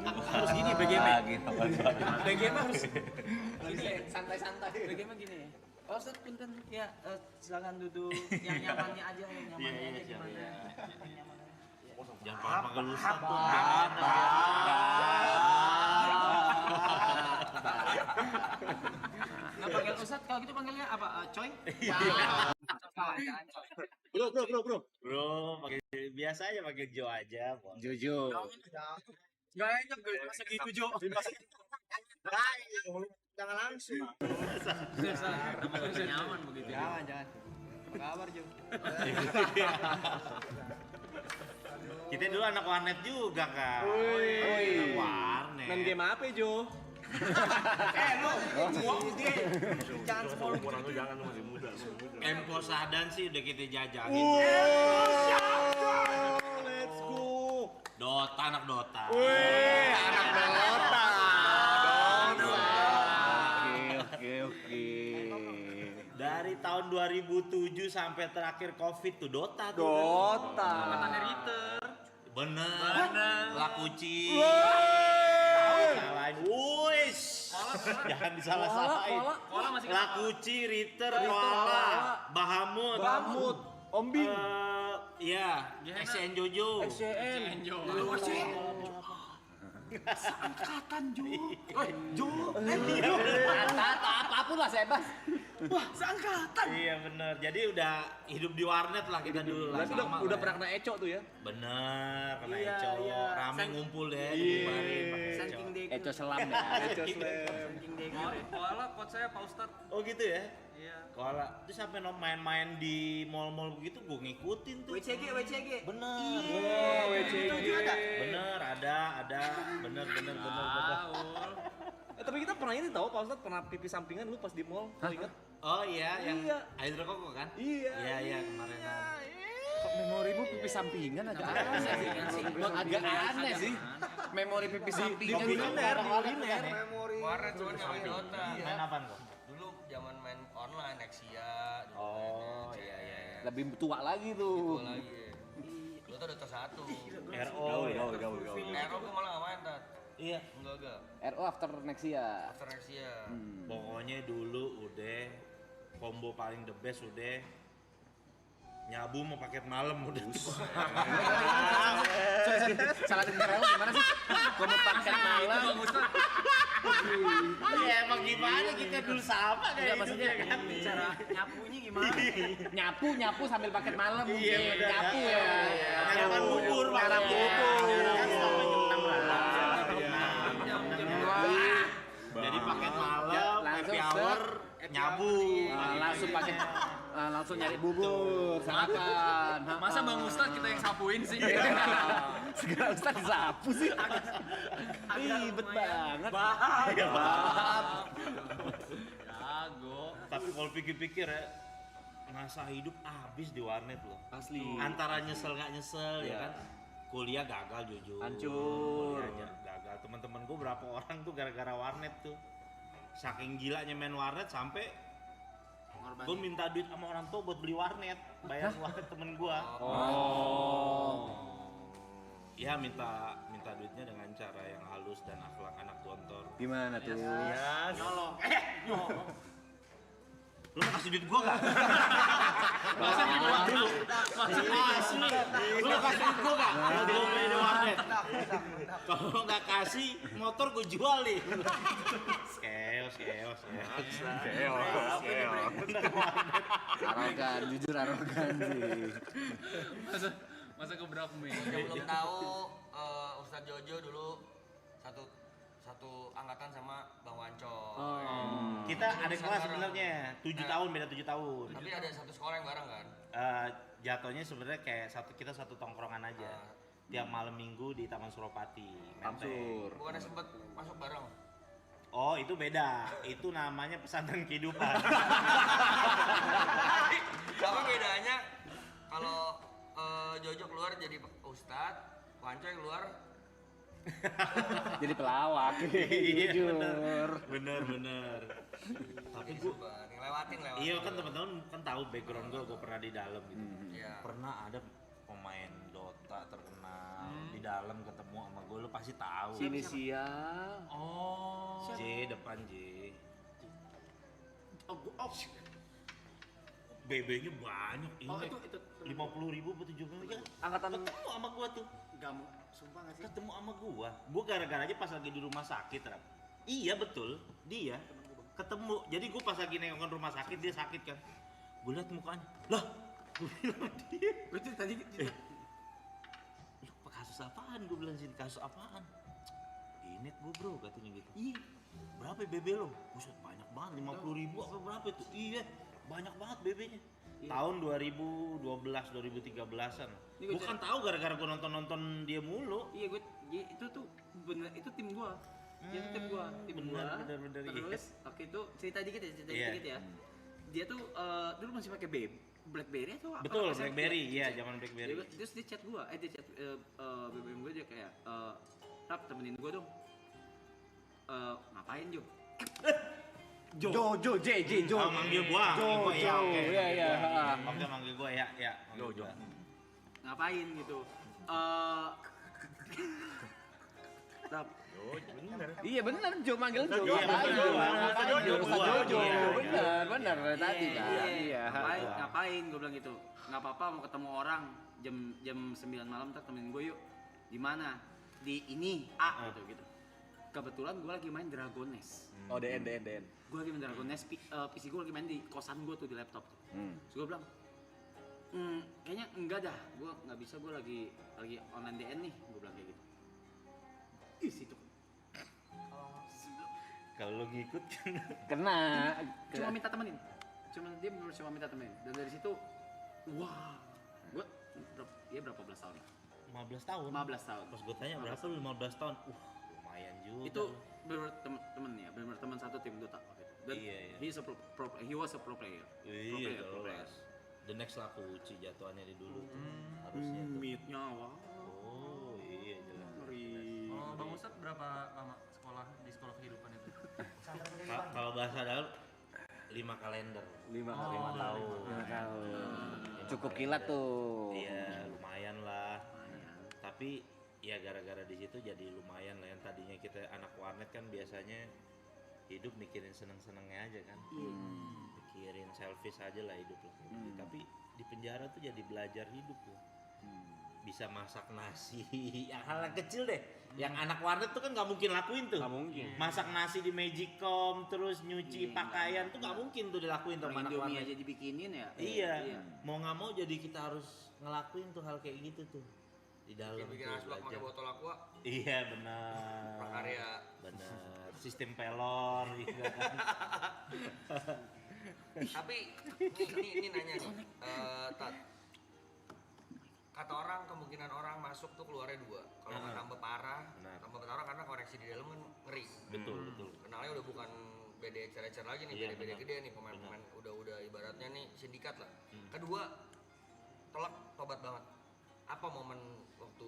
Harus gini BGM. Gitu. BGM harus gini, santai-santai. BGM gini. Oh, Ustaz, punten ya, silakan duduk yang nyamannya aja, yang nyamannya aja gimana. Yang nyamannya. Jangan panggil Ustaz tuh. Nggak panggil Ustaz, kalau gitu panggilnya apa? Coy? Bro. Bro, pakai biasa aja, pakai Jo aja, Bang. Jojo. Nggak enak gue, masa gitu Jo. Jangan langsung. Nyaman begitu. Jangan. Apa kabar, Jo? Kita dulu anak warnet juga, Kak. Woi. Warnet. Main game apa, Jo? Jangan semua Empo Sadan sih udah kita jajahin. Let's go. Dota, anak Dota. Wih, anak Dota. Oke. Dari tahun 2007 sampai terakhir Covid tuh Dota tuh. Dota. Angkatannya Ritter. Bener. Lakuci. Salahin. Wuish. Jangan disalah-salahin. Koala masih Lakuci, Ritter, Koala, Bahamut. Bamut. Ombing. Iya, SN Jojo. CN. Angkatan Jo. Jo. Apapun lah, Sebas. Wah, seangkatan. Iya bener. Jadi udah hidup di warnet lah kita dulu lah. Berarti sama udah lah pernah kena eco tuh ya? Bener, kena Iya, Eco. iya. Rame ngumpul deh, Iya. dibubarin pakai Eco. Saking dek. Eco selam ya. Eco selam. Saking dek. Koala coach saya Pak Ustad. Oh gitu ya? Iya. Koala. Terus sampai main-main di mall-mall begitu gue ngikutin tuh. WCG. Bener. Oh, WCG. Bener, ada. Bener. Tapi kita pernah ini tahu Pak Ustadz pernah pipi sampingan lu pas di mall, lu inget? Oh iya, yang Iya. hidrokoko kan? Iya. Iya kemarin. Kok memorimu pipi sampingan agak aneh sih. Agak aneh sih. Memori pipi sampingan. Kuliner. Memori Warnet cuma nyamain Dota. Main apaan kok? Dulu zaman main online Nexia. dulu Oh mainnya, iya. CS. Lebih tua lagi Itu tuh. lagi. Dota 1. RO ya. Aero gue malah gak main, Tat. Iya. Enggak. RO after next ya. After Nexia. Pokoknya dulu udah combo paling the best udah nyabu mau paket malam udah tuh. Salah dengar aku gimana sih? Gua mau pakai malam. Iya emang gimana kita dulu sama kayak maksudnya hidupnya kan. Cara nyapunya gimana? Nyapu sambil paket malam mungkin. Iya, bener. Nyapu ya. Nyarapan bubur, Nyarap bubur. Kan sampai jam 6 lah. Jadi Nah. paket malam, happy hour, nyabu. Langsung pakai langsung nyari bubur, sarapan. Masa Bang Ustad kita yang sapuin sih? Segala Ustaz disapu sih. Ribet banget. Bahaya banget. Jago. Tapi kalau pikir-pikir ya, masa hidup habis di warnet loh. Asli. Antara nyesel nggak nyesel ya kan. Kuliah gagal jujur. Hancur. Kuliahnya gagal. Teman-teman gue berapa orang tuh gara-gara warnet tuh. Saking gilanya main warnet sampai gue minta duit sama orang tua buat beli warnet, bayar warnet temen gue. Ya minta duitnya dengan cara yang halus dan akhlak anak gontor. Gimana tuh? Nyolong. Lu mau kasih duit gua gak? Masa dibuang dulu. Masa Asli. Lu mau kasih duit gua gak? Kalau gua beli di warnet. Kalau nggak kasih, motor gua jual nih. Skeos. Arogan, jujur arogan sih. Masa keberapa nih? Yang belum tahu Ustadz Jojo dulu satu angkatan sama Bang Wanco. Kita adik kelas sebenarnya, 7 tahun, beda 7 tahun. Tapi ada satu sekolah yang bareng kan? Jatuhnya sebenarnya kayak kita satu tongkrongan aja. Tiap malam minggu di Taman Suropati. Menteng. Bukannya sempet masuk bareng? Oh itu beda, itu namanya pesantren kehidupan. Tapi bedanya kalau Jojo keluar jadi Ustadz, Wanco yang keluar Jadi pelawak. Iya Jujur. bener. Tapi gua ngelewatin. iya kan teman-teman kan tahu background gua pernah di dalam gitu. Iya. Pernah ada pemain Dota terkenal di di dalam ketemu sama gue, lu pasti tahu. Inisial. Oh. J depan J. Oh, BB-nya banyak. Oh, Ini itu 50.000 atau 70.000 ya. Angkatan Ketemu sama gua tuh. enggak mau. Sumpah enggak sih? Ketemu sama gua. Gua gara-gara aja pas lagi di rumah sakit, Rap. Iya betul, dia ketemu. Jadi gua pas lagi nengokin rumah sakit, dia sakit kan. Gua liat mukanya. Lah, gua bilang dia. Itu tadi Lu kasus apaan? Gua bilang sini kasus apaan? Inet gua bro, katanya gitu. Iya. Berapa BB lo? Buset banyak banget, 50.000 apa berapa itu? Iya, banyak banget BB-nya. Iya. Tahun 2012, 2013-an. Ini gua Bukan tahu gara-gara gua nonton dia mulu. Iya gue itu tuh bener itu tim gua. Dia tuh tim gua, bener, iya. Terus waktu itu cerita dikit ya, Iya. dikit ya. Dia tuh dulu masih pakai BlackBerry atau apa? Betul, Apa sih? BlackBerry, iya Chat. zaman BlackBerry. Terus dia chat gua, dia chat BBM gua, dia kayak Rap temenin gua dong. Ngapain Jo? Jo, J, Jo. Oh, manggil gua, Jo, manggil gua, ya, Jo, oke. iya, iya. Oke, manggil gua ya, manggil gua. Ngapain gitu? Rap, Iya bener, Jo manggil Jo. Iya, Ngapain, bener, Jo? gua. Ngapain, Jo? Gua. Ustaz Jojo. Iya, iya. Bener tadi kan. Iya. Ngapain? Gue bilang gitu. Nggak apa-apa mau ketemu orang jam 9 malam ntar temenin gue yuk. Di mana? Di ini A gitu. Kebetulan gue lagi main Dragon Nest. Oh, DN. Gue lagi main Dragon Nest, PC gue lagi main di kosan gue tuh di laptop. Terus gue bilang, kayaknya enggak dah. Gue nggak bisa, gue lagi online DN nih. Gue bilang kayak gitu. Ih situ. Kalau lo ngikut kan. Kena. Cuma minta temenin. Dia bener cuma minta temenin. Dan dari situ, wah, gue berapa belas tahun? 15 tahun. 15 tahun. Pas gua tanya berapa lu 15 tahun? Lumayan juga. Itu bener temen ya, bener teman satu tim Dota waktu itu. Dan Iya. he was a pro player. Iya, Pro player. jelas. The next laku uci jatuhannya di dulu tuh. Harusnya tuh. Mute-nya wah. Oh, iya jelas. Ngeri. Oh, Bang Ustadz berapa lama sekolah di sekolah kehidupan itu? Kalau bahasa dalam 5 kalender. 5 5 tahun. Cukup kilat tuh. Iya, lumayan lah. Tapi ya gara-gara di situ jadi lumayan lah. Yang tadinya kita anak warnet kan biasanya hidup mikirin seneng-senengnya aja kan. Mikirin selfish aja lah hidup lah. Tapi di penjara tuh jadi belajar hidup loh. Bisa masak nasi, yang hal yang kecil deh. Yang anak warnet tuh kan nggak mungkin lakuin tuh. Nggak mungkin. Masak nasi di Magicom, terus nyuci pakaian tuh nggak mungkin tuh dilakuin tuh sama anak Indomie warnet. aja dibikinin ya. Iya, mau nggak mau jadi kita harus ngelakuin tuh hal kayak gitu tuh di dalam Bikin tuh asbak pakai belajar. botol aqua, Iya benar. prakarya. Benar. Sistem pelor, iya kan. Tapi ini nanya nih, Tat. Kata orang kemungkinan orang masuk tuh keluarnya 2. Kalau nggak tambah parah, Benar. tambah parah karena koneksi di dalam kan ngeri. Betul. Kenalnya udah bukan BD ecer-ecer lagi nih, Iya, BD-BD benar. gede nih, pemain-pemain udah ibaratnya nih sindikat lah. Kedua, telak tobat banget. Apa momen waktu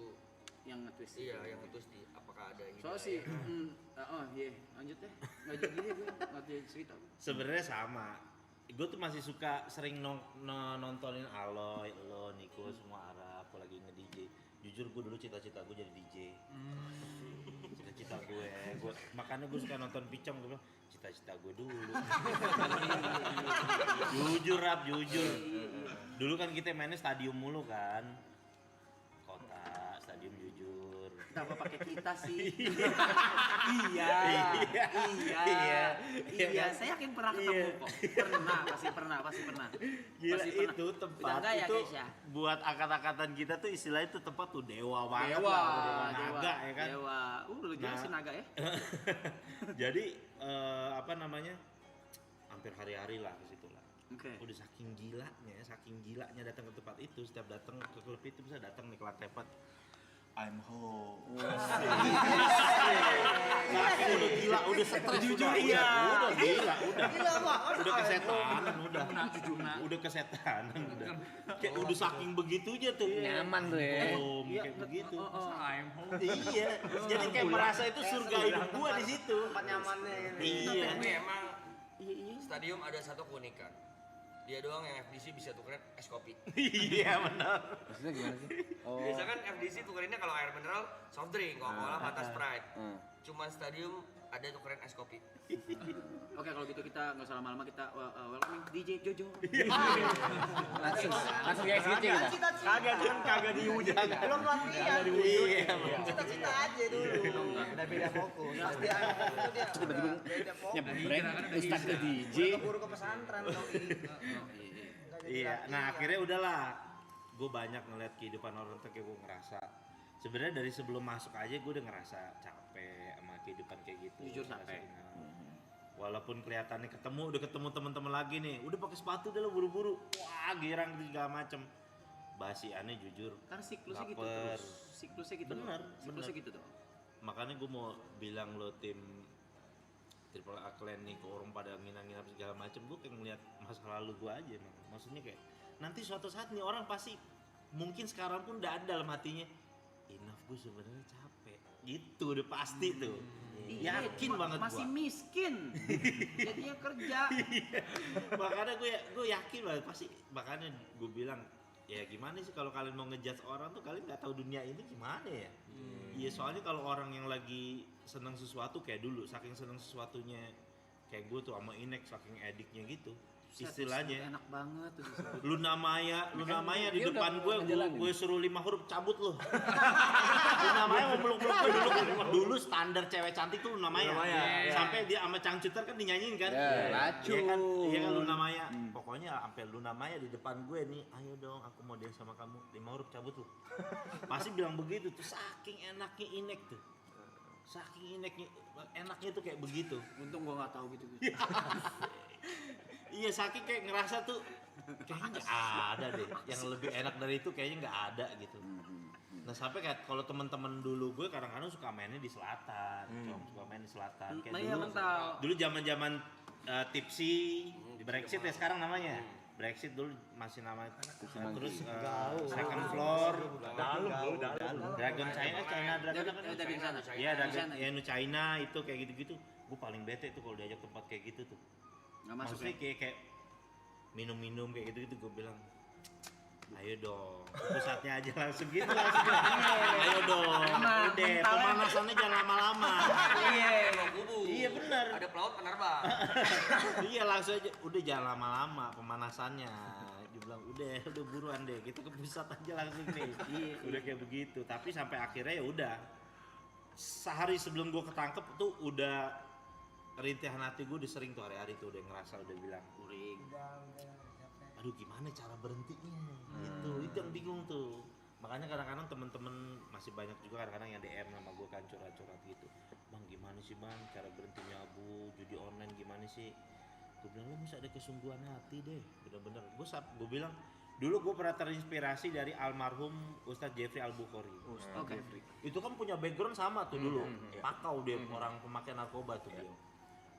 Yang nge-twist. yang ngetus di apakah ada hidayah? Soalnya sih, iya, lanjut deh. Nggak jadi deh gue, nggak jadi cerita. Sebenarnya sama. Gue tuh masih suka sering nontonin Aloy, lo, Niko, semua Arab, apalagi nge-DJ. Jujur gue dulu cita-cita gue jadi DJ. Cita-cita gue, makanya gue suka nonton Picong, gue bilang cita-cita gue dulu. Jujur Rap, jujur. Dulu kan kita mainnya stadium mulu kan. Kota, stadium jujur. Kenapa pakai kita sih? Iya. Iya. Saya yakin pernah ketemu kok. Pasti pernah. Gila Pasti pernah. itu tempat Udah enggak ya, itu guys, ya? buat angkat-angkatan kita tuh istilahnya itu tempat tuh dewa banget Dewa, lah, naga ya kan. Dewa. Lu jelasin naga ya. Jadi apa namanya? Hampir hari-hari lah ke situ lah. Oke. Udah saking gilanya datang ke tempat itu, setiap datang ke klub itu bisa datang nih ke lantai 4. I'm home. Saking udah gila, udah stres, udah gila, udah kesetanan, udah kesetanan, udah. Kayak udah saking begitunya tuh. Nyaman tuh ya. Kayak begitu. I'm home. Iya, jadi kayak merasa itu surga hidup gua di situ. Tempat nyamannya. Iya. Tapi emang stadium ada satu keunikan. Dia doang yang FDC bisa tukerin es kopi. Iya benar. Maksudnya gimana sih? Oh. Biasa kan FDC tukerinnya kalau air mineral, soft drink, Coca-Cola, Fanta, Sprite. Hmm. Cuman stadium ada tukerin es kopi. Oke, kalau gitu kita nggak usah lama-lama, kita welcoming DJ Jojo. Langsung guys gitu kita. Kagak kan kagak diwujud. Belum latihan. Iya. Cita-cita aja dulu. Udah beda fokus. Pasti anak itu dia. Tiba-tiba Beda fokus. nyebreng Ustadz ke DJ. Udah keburu ke pesantren doi. Iya, nah akhirnya udahlah. Gue banyak ngeliat kehidupan orang tuh kayak gue ngerasa. Sebenarnya dari sebelum masuk aja gue udah ngerasa capek sama kehidupan kayak gitu. Jujur capek. Walaupun kelihatannya udah ketemu teman-teman lagi nih, udah pakai sepatu udah lo buru-buru, wah girang segala macem. Basiannya jujur. Karena siklusnya gitu baper. terus. Siklusnya gitu. Bener, Siklusnya bener. gitu tuh. Makanya gue mau bilang lo tim Triple A Clan nih, ke orang pada nginang-nginang segala macem, gue kayak ngeliat masa lalu gue aja emang. Maksudnya kayak nanti suatu saat nih orang pasti mungkin sekarang pun udah ada dalam hatinya, enough gue sebenarnya capek gitu, udah pasti tuh. Yakin banget masih gua. miskin. Jadinya kerja. Makanya gue yakin banget pasti, makanya gue bilang ya gimana sih kalau kalian mau ngejudge orang tuh kalian nggak tahu dunia ini gimana ya. Iya soalnya kalau orang yang lagi senang sesuatu kayak dulu, saking senang sesuatunya kayak gue tuh sama Inek saking ediknya gitu. Istilahnya enak banget tuh disebut. Luna Maya di dia depan udah ngejalanin. gue suruh 5 huruf cabut lo. Luna Maya mau meluk-meluk gue dulu standar cewek cantik tuh Luna Maya. Sampai dia sama Cangcuter kan dinyanyiin kan. Lacu. Iya kan Luna Maya. Pokoknya sampai Luna Maya di depan gue nih, ayo dong aku mau dance sama kamu. 5 huruf cabut lo. Pasti bilang begitu tuh, saking enaknya Inek tuh. Saking enaknya tuh kayak begitu. Untung gua nggak tahu gitu. Iya saking kayak ngerasa tuh kayaknya nggak ada deh yang lebih enak dari itu, kayaknya nggak ada gitu. Nah sampai kayak kalau teman-teman dulu gue kadang-kadang suka mainnya di selatan, suka main di selatan. Kayak Nah, iya, mental. dulu zaman-zaman tipsy di Brexit ya sekarang namanya. Brexit dulu masih nama terus second floor, Dragon China Dragon apa? Dari sana. Iya Dragon sana. ya China itu kayak gitu-gitu. Gue paling bete tuh kalau diajak tempat kayak gitu tuh. Nggak masuk. Maksudnya kayak minum-minum kayak gitu gue bilang ayo dong pusatnya aja langsung gitu langsung ayo dong udah pemanasannya jangan lama-lama iya bener Ada pelaut penerbang. iya langsung aja udah jangan lama-lama pemanasannya dia bilang udah buruan deh kita ke pusat aja langsung nih udah kayak begitu tapi sampai akhirnya ya udah sehari sebelum gue ketangkep tuh udah rintihan hati gue udah sering tuh hari-hari tuh udah ngerasa udah bilang kuring aduh gimana cara berhentinya itu yang bingung tuh makanya kadang-kadang temen-temen masih banyak juga kadang-kadang yang DM sama gue kan curhat-curhat gitu bang gimana sih bang cara berhenti nyabu judi online gimana sih gue bilang lu mesti ada kesungguhan hati deh bener-bener gue bilang dulu gue pernah terinspirasi dari almarhum Ustadz Jeffrey Al-Bukhari. Oke. Itu kan punya background sama tuh dulu pakau dia orang pemakai narkoba tuh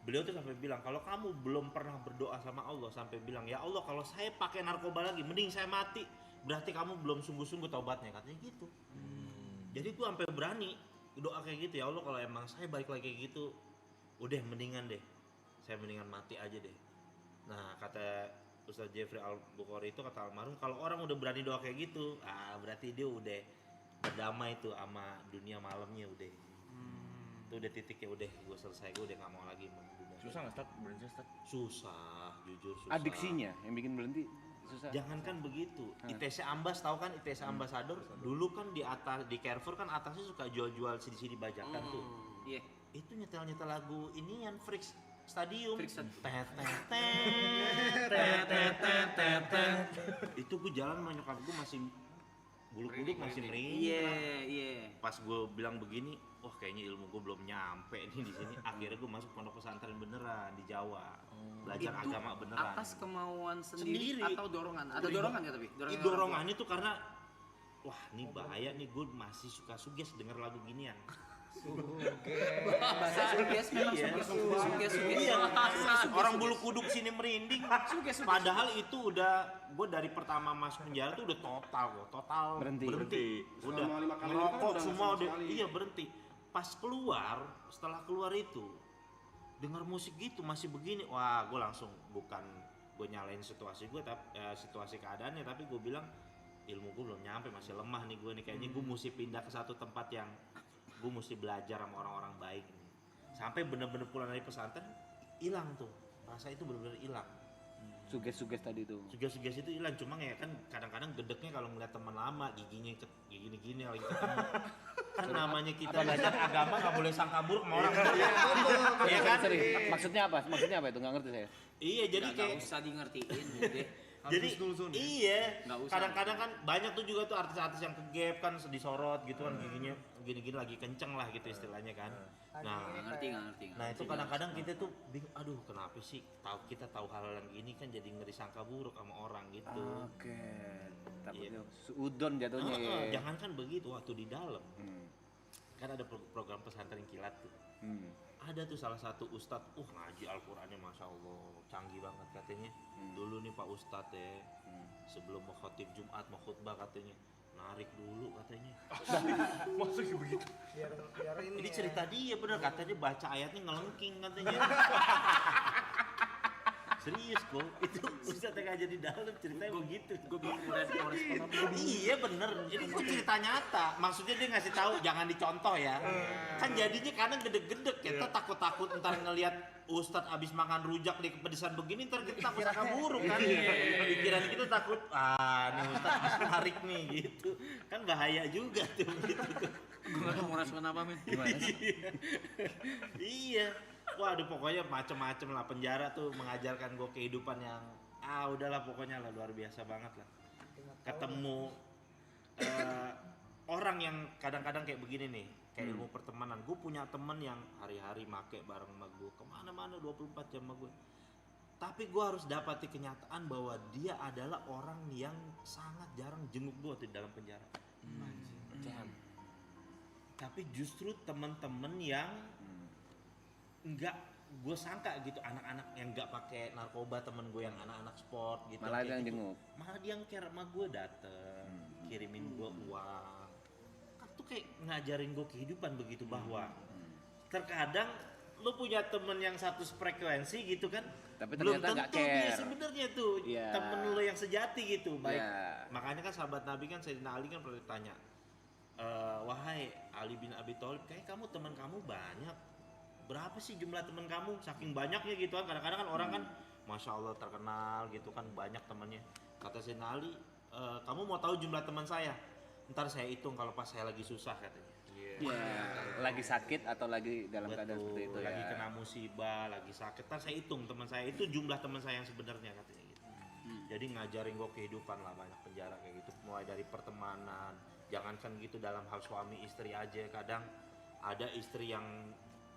beliau tuh sampai bilang kalau kamu belum pernah berdoa sama Allah sampai bilang ya Allah kalau saya pakai narkoba lagi mending saya mati berarti kamu belum sungguh-sungguh taubatnya katanya gitu. Jadi gue sampai berani doa kayak gitu ya Allah kalau emang saya balik lagi kayak gitu udah mendingan deh saya mendingan mati aja deh. Nah kata Ustadz Jeffrey Al-Bukhari itu kata almarhum kalau orang udah berani doa kayak gitu berarti dia udah berdamai tuh sama dunia malamnya udah. Itu udah titiknya udah gue selesai gue udah nggak mau lagi sama dunia. Susah nggak start berhenti start? Susah jujur susah. Adiksinya yang bikin berhenti susah. Jangankan begitu, ITC Ambas tahu kan ITC Ambassador dulu kan di atas di Carrefour kan atasnya suka jual-jual CD bajakan tuh. Iya. Itu nyetel lagu ini yang Freaks Stadium. Itu gue jalan sama nyokap gue masih bulu-bulu masih merinding. Iya. Pas gue bilang begini, wah kayaknya ilmu gue belum nyampe nih di sini. Akhirnya gue masuk pondok pesantren beneran di Jawa, belajar Itu agama beneran. atas kemauan sendiri atau dorongan? Ada Pribadi. dorongan ya tapi? Dorongan itu karena, wah ini bahaya nih gue masih suka suges denger lagu ginian. Bahasa suges memang suges. Iya, orang bulu kuduk sini merinding. Padahal itu udah gue dari pertama masuk penjara tuh udah total berhenti. Udah ngerokok semua udah iya berhenti. Pas setelah keluar itu dengar musik gitu masih begini, wah gue langsung bukan gue nyalain situasi gue, situasi keadaannya, tapi gue bilang ilmu gue belum nyampe, masih lemah nih gue nih, kayaknya gue mesti pindah ke satu tempat yang gue mesti belajar sama orang-orang baik nih. Sampai bener-bener pulang dari pesantren hilang tuh rasa itu, bener-bener hilang. Suges tadi tuh. Suges itu hilang, cuma ya kan kadang-kadang gedeknya kalau ngeliat teman lama giginya gini-gini lagi ketemu. Kan namanya kita belajar agama nggak boleh sangka buruk sama orang. Iya kan? Maksudnya apa itu? Nggak ngerti saya. Iya, jadi kayak nggak usah di ngertiin deh. jadi iya, Nggak usah. kadang-kadang kan banyak tuh juga tuh artis-artis yang ke gap kan disorot gitu kan, giginya gini-gini lagi kenceng lah gitu istilahnya kan. Nah, Nggak ngerti. nah itu kadang-kadang kita tuh bingung, aduh kenapa sih kita tahu hal yang gini kan jadi ngeri sangka buruk sama orang gitu. Oke. Takutnya suudon jatuhnya ya. Jangan kan begitu waktu di dalam. Kan ada program pesantren kilat tuh. Ada tuh salah satu ustadz, ngaji Al-Qurannya Masya Allah, canggih banget katanya. Dulu nih Pak Ustadz ya, sebelum mau khotib Jumat, mau khutbah katanya, narik dulu katanya. Maksudnya begitu. Biar Ini cerita dia bener, katanya baca ayatnya ngelengking katanya. Serius kok, itu Ustadz yang ngajar di dalam ceritanya begitu. Gue bingung respon. Iya bener, ini kok cerita nyata. Maksudnya dia ngasih tahu jangan dicontoh ya. Kan jadinya kadang gede-gede, kita takut-takut ntar ngelihat Ustadz abis makan rujak di kepedesan begini, ntar kita takut sangka buruk kan. Pikiran kita takut, nih Ustadz abis tarik nih gitu. Kan bahaya juga tuh gitu. Gue nggak tahu mau respon apa men. Gimana sih? Iya. Waduh pokoknya macem-macem lah, penjara tuh mengajarkan gue kehidupan yang udahlah pokoknya lah luar biasa banget lah. Ketemu orang yang kadang-kadang kayak begini nih, kayak ilmu pertemanan. Gue punya temen yang hari-hari make bareng sama gue, kemana-mana 24 jam sama gue. Tapi gue harus dapati kenyataan bahwa dia adalah orang yang sangat jarang jenguk gue di dalam penjara. Tapi justru temen-temen yang enggak gue sangka gitu, anak-anak yang enggak pakai narkoba, temen gue yang anak-anak sport gitu, Malah dia yang gitu. jenguk. Malah dia yang care sama gue, dateng kirimin gue uang. Kan tuh kayak ngajarin gue kehidupan begitu, bahwa terkadang lu punya temen yang satu frekuensi gitu kan, Tapi belum ternyata nggak tentu dia care. sebenarnya tuh temen lu yang sejati gitu. Baik, makanya kan sahabat Nabi kan Sayyidina Ali kan pernah ditanya, wahai Ali bin Abi Thalib, kayak kamu teman kamu banyak, berapa sih jumlah teman kamu? Saking banyaknya gitu kan, kadang-kadang kan orang kan Masya Allah terkenal gitu kan, banyak temannya. Kata Sayyidina Ali, kamu mau tahu jumlah teman saya? Ntar saya hitung kalau pas saya lagi susah katanya. Lagi sakit atau lagi dalam keadaan seperti itu lagi ya. kena musibah, lagi sakit, ntar saya hitung teman saya itu, jumlah teman saya yang sebenarnya katanya gitu. Jadi ngajarin gue kehidupan lah, banyak penjara kayak gitu, mulai dari pertemanan, jangankan gitu dalam hal suami istri aja, kadang ada istri yang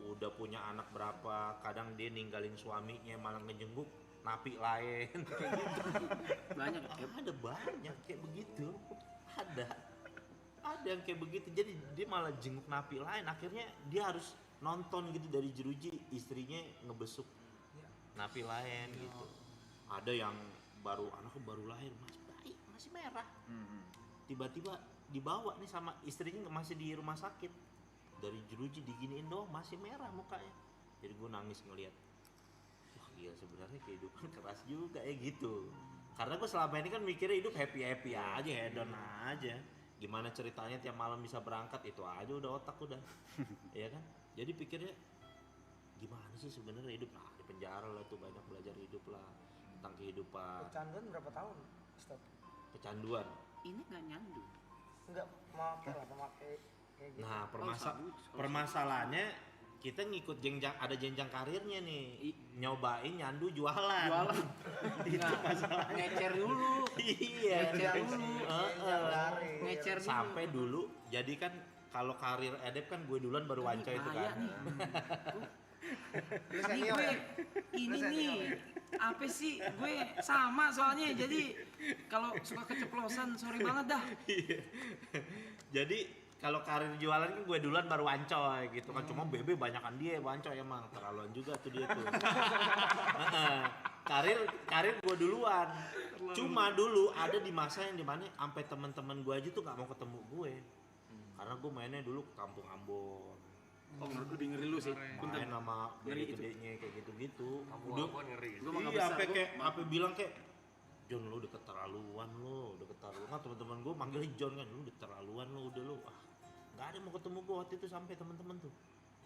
udah punya anak berapa, kadang dia ninggalin suaminya malah ngejenguk napi lain kayak gitu. Banyak. Ada banyak kayak begitu, ada yang kayak begitu, jadi dia malah jenguk napi lain, akhirnya dia harus nonton gitu dari jeruji istrinya ngebesuk napi lain gitu. Ada yang anaknya baru lahir, masih merah, tiba-tiba dibawa nih sama istrinya, masih di rumah sakit, dari jeruji diginiin doang masih merah mukanya. Jadi gue nangis ngeliat, wah iya sebenarnya kehidupan keras juga ya gitu. Karena gue selama ini kan mikirnya hidup happy aja, hedon aja. Gimana ceritanya tiap malam bisa berangkat, itu aja udah otak udah. Iya kan? Jadi pikirnya gimana sih sebenarnya hidup? Nah di penjara lah tuh banyak belajar hidup lah, tentang kehidupan. Kecanduan berapa tahun, Ustaz? Kecanduan. Ini nggak nyandu. Enggak memakai kayak gitu. Nah permasalahannya kita ngikut ada jenjang karirnya nih, nyobain nyandu jualan. Itu masalahnya. Ngecer dulu. Iya. Ngecer dulu. Sampai dulu, jadi kan kalau karir edep kan gue duluan baru Wanco itu kan. Ini nih apa sih, gue sama soalnya, jadi kalau suka keceplosan sorry banget dah. Jadi kalau karir jualan kan gue duluan baru Wancoy gitu kan, cuma Bebe banyakan dia Wancoy, emang terlaluan juga tuh dia tuh. karir gue duluan. Cuma dulu ada di masa yang dimana sampai teman-teman gue aja tuh nggak mau ketemu gue, karena gue mainnya dulu ke Kampung Ambon. Oh, lebih ngeri lu sih. Main sama Ngeri itu. gede-gedenya kayak gitu-gitu. Kamu Udah, apa ngeri. Gua mah nggak iya, besar, sampai gua- kayak apa bilang kayak John lu udah keterlaluan lo, udah keterlaluan. Kan teman-teman gue manggilnya John kan, lu udah keterlaluan lo, udah lu. Ah, nggak ada yang mau ketemu gue waktu itu sampai teman-teman tuh.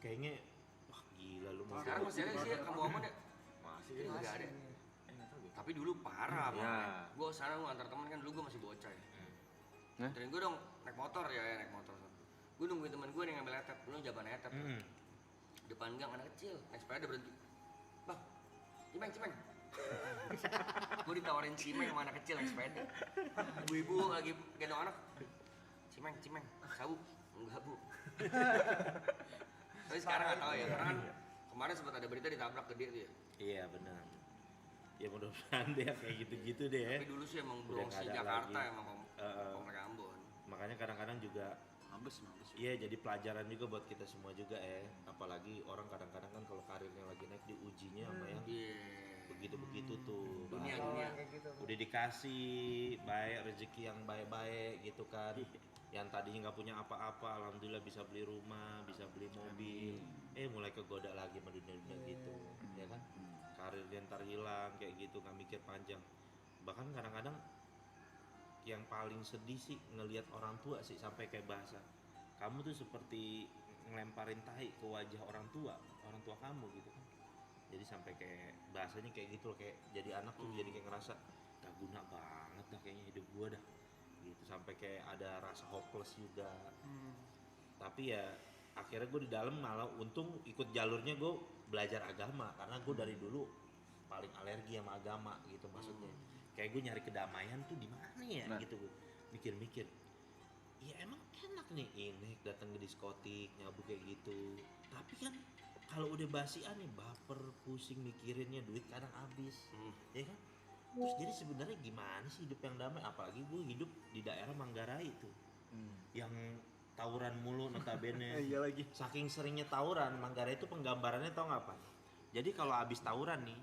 Kayaknya wah gila lu mau. Sekarang masih ada sih ya kamu apa deh? Masih. Enggak ada. Tapi dulu parah Ya. banget. Gue sana gue antar teman kan dulu gue masih bocah ya. Hah? Dan gue dong naik motor ya naik motor. Gue nungguin teman gue yang ngambil etep, lu jaban etep. Hmm. Depan gang anak kecil, naik sepeda berhenti. Bang, cimeng. Gue ditawarin cimeng sama anak kecil naik sepeda. Ibu-ibu lagi gendong anak. Cimeng, sabu. Enggak bu. Tapi sekarang nggak tahu ya, karena kan kemarin sempat ada berita ditabrak gede tuh ya. Iya benar. Ya mudah-mudahan deh kayak gitu-gitu deh. Tapi dulu sih emang Udah Bronx nggak ada Jakarta lagi. emang komplek Ambon. Makanya kadang-kadang juga Mabes. iya jadi pelajaran juga buat kita semua juga apalagi orang kadang-kadang kan kalau karirnya lagi naik diujinya sama yang Iya. begitu-begitu tuh. Dunia. Kayak gitu. Udah dikasih baik rezeki yang baik-baik gitu kan. Yang tadinya nggak punya apa-apa, alhamdulillah bisa beli rumah, bisa beli mobil. Mulai kegoda lagi sama dunia-dunia gitu, ya kan? Karir dia ntar hilang kayak gitu, nggak mikir panjang. Bahkan kadang-kadang yang paling sedih sih ngelihat orang tua sih sampai kayak bahasa kamu tuh seperti ngelemparin tahi ke wajah orang tua kamu gitu kan. Jadi sampai kayak bahasanya kayak gitu loh, kayak jadi anak tuh jadi kayak ngerasa gak guna banget dah kayaknya hidup gua dah gitu, sampai kayak ada rasa hopeless juga. Tapi ya akhirnya gue di dalam malah untung ikut jalurnya gue belajar agama karena gue dari dulu paling alergi sama agama gitu maksudnya. Kayak gue nyari kedamaian tuh di mana ya gitu gue mikir-mikir. Ya emang enak nih ini datang ke diskotik nyabu kayak gitu. Tapi kan kalau udah basian nih baper pusing mikirinnya, duit kadang habis. Ya kan? Terus jadi sebenarnya gimana sih hidup yang damai, apalagi gue hidup di daerah Manggarai tuh. Yang tawuran mulu notabene. Iya lagi. Saking seringnya tawuran, Manggarai itu penggambarannya tau nggak apa? Jadi kalau habis tawuran nih,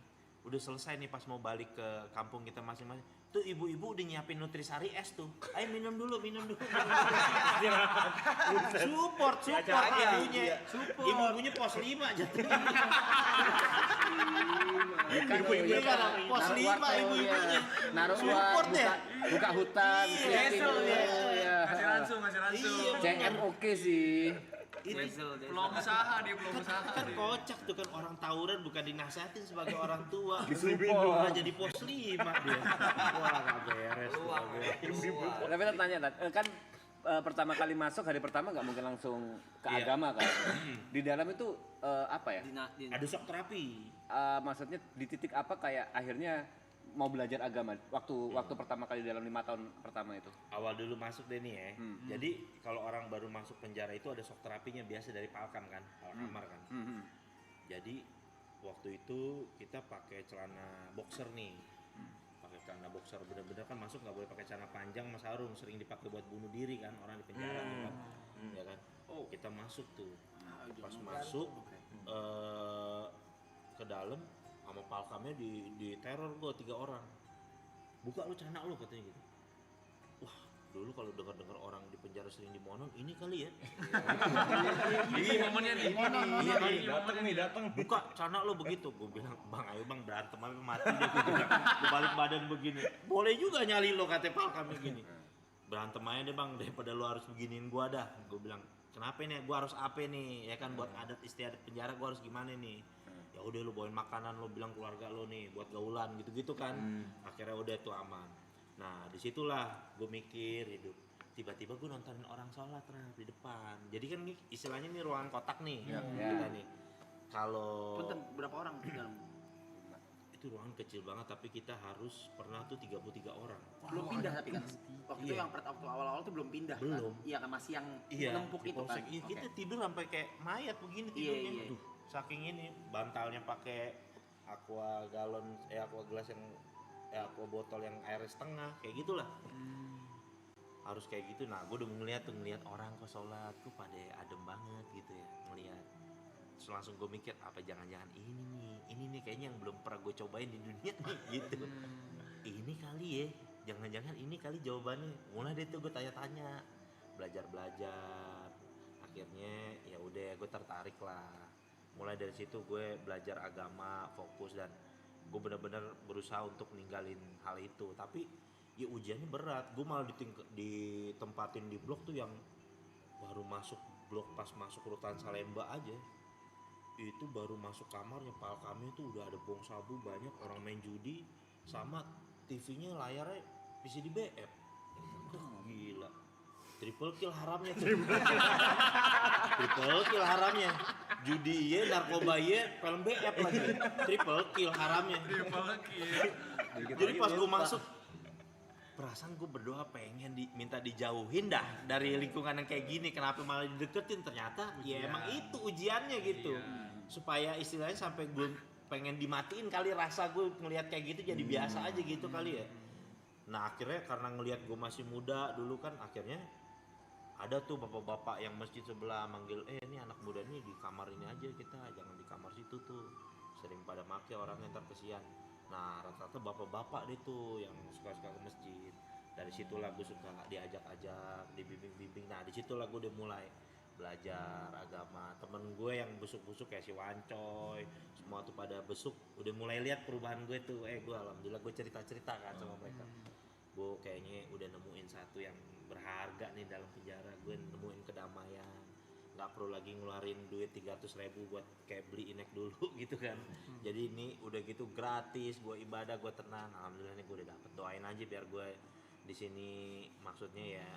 udah selesai nih pas mau balik ke kampung kita masing-masing, tuh ibu-ibu udah nyiapin nutrisari es tuh. Ayo minum dulu. support ibunya. Ibu-ibunya pos 5 jatuhnya. Ibu-ibunya kan pos 5 ibu-ibunya. Naruh Support buat deh. buka hutan, siapin Wesel dulu, ya. ya. Masih langsung. Iya, CM oke sih. Belum usaha dia, belum usaha. kan kocak tuh kan orang tawuran bukan dinasihatin sebagai orang tua, Disupport. malah jadi pos 5 dia. Wah gak beres. Luang, luang. Tapi tanya kan pertama kali masuk hari pertama nggak mungkin langsung ke Iya. agama kan? Di dalam itu apa ya? Ada shock terapi. Maksudnya di titik apa kayak akhirnya mau belajar agama waktu pertama kali dalam 5 tahun pertama itu? Awal dulu masuk deh nih ya. Jadi kalau orang baru masuk penjara itu ada shock terapinya biasa dari Palkam kan, Palkamar kan. Jadi waktu itu kita pakai celana boxer nih. Pakai celana boxer bener-bener kan masuk nggak boleh pakai celana panjang sama sarung, sering dipakai buat bunuh diri kan orang di penjara tuh kan. Ya kan. Oh, kita masuk tuh. Pas masuk ke dalam sama Palkamnya di teror gua 3 orang. Buka lu celana lu katanya gitu. Wah, dulu kalau dengar orang di penjara sering dimonon, ini kali ya. Ini momennya nih. Iya kali. Datang. Buka celana lu begitu. Gua bilang, "Bang, ayo Bang berantem sampai mati deh." Gua bilang, "Gua balik badan begini." Boleh juga nyali lo kata Palkamnya gini. Berantem aja deh Bang, daripada lu harus beginiin gua dah. Gua bilang, "Kenapa nih? Gua harus apa nih? Ya kan buat adat istiadat penjara gua harus gimana nih?" Ya udah lu bawain makanan, lu bilang keluarga lu nih buat gaulan gitu-gitu kan. Akhirnya udah tuh aman. Nah disitulah gue mikir hidup. Tiba-tiba gue nontonin orang sholat di depan. Jadi kan istilahnya nih ruangan kotak nih kita nih. Kalau Punten berapa orang di dalam? itu ruangan kecil banget tapi kita harus pernah tuh 33 orang. Belum pindah tapi kan. Waktu itu Iya. yang waktu awal-awal tuh belum pindah. Belum. Kan? Iya kan masih yang Iya, nempuk di itu kan. polsek. Iya, kita tidur sampai kayak mayat begini Iya, tidurnya. iya. Aduh, saking ini bantalnya pakai aqua galon, aqua gelas yang aqua botol yang air setengah, kayak gitulah. Harus kayak gitu. Nah, gue udah ngeliat orang kok sholat, tuh pada adem banget gitu ya ngeliat. Terus langsung gue mikir apa jangan-jangan ini nih kayaknya yang belum pernah gue cobain di dunia nih gitu. Ini kali ya, jangan-jangan ini kali jawabannya. Mulai deh tuh gue tanya-tanya, belajar. akhirnya ya udah gue tertarik lah. Mulai dari situ gue belajar agama, fokus, dan gue bener-bener berusaha untuk ninggalin hal itu. Tapi ya ujiannya berat, gue malah ditempatin di blok tuh yang baru masuk blok, pas masuk rutan Salemba aja itu baru masuk kamarnya pal kami tuh udah ada bong sabu banyak, orang main judi, sama TV-nya layarnya PCD BF. Gila, triple kill haramnya tuh. Triple kill haramnya, judi iya, narkoba iya, film BF lagi, triple kill haramnya. Jadi pas gue masuk, perasaan gue berdoa pengen minta dijauhin dah dari lingkungan yang kayak gini, kenapa malah dideketin, ternyata ya emang itu ujiannya gitu. Supaya istilahnya sampai gue pengen dimatiin kali, rasa gue ngelihat kayak gitu jadi biasa aja gitu kali ya. Nah akhirnya karena ngelihat gue masih muda dulu kan, akhirnya ada tuh bapak-bapak yang masjid sebelah manggil, ini anak muda nih di kamar ini aja kita, jangan di kamar situ tuh, sering pada make orangnya ntar kesian. Nah rata-rata bapak-bapak deh tuh yang suka-suka ke masjid. Dari situlah gue suka diajak-ajak, dibimbing-bimbing. Nah disitulah gue udah mulai belajar agama. Temen gue yang busuk-busuk kayak si Wancoy, semua tuh pada besuk, udah mulai lihat perubahan gue tuh. Gue alhamdulillah gue cerita-cerita kan sama mereka. Gue kayaknya udah nemuin satu yang berharga nih dalam penjara. Gue nemuin kedamaian, nggak perlu lagi ngeluarin duit 300.000 buat kayak beli inek dulu gitu kan. Jadi ini udah gitu gratis, gue ibadah, gue tenang. Alhamdulillah nih gue udah dapet. Doain aja biar gue di sini, maksudnya ya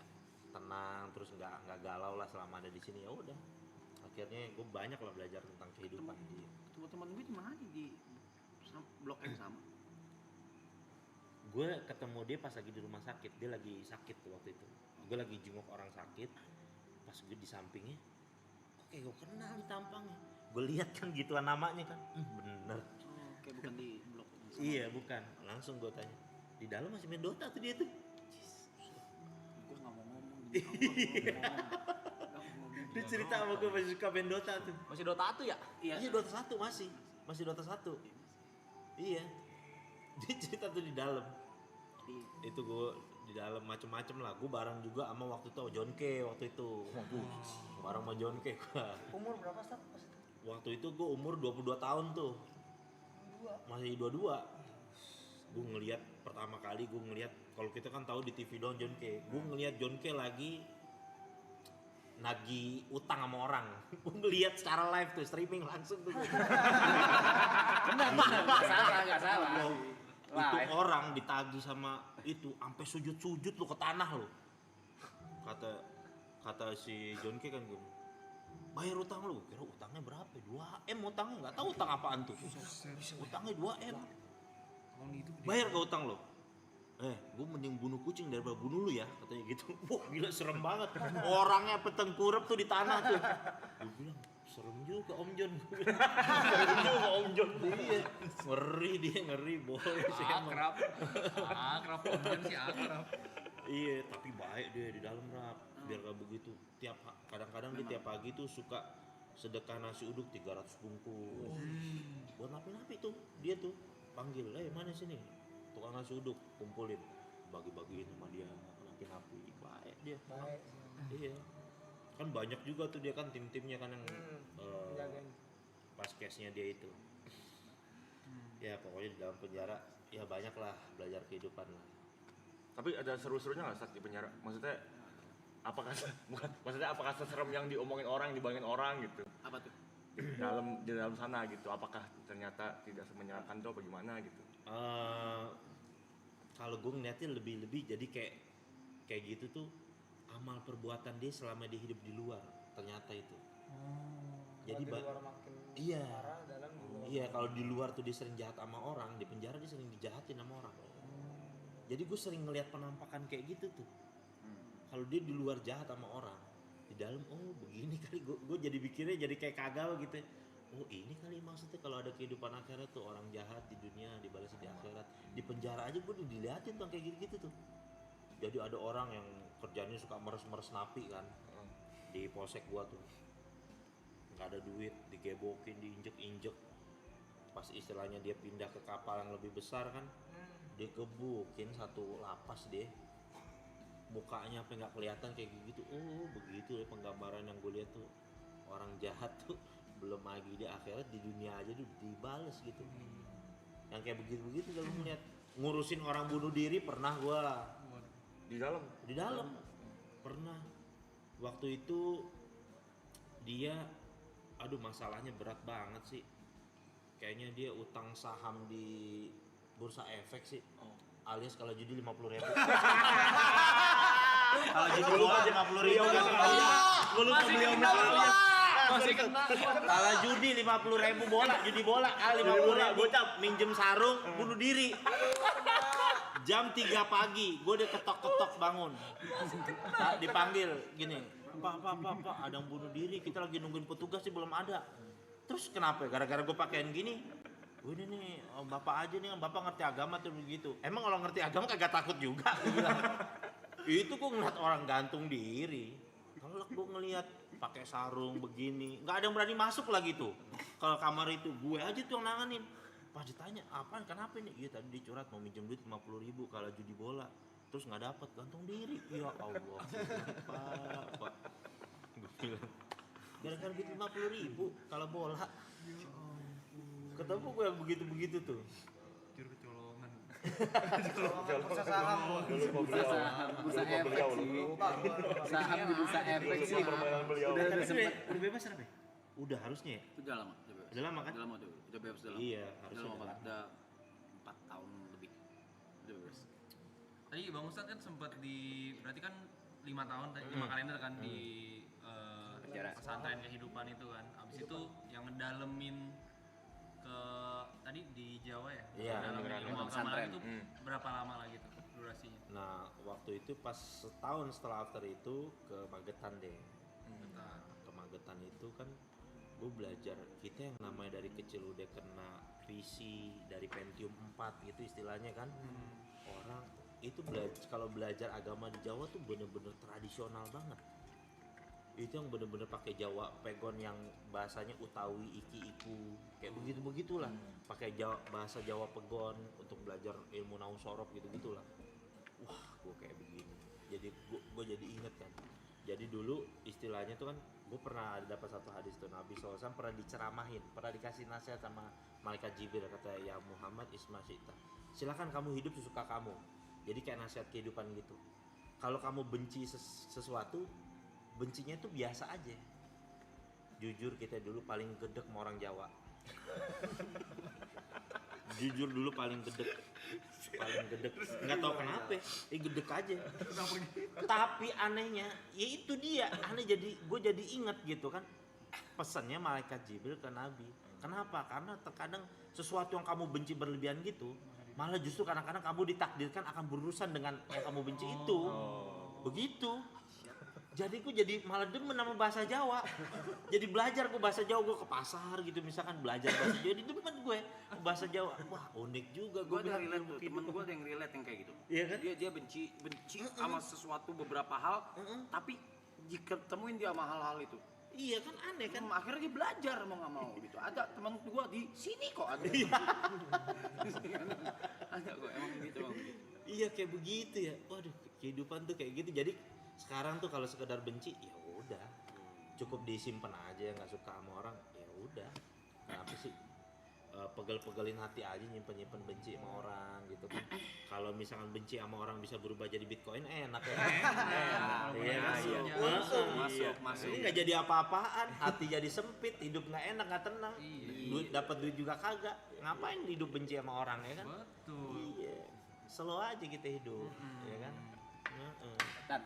tenang, terus nggak galau lah selama ada di sini. Ya udah, akhirnya gue banyak lah belajar tentang kehidupan. Teman-teman gue di mana aja di blok yang sama? Gue ketemu dia pas lagi di rumah sakit, dia lagi sakit tuh waktu itu. Gue lagi jenguk orang sakit, pas gue di sampingnya, kok kayak gue kenal di tampangnya. Gue lihat kan gituan namanya kan, bener. Kayak bukan di blok yang sama. Iya bukan, langsung gue tanya, di dalam masih main Dota tuh dia tuh. Gue nggak mau ngomong. Dia cerita sama gue masih suka main Dota tuh. Masih Dota 1 ya? Iya Dota 1 masih Dota 1. Iya. Dia cerita tuh di dalam. Itu gue di dalam macem-macem lah. Gue bareng juga sama waktu itu John K waktu itu. Bareng sama John K gue. Umur berapa Stat pas itu? Waktu itu gue umur 22 tahun tuh. Masih 22. Gue ngelihat pertama kali, gue ngelihat, kalau kita kan tahu di TV doang John K. Gue ngelihat John K lagi nagih utang sama orang. Gue ngelihat secara live tuh, streaming langsung tuh. Benar, nggak salah. Itu orang ditagih sama itu sampai sujud-sujud lu ke tanah lu. Kata si John K kan gue, bayar utang lu. Kira utangnya berapa? 2M utangnya, nggak tahu utang apaan tuh. Utangnya 2M. Bayar ke utang lo? Gue mending bunuh kucing daripada bunuh lu ya, katanya gitu. Wah gila serem banget. Orangnya petengkurep tuh di tanah tuh. Gue bilang serem juga Om John. Serem juga Om John. Iya. Ngeri dia, ngeri boy. Akrab Om John sih akrab. Iya, tapi baik dia di dalam rap. Biar gak begitu. Kadang-kadang dia tiap pagi tuh suka sedekah nasi uduk 300 bungkus. Buat napi-napi tuh, dia tuh panggil, mana sini? Tukang nasi uduk, kumpulin, bagi-bagiin sama dia, napi-napi. Baik dia. Baik. Iya. Kan banyak juga tuh dia kan tim-timnya kan yang Jagain. pas case-nya dia itu. Ya pokoknya di dalam penjara ya banyak lah belajar kehidupan lah. Tapi ada seru-serunya nggak saat di penjara? Maksudnya apakah apakah seserem yang diomongin orang, dibayangin orang gitu? Apa tuh? Di dalam sana gitu, apakah ternyata tidak semenyenangkan tuh apa gimana gitu? Kalau gue ngeliatnya lebih jadi kayak gitu tuh amal perbuatan dia selama dia hidup di luar, ternyata itu. Jadi di luar makin iya. parah, dalam di luar. Iya, kalau di luar tuh dia sering jahat sama orang, di penjara dia sering dijahatin sama orang. Jadi gue sering ngeliat penampakan kayak gitu tuh. Kalau dia di luar jahat sama orang, di dalam begini kali, gue jadi pikirnya jadi kayak kagak gitu. Ini kali maksudnya kalau ada kehidupan akhirat tuh, orang jahat di dunia dibalas di akhirat. Di penjara aja gue diliatin tuh kayak gitu-gitu tuh. Jadi ada orang yang kerjanya suka meres-meres napi kan, di polsek gua tuh. Nggak ada duit, digebokin, diinjek-injek. Pas istilahnya dia pindah ke kapal yang lebih besar kan, dia gebukin satu lapas deh. mukanya apa nggak kelihatan kayak gitu. Oh begitu ya penggambaran yang gue lihat tuh, orang jahat tuh belum lagi di akhirat, di dunia aja tuh dibales gitu. Yang kayak begitu-begitu kalau ngeliat ngurusin orang bunuh diri pernah gua Di dalam. pernah. Waktu itu dia aduh masalahnya berat banget sih. Kayaknya dia utang saham di bursa efek sih. Alias kalau judi 50.000. Kalau judi bola 50.000. Gue lupa beliau namanya. Masih kena. Kalau judi 50.000 bola, judi bola kali 50.000 gocap, minjem sarung, bunuh diri. Jam 3 pagi, gue udah ketok-ketok bangun. Nah, dipanggil gini, Pak, ada yang bunuh diri, kita lagi nungguin petugas sih belum ada. Terus kenapa? Gara-gara gue pakein gini. Udah nih, bapak aja nih, bapak ngerti agama tuh begitu. Emang kalau ngerti agama kagak takut juga? Itu gue ngeliat orang gantung diri. Kalau gue ngeliat pakai sarung begini, nggak ada yang berani masuk lagi tuh. Kalau kamar itu gue aja tuh yang nanganin. Pas ditanya, apaan kenapa ini? Iya tadi dicurat mau minjem duit 50.000 kalau judi bola. Terus nggak dapat, gantung diri. Ya Allah, Pak. Gue bilang, gara-gara duit 50.000 kalau bola. Ketemu gue yang begitu-begitu tuh. Juru kecolongan. Bursa saham. Bursa efek sih. Saham di bursa efek sih. Permainan beliau. Udah sempet. Udah bebas apa? Udah harusnya ya? Udah lama, udah bebas. Udah lama kan? Udah lama udah bebas udah lama. Iya, Udah harusnya lama udah banget, lama. udah 4 tahun lebih. Udah bebas. Tadi Bang Ustadz kan sempat berarti kan 5 tahun, 5 kalender kan di pesantren kehidupan itu kan. Abis itu yang ngedalemin ke tadi di Jawa ya? Iya, Ngedalemin ilmu agama pesantren. lagi tuh berapa lama lagi tuh durasinya? Nah, waktu itu pas setahun setelah after itu ke Magetan deh. Bentar. Ke Magetan itu kan gue belajar, kita yang namanya dari kecil udah kena PC dari Pentium 4 gitu istilahnya kan. Orang itu kalau belajar agama di Jawa tuh bener-bener tradisional banget. Itu yang bener-bener pakai Jawa pegon yang bahasanya Utawi, Iki, Iku, kayak begitu-begitulah. Pakai bahasa Jawa pegon untuk belajar ilmu nausorof gitu-gitulah. Wah, gue kayak begini. Jadi gue jadi inget kan. Jadi dulu istilahnya tuh kan, gue pernah dapat satu hadis tuh Nabi SAW pernah diceramahin, pernah dikasih nasihat sama malaikat Jibril, kata ya Muhammad isma syi'ta. Silakan kamu hidup sesuka kamu. Jadi kayak nasihat kehidupan gitu. Kalau kamu benci sesuatu, bencinya tuh biasa aja. Jujur kita dulu paling gedek sama orang Jawa. Jujur dulu paling gedek. Nggak tahu kenapa, gedek aja. Tapi anehnya, ya itu dia. Aneh gue jadi ingat gitu kan. Pesannya malaikat Jibril ke Nabi. Kenapa? Karena terkadang sesuatu yang kamu benci berlebihan gitu, malah justru kadang-kadang kamu ditakdirkan akan berurusan dengan yang kamu benci itu. Begitu. Jadi gue jadi malah demen sama bahasa Jawa. Jadi belajar gue bahasa Jawa, gue ke pasar gitu misalkan belajar bahasa Jawa, jadi demen gue bahasa Jawa. Wah unik juga gue Gue ada bilang relate tuh, temen gue ada yang relate yang kayak gitu. Iya kan? Dia benci sama sesuatu beberapa hal, tapi jika temuin dia sama hal-hal itu, Iya kan aneh kan. akhirnya dia belajar mau nggak mau gitu. Ada teman gue di sini kok ada. Ada kok emang gitu bang. Iya kayak begitu ya. Waduh kehidupan tuh kayak gitu. Jadi sekarang tuh kalau sekedar benci ya udah cukup disimpan aja, nggak suka sama orang ya udah. Kenapa sih pegel-pegelin hati aja nyimpen benci sama orang gitu kan. Kalau misalkan benci sama orang bisa berubah jadi Bitcoin enak ya. Iya masuk. Ini nggak jadi apa-apaan, hati jadi sempit, hidup nggak enak, nggak tenang. Duit dapat duit juga kagak. Ngapain hidup benci sama orang ya kan? Betul. Iya. Slow aja kita hidup, ya kan? Dan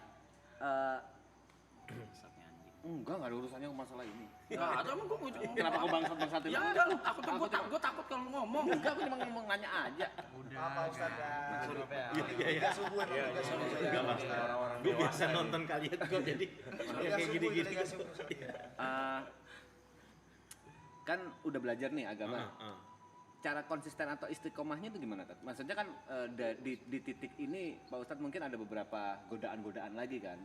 Bangsatnya anjing. enggak ada urusannya ke masalah ini. Nggak ada emang gue mau Kenapa kau bangsat-bangsatin? Ya enggak lu, gue takut kalau ngomong. Enggak, aku cuma ngomong nanya aja. Apa Ustaz ya? Iya. Subuh Enggak mas, gue biasa nonton kalian kok jadi kayak gini-gini. Kan udah belajar nih agama. Cara konsisten atau istiqomahnya itu gimana, Tat? Maksudnya kan di titik ini Pak Ustadz mungkin ada beberapa godaan-godaan lagi kan.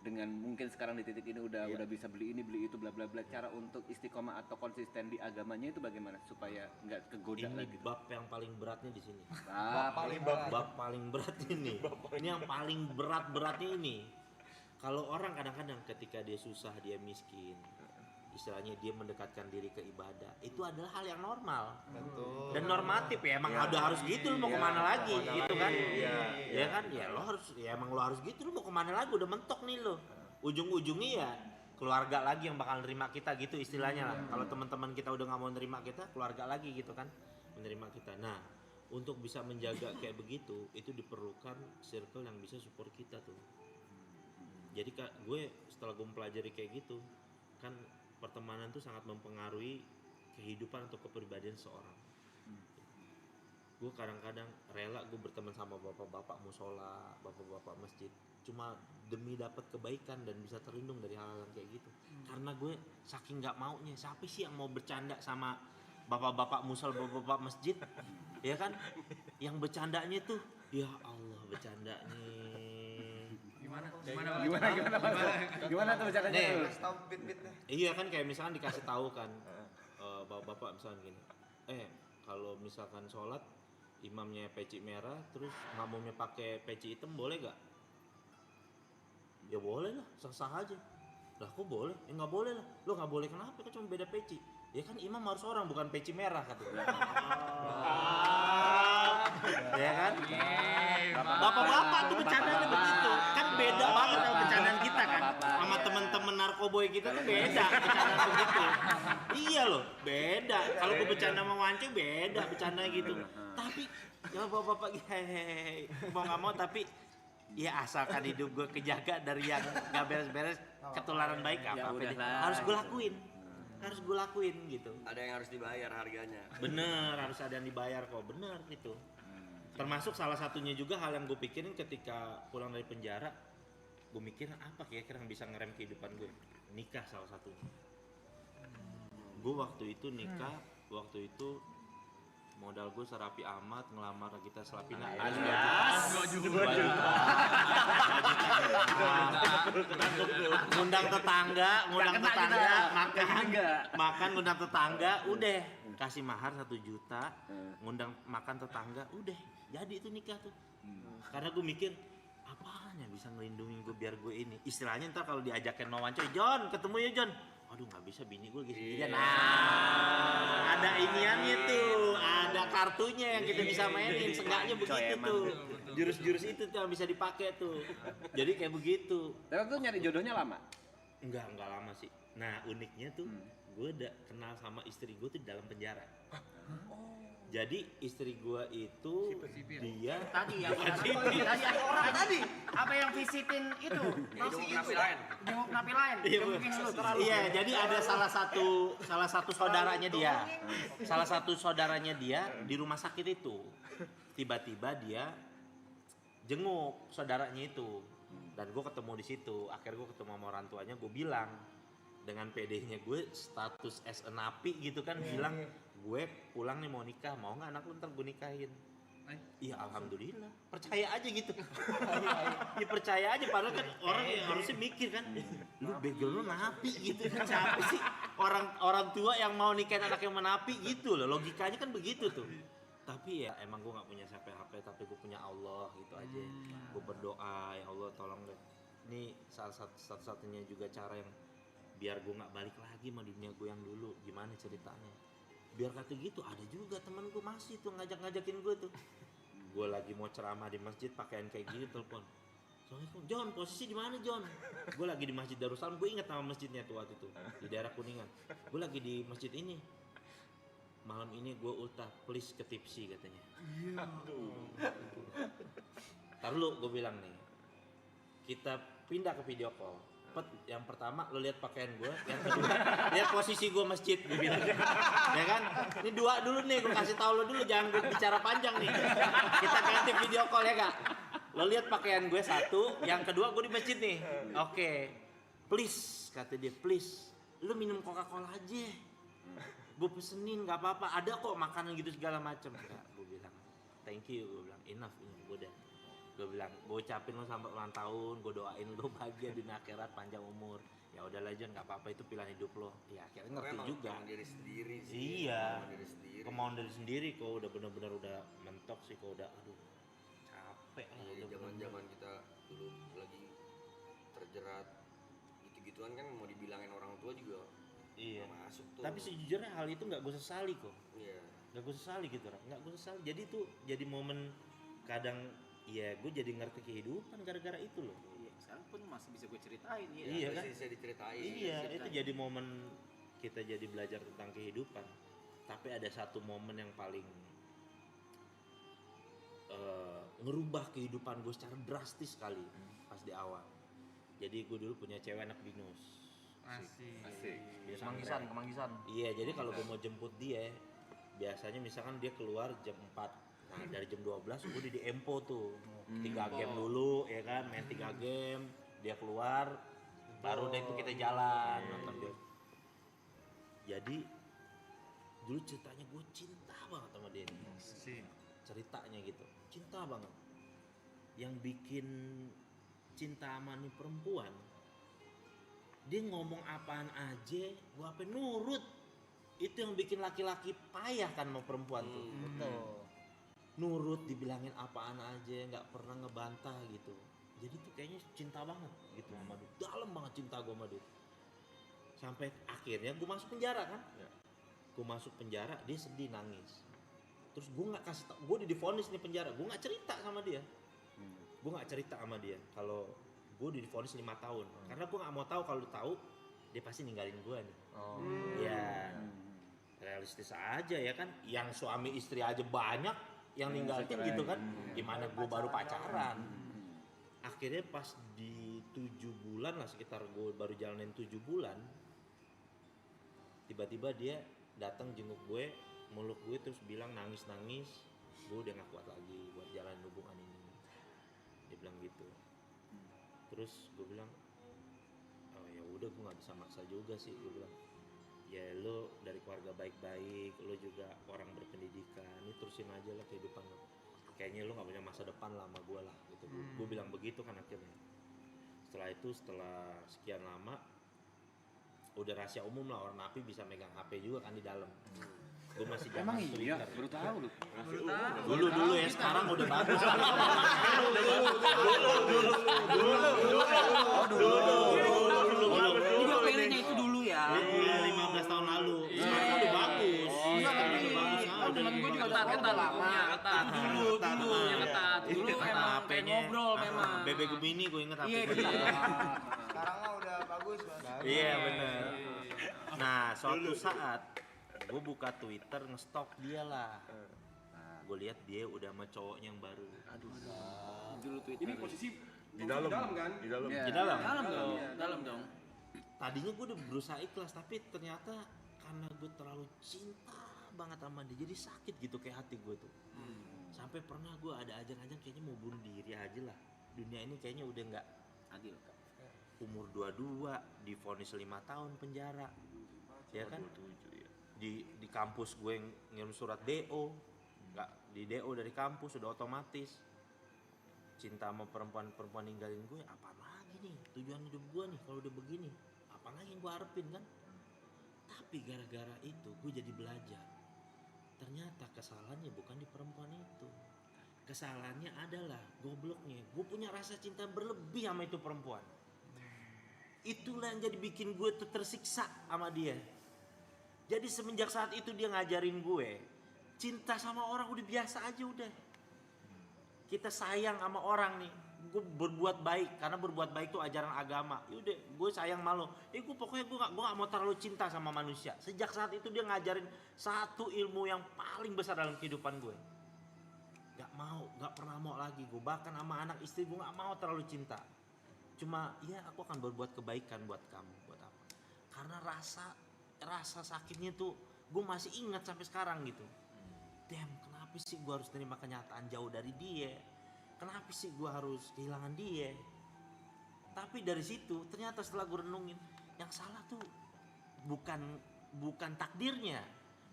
dengan mungkin sekarang di titik ini udah bisa beli ini beli itu bla bla bla, cara untuk istiqomah atau konsisten di agamanya itu bagaimana supaya nggak kegoda Ini lagi? bab yang paling beratnya di sini. Ah, Bab paling berat ini. Ini yang paling beratnya ini. Kalau orang kadang-kadang ketika dia susah, dia miskin, istilahnya dia mendekatkan diri ke ibadah, itu adalah hal yang normal. Betul. Dan normatif ya, emang udah harus gitu, lu mau kemana lagi gitu kan? Ya kan, ya lo harus, ya emang lo harus gitu, lu mau kemana lagi, udah mentok nih lo. Ujung-ujungnya ya keluarga lagi yang bakal nerima kita gitu istilahnya lah. Kalau teman-teman kita udah nggak mau nerima kita, keluarga lagi gitu kan menerima kita. Nah, untuk bisa menjaga kayak begitu, itu diperlukan circle yang bisa support kita tuh. Jadi kak, gue setelah gue mempelajari kayak gitu, kan pertemanan tuh sangat mempengaruhi kehidupan atau kepribadian seorang. Gue kadang-kadang rela gue berteman sama bapak-bapak musola, bapak-bapak masjid, cuma demi dapat kebaikan dan bisa terlindung dari hal-hal yang kayak gitu. Karena gue saking nggak maunya, siapa sih yang mau bercanda sama bapak-bapak musola, bapak-bapak masjid, ya kan? Yang bercandanya tuh, ya Allah bercandanya. Gimana tuh caranya Nih, tuh? Kasih tau bit-bitnya. iya kan kayak misalkan dikasih tahu kan, bapak-bapak misalkan gini, kalau misalkan sholat imamnya peci merah, terus makmumnya pakai peci hitam boleh gak? Ya boleh lah, sah-sah aja. Lah kok boleh? Ya nggak boleh lah. Lo nggak boleh kenapa? Kan cuma beda peci. Ya kan imam harus orang bukan peci merah katanya. Ya kan? Bapak-bapak tuh bercandanya begitu. Kan beda banget sama bercandaan kita kan. Sama temen-temen narkoboy kita tuh beda bercandaan begitu. Iya loh, beda. Kalau gue bercanda sama Wance beda bercandanya gitu. Tapi ya bapak-bapak hehehe mau nggak mau tapi ya asalkan hidup gue kejaga dari yang nggak beres-beres ketularan baik apa deh. Harus gue lakuin gitu. Ada yang harus dibayar harganya. Bener, harus ada yang dibayar kok, bener gitu. Termasuk salah satunya juga hal yang gue pikirin ketika pulang dari penjara, gue mikirin apa kira-kira yang bisa ngerem kehidupan gue. Nikah salah satunya. Gue waktu itu nikah, waktu itu modal gue serapi amat ngelamar kita Selapina. Ngundang tetangga, makan ngundang tetangga, udah kasih mahar 1 juta, ngundang makan tetangga, udah jadi itu nikah tuh. Karena gue mikir apaan yang bisa ngelindungin gue biar gue ini istilahnya ntar kalau diajakin sama Wancoy, John ketemu ya John, aduh nggak bisa bini gue gitu. Nah ada iniannya tuh, ada kartunya yang kita bisa mainin, seenggaknya begitu tuh. Jurus-jurus itu tuh yang bisa dipakai tuh. Jadi kayak begitu. Tapi tuh nyari jodohnya lama? Enggak lama sih. Nah uniknya tuh, gue udah kenal sama istri gue tuh di dalam penjara. Jadi istri gue itu dia Tadi yang orang tadi apa yang visitin itu Jenguk napi lain. jenguk napi lain. Mungkin lu terlalu. Iya, jadi ada salah satu saudaranya dia. Salah satu saudaranya dia di rumah sakit itu. Tiba-tiba dia jenguk saudaranya itu. Dan gue ketemu di situ. Akhirnya gue ketemu sama orang tuanya, gue bilang dengan PD-nya gue status as a napi gitu kan, bilang gue pulang nih mau nikah, mau nggak anak lu ntar gue nikahin? Iya alhamdulillah, percaya aja gitu. Ya percaya aja, padahal kan orang yang harusnya mikir kan, lu background lu napi gitu kan, siapa sih orang tua yang mau nikahin anak yang menapi gitu loh, logikanya kan begitu tuh. Tapi ya emang gue nggak punya siapa-siapa, tapi gue punya Allah gitu aja. Gue berdoa ya Allah tolong deh. Ini salah satu-satunya juga cara yang biar gue nggak balik lagi sama dunia gue yang dulu. Gimana ceritanya? Biar kata gitu, ada juga temen gue masih tuh ngajakin gue tuh. Gue lagi mau ceramah di masjid pakaian kayak gini, telepon. Assalamualaikum, John, posisi di mana John? Gue lagi di Masjid Darussalam, gue inget nama masjidnya tuh waktu itu di daerah Kuningan. Gue lagi di masjid ini. Malam ini gue ultah, please ke tipsi katanya. Ntar lu gue bilang nih, kita pindah ke video call. Yang pertama lo lihat pakaian gue, yang kedua lihat posisi gue masjid, gue bilang. Ya kan? Ini dua dulu nih, gue kasih tahu lo dulu, jangan gue bicara panjang nih. Kita ganti video call ya kak. Lo lihat pakaian gue satu, yang kedua gue di masjid nih. Oke. Please, kata dia, please, lo minum Coca-Cola aja. Gue pesenin, nggak apa-apa, ada kok makanan gitu segala macam. Gue bilang, thank you, gue bilang enough, gue udah. Gue bilang, gue ucapin lo sampai ulang tahun, gue doain lo bahagia di akhirat, panjang umur. Ya udahlah John, nggak apa-apa, itu pilihan hidup lo. Ya akhirnya ngerti juga. Kemauan diri sendiri sih. Iya. Kemauan diri sendiri. Kemauan dari sendiri kok udah bener-bener udah mentok sih, kok udah aduh capek lah. Jadi udah zaman-zaman kita dulu lagi terjerat gitu-gituan kan mau dibilangin orang tua juga Iya. nggak masuk tuh. Tapi sejujurnya hal itu nggak gue sesali kok. Iya. Nggak gue sesali gitu, nggak gue sesali. Jadi tuh jadi momen kadang ya gue jadi ngerti kehidupan gara-gara itu loh. Iya, sekarang pun masih bisa gue ceritain ya. Iya kan? Bisa diceritain. Iya, itu jadi momen kita jadi belajar tentang kehidupan. Tapi ada satu momen yang paling ngerubah kehidupan gue secara drastis sekali pas di awal. Jadi gue dulu punya cewek anak binus. Asik. Dia Kemanggisan, sampai- Kemanggisan. Iya, jadi kalau gue mau jemput dia, biasanya misalkan dia keluar jam 4. Nah, dari jam 12 gue di Empo tuh. 3 game dulu ya kan, main 3 game, dia keluar, baru deh itu kita jalan nonton dia. Jadi dulu ceritanya gue cinta banget sama dia nih. Ceritanya gitu, cinta banget. Yang bikin cinta sama nih perempuan, dia ngomong apaan aja, gue apa nurut. Itu yang bikin laki-laki payah kan sama perempuan tuh. Betul. Nurut, dibilangin apaan aja, nggak pernah ngebantah gitu. Jadi tuh kayaknya cinta banget gitu sama dia. Dalam banget cinta gue sama dia. Sampai akhirnya gue masuk penjara kan. Gue masuk penjara, dia sedih nangis. Terus gue nggak kasih tau, gue divonis nih penjara, gue nggak cerita sama dia. Gue nggak cerita sama dia kalau gue divonis 5 tahun. Karena gue nggak mau tahu, kalau tahu dia pasti ninggalin gue nih. Oh. Ya realistis aja ya kan, yang suami istri aja banyak yang ninggalin gitu kan, gimana gue baru pacaran. Akhirnya pas di 7 bulan lah, sekitar gue baru jalanin 7 bulan, tiba-tiba dia datang jenguk gue, meluk gue, terus bilang nangis-nangis, gue udah gak kuat lagi buat jalanin hubungan ini. Dia bilang gitu. Terus gue bilang, oh ya udah, gue nggak bisa maksa juga sih. Gue bilang, ya lo dari keluarga baik-baik, lo juga orang berpendidikan, ini terusin aja lah kehidupan lo. Kayaknya lo nggak punya masa depan lah sama gue lah gitu. Gue bilang begitu kan akhirnya. Setelah itu, setelah sekian lama, udah rahasia umum lah, orang napi bisa megang HP juga kan di dalam. Gue masih Emang zaman iya, Twitter. baru tahu lu. Dulu ya, sekarang udah bagus. Ini gue pengennya itu dulu ya. Iya, 15 tahun lalu. Sekarang udah bagus. Iya, tapi Udah bagus. temen gue juga ketat lama. Ketat dulu yang ketat. Dulu emang kayak ngobrol memang. Bebek Gemini gue inget Iya, HP. Sekarang mah udah bagus, Mas. Iya bener. Nah, suatu saat gue buka Twitter, ngestok dia lah. Gue lihat dia udah sama cowoknya yang baru. Dulu Twitter. Ini posisi Di dalam kan? Di dalam. Iya. Di dalam. Dalam dong. Tadinya gue udah berusaha ikhlas, tapi ternyata karena gue terlalu cinta banget sama dia, jadi sakit gitu kayak hati gue tuh. Sampai pernah gue ada ajan-ajan kayaknya mau bunuh diri aja lah. Dunia ini kayaknya udah nggak Adil. umur 22 divonis 5 tahun penjara. Ya kan? Di kampus gue ngirim surat DO, nggak di DO dari kampus udah otomatis. Cinta sama perempuan ninggalin gue, apa lagi nih tujuan hidup gue nih kalau udah begini, apa lagi yang gue harapin kan. Tapi gara-gara itu gue jadi belajar, ternyata kesalahannya bukan di perempuan itu, kesalahannya adalah gobloknya gue punya rasa cinta berlebih sama itu perempuan. Itulah yang jadi bikin gue tuh tersiksa sama dia. Jadi semenjak saat itu dia ngajarin gue cinta sama orang udah biasa aja udah. Kita sayang sama orang nih, gue berbuat baik, karena berbuat baik itu ajaran agama. Yaudah, gue sayang sama lo. Gue pokoknya gue gak mau terlalu cinta sama manusia. Sejak saat itu dia ngajarin satu ilmu yang paling besar dalam kehidupan gue. Gak pernah mau lagi gue. Bahkan sama anak istri gue gak mau terlalu cinta. Cuma ya aku akan berbuat kebaikan buat kamu, buat apa? Karena rasa sakitnya tuh gue masih ingat sampai sekarang gitu. Damn, kenapa sih gue harus terima kenyataan jauh dari dia? Kenapa sih gue harus kehilangan dia? Tapi dari situ ternyata setelah gue renungin, yang salah tuh bukan takdirnya,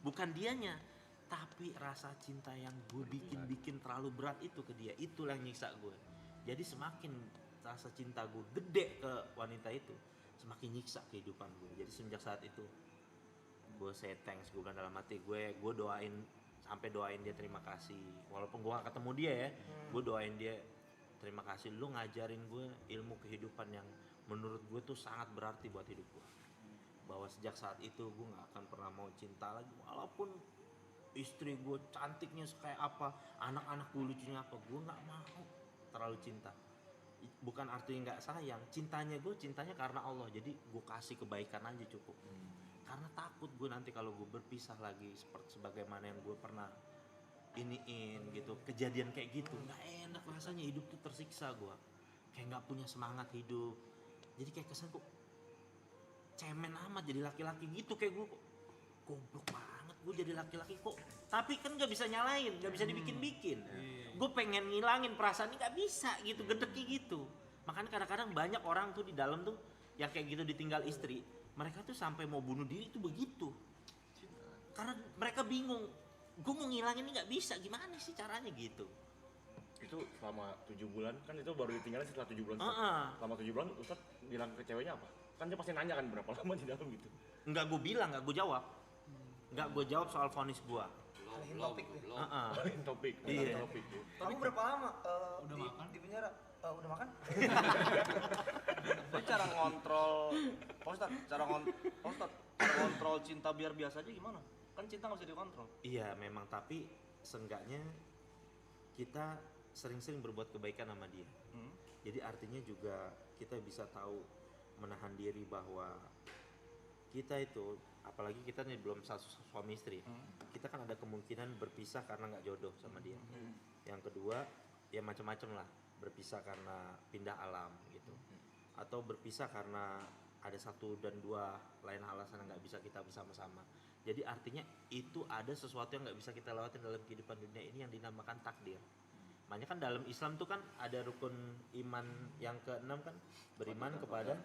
bukan dianya, tapi rasa cinta yang gue bikin terlalu berat itu ke dia. Itulah yang nyiksa gue. Jadi semakin rasa cinta gue gede ke wanita itu, semakin nyiksa kehidupan gue. Jadi semenjak saat itu gue say thanks, gue bilang dalam hati gue doain, sampai doain dia terima kasih. Walaupun gue gak ketemu dia ya, gue doain dia terima kasih, lu ngajarin gue ilmu kehidupan yang menurut gue tuh sangat berarti buat hidup gue. Bahwa sejak saat itu gue gak akan pernah mau cinta lagi, walaupun istri gue cantiknya kayak apa, anak-anak gue lucunya apa, gue gak mau terlalu cinta. Bukan artinya gak sayang, cintanya karena Allah. Jadi gue kasih kebaikan aja cukup. Karena takut gue nanti kalau gue berpisah lagi seperti sebagaimana yang gue pernah iniin gitu, kejadian kayak gitu, nggak enak rasanya, hidup tuh tersiksa gue, kayak nggak punya semangat hidup. Jadi kayak kesan kok cemen amat jadi laki-laki gitu, kayak gue goblok banget gue jadi laki-laki kok. Tapi kan nggak bisa nyalain, nggak bisa dibikin-bikin. Gue pengen ngilangin perasaan ini nggak bisa gitu, gedeki gitu. Makanya kadang-kadang banyak orang tuh di dalam tuh yang kayak gitu ditinggal istri, mereka tuh sampai mau bunuh diri tuh begitu. Karena mereka bingung, gue mau ngilangin ini nggak bisa, gimana sih caranya gitu. Itu selama 7 bulan, kan itu baru ditinggalin setelah 7 bulan. Selama 7 bulan Ustadz bilang ke ceweknya apa? Kan dia pasti nanya kan berapa lama di dalam gitu. Enggak gue bilang, enggak gue jawab. Enggak gue jawab soal vonis gue. Alihin topik nih. Lain topik, Iya. topik. Kamu berapa lama Udah makan? di penjara? Udah makan? Tapi cara ngontrol, Pak Ustadz, cara ngontrol cinta biar biasa aja gimana? Kan cinta nggak bisa dikontrol. Iya memang, tapi seenggaknya kita sering-sering berbuat kebaikan sama dia. Jadi artinya juga kita bisa tahu menahan diri bahwa kita itu, apalagi kita nih belum suami istri, kita kan ada kemungkinan berpisah karena nggak jodoh sama dia. Yang kedua ya macam-macam lah, berpisah karena pindah alam gitu, atau berpisah karena ada 1 dan 2 lain alasan yang nggak bisa kita bersama-sama. Jadi artinya itu ada sesuatu yang nggak bisa kita lewatin dalam kehidupan dunia ini yang dinamakan takdir. Makanya kan dalam Islam tuh kan ada rukun iman yang ke-6 kan, beriman kepada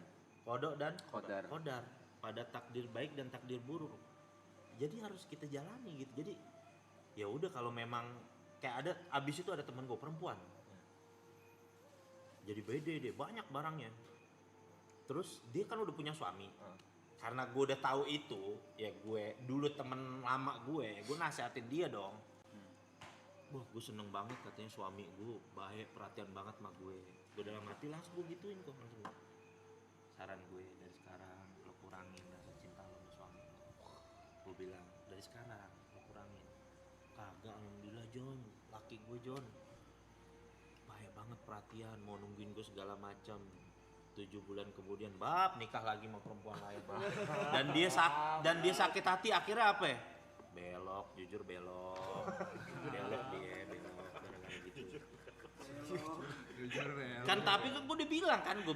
qada dan qadar, pada takdir baik dan takdir buruk. Jadi harus kita jalani gitu. Jadi ya udah, kalau memang kayak ada, abis itu ada teman gue perempuan, jadi beda deh, banyak barangnya. Terus dia kan udah punya suami. Karena gue udah tahu itu, ya gue dulu temen lama gue nasihatin dia dong. Wah, gue seneng banget katanya suami gue baik, perhatian banget sama gue. Gue dalam hati langsung gue gituin kok, langsung. Saran gue dari sekarang lo kurangin rasa cinta lo sama suami. Gue bilang dari sekarang lo kurangin. Kagak, alhamdulillah John, laki gue John baik banget, perhatian, mau nungguin gue segala macam. 7 bulan kemudian bab nikah lagi sama perempuan lain. Dan dia sakit hati, akhirnya apa ya? Belok, jujur belok dia gara-gara gitu. Kan tapi kan gue udah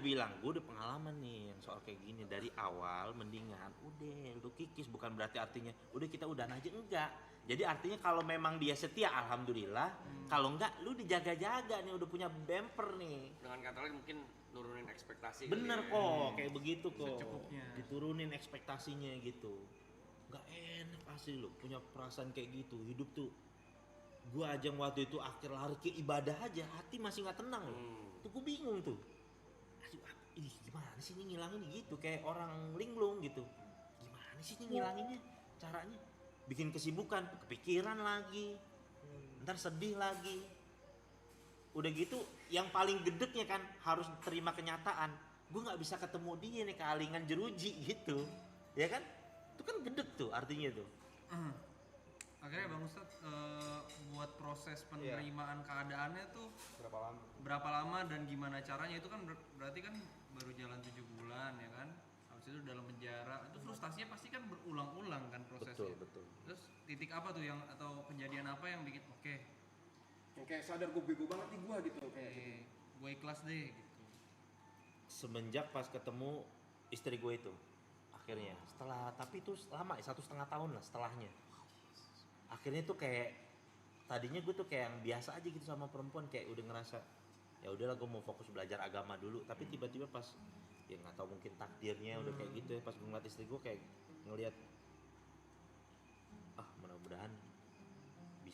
bilang gue udah pengalaman nih yang soal kayak gini dari awal, mendingan udah lu kikis. Bukan berarti artinya udah kita udahan aja, enggak. Jadi artinya kalau memang dia setia alhamdulillah, kalau enggak lu dijaga-jaga nih, udah punya bumper nih. Dengan kata lain mungkin nurunin ekspektasi. Bener kali ya. kok, kayak begitu kok. Secukupnya. Diturunin ekspektasinya gitu. Gak enak asli lo punya perasaan kayak gitu. Hidup tuh, gua aja waktu itu akhir lari ke ibadah aja, hati masih nggak tenang loh. Tuh gua bingung tuh. Aduh, ini gimana sih ini ngilangin gitu, kayak orang linglung gitu. Gimana sih ini ngilanginnya? Caranya bikin kesibukan, kepikiran lagi, ntar sedih lagi. Udah gitu, yang paling gedeknya kan harus terima kenyataan. Gue nggak bisa ketemu dia nih, kealingan jeruji gitu, ya kan? Itu kan gedek tuh artinya tuh. Akhirnya Bang Ustadz buat proses penerimaan keadaannya tuh berapa lama dan gimana caranya, itu kan berarti kan baru jalan 7 bulan ya kan, habis itu dalam penjara, itu frustasinya pasti kan berulang-ulang kan prosesnya. Betul. Terus titik apa tuh yang, atau kejadian apa yang bikin oke, Kayak sadar gue bego banget nih gue gitu kayak. gue ikhlas deh gitu. Semenjak pas ketemu istri gue itu, akhirnya setelah, tapi itu lama 1,5 tahun lah setelahnya. Akhirnya tuh kayak, tadinya gue tuh kayak yang biasa aja gitu sama perempuan, kayak udah ngerasa ya udahlah gue mau fokus belajar agama dulu. Tapi tiba-tiba pas, ya nggak tahu mungkin takdirnya udah kayak gitu ya, pas gue ngeliat istri gue kayak ngeliat, mudah-mudahan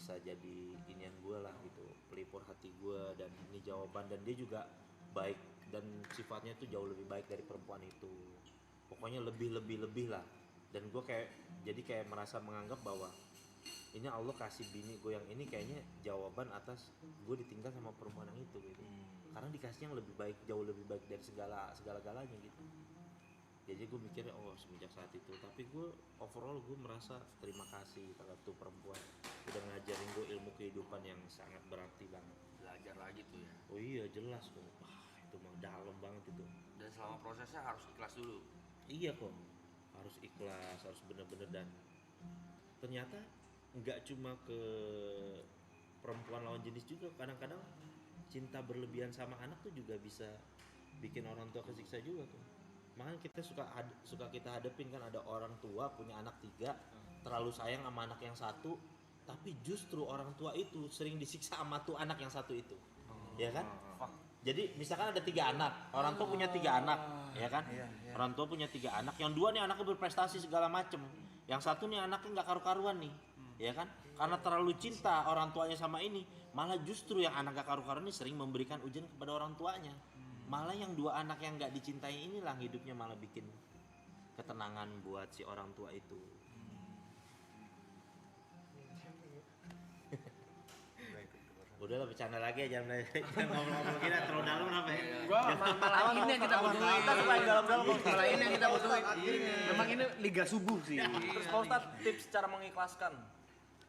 bisa jadi inian gue lah gitu, pelipur hati gue, dan ini jawaban, dan dia juga baik dan sifatnya tuh jauh lebih baik dari perempuan itu, pokoknya lebih lah. Dan gue kayak merasa menganggap bahwa ini Allah kasih bini gue yang ini kayaknya jawaban atas gue ditinggal sama perempuan yang itu gitu. Karena dikasih yang lebih baik, jauh lebih baik dari segala-galanya gitu. Jadi gue mikirnya semenjak saat itu, tapi gue overall gue merasa terima kasih terhadap tuh perempuan udah ngajarin gue ilmu kehidupan yang sangat berarti banget. Belajar lagi tuh ya. Oh iya jelas kok, itu mah dalam banget itu. Dan selama prosesnya harus ikhlas dulu. Iya kok, harus ikhlas, harus bener-bener. Dan ternyata nggak cuma ke perempuan lawan jenis juga, kadang-kadang cinta berlebihan sama anak tuh juga bisa bikin orang tua kesiksa juga tuh. Makanya kita suka kita hadepin kan, ada orang tua punya anak 3, terlalu sayang sama anak yang 1, tapi justru orang tua itu sering disiksa sama tuh anak yang 1 itu. Ya kan? Jadi misalkan ada 3 anak, orang tua punya 3 anak, ya kan? Orang tua punya 3 anak, yang 2 nih anaknya berprestasi segala macem, yang 1 nih anaknya nggak karu-karuan nih, ya kan? Karena terlalu cinta orang tuanya sama ini, malah justru yang anak gak karu-karuan ini sering memberikan ujian kepada orang tuanya. Malah yang 2 anak yang gak dicintai inilah hidupnya malah bikin ketenangan buat si orang tua itu. Udahlah bercanda lagi aja, jangan ngomong-ngomong kita terlalu dalam apa ya? Gua malah ini yang kita butuhin. Kita supaya dalam-dalam. Malah ini yang kita butuhin. Memang ini liga subuh sih. Terus Pak Ustadz, tips cara mengikhlaskan.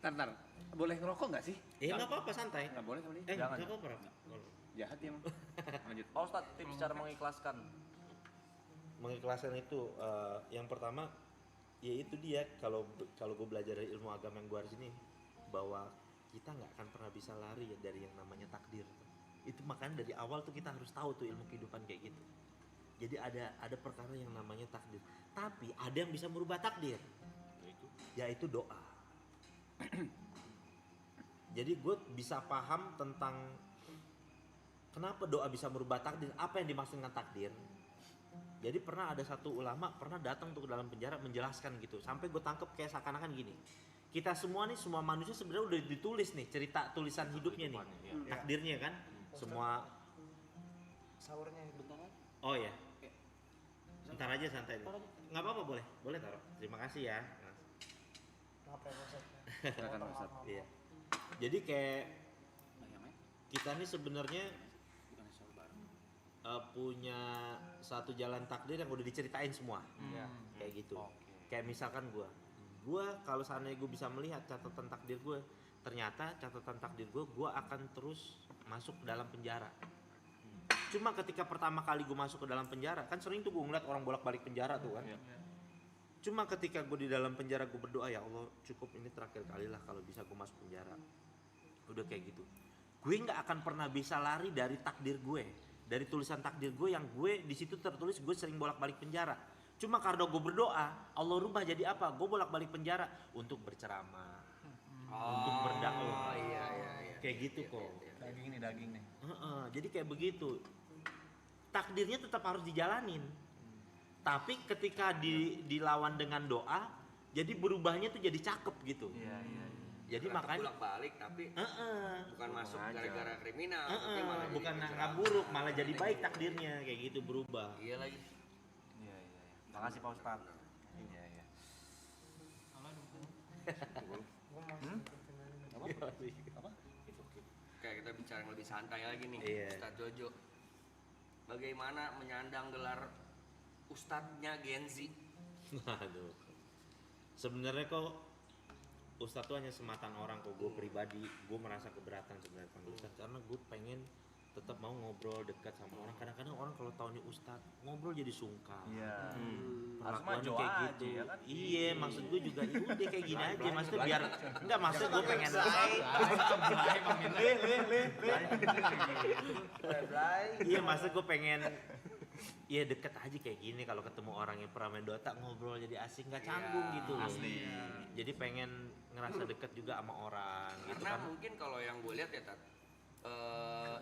Ntar. Boleh ngerokok nggak sih? Nggak apa-apa, santai. Nggak boleh kali. Jangan. Nggak apa-apa. Jahat ya emang. Lanjut. Pak Ustadz, tips cara mengikhlaskan. Mengikhlaskan itu yang pertama ya itu dia, kalau gue belajar dari ilmu agama yang gue harus ini, bahwa kita nggak akan pernah bisa lari ya dari yang namanya takdir. Itu makanya dari awal tuh kita harus tahu tuh ilmu kehidupan kayak gitu. Jadi ada perkara yang namanya takdir, tapi ada yang bisa merubah takdir, yaitu doa. Jadi gue bisa paham tentang kenapa doa bisa merubah takdir, apa yang dimaksud dengan takdir. Jadi pernah ada satu ulama pernah datang tuh ke dalam penjara menjelaskan gitu, sampai gue tangkep kayak seakan-akan gini, kita semua nih, semua manusia sebenarnya udah ditulis nih cerita tulisan hidupnya nih, takdirnya kan, semua. Sahurnya bentar aja. Oh ya, ntar aja santai, nggak apa-apa, boleh taruh. Terima kasih ya. Maaf ya Ustaz. Silakan Ustaz. Iya. Jadi kayak kita nih sebenarnya punya satu jalan takdir yang udah diceritain semua, kayak gitu. Kayak misalkan gue kalau seandainya gue bisa melihat catatan takdir gue, ternyata catatan takdir gue akan terus masuk ke dalam penjara. Cuma ketika pertama kali gue masuk ke dalam penjara, kan sering tuh gue ngeliat orang bolak-balik penjara tuh kan. Cuma ketika gue di dalam penjara, gue berdoa, ya Allah cukup ini terakhir kali lah kalau bisa gue masuk penjara. Udah kayak gitu, gue nggak akan pernah bisa lari dari takdir gue, dari tulisan takdir gue yang gue di situ tertulis gue sering bolak-balik penjara. Cuma karena gue berdoa, Allah rubah jadi apa? Gue bolak-balik penjara untuk berceramah, untuk berdakwah. Iya. Kayak gitu kok. Daging nih. Jadi kayak begitu. Takdirnya tetap harus dijalanin. Tapi ketika dilawan dengan doa, jadi berubahnya tuh jadi cakep gitu. Iya. Jadi makanya bolak-balik tapi bukan masuk gara-gara kriminal, tapi malah jadi bukan berceramah. buruk, malah jadi baik takdirnya, kayak gitu, berubah. Iya lagi. Iya. Makasih Pak Ustadz. Iya. Kayak kita bicara yang lebih santai lagi nih, Iya. Ustadz Jojo. Bagaimana menyandang gelar Ustadznya Gen Z? Aduh. Sebenarnya kok Ustadz tuh hanya sematan orang kok. Gue pribadi, gue merasa keberatan sebenarnya panggil Ustadz, karena gue pengen tetap mau ngobrol dekat sama orang. Kadang-kadang orang kalau tahu nih Ustadz ngobrol jadi sungkan. Iya. Perlakuannya Harus mah kayak doa gitu. aja, ya kan? Iya, maksud gue juga udah kayak gini aja. Maksudnya biar enggak, maksud gue pengen iya, maksud gue pengen ya deket aja kayak gini. Kalau ketemu orang yang pernah main Dota, ngobrol jadi asing, nggak canggung gitu loh. Jadi pengen ngerasa deket juga sama orang gitu Karena kan. mungkin kalau yang gue lihat ya Tat,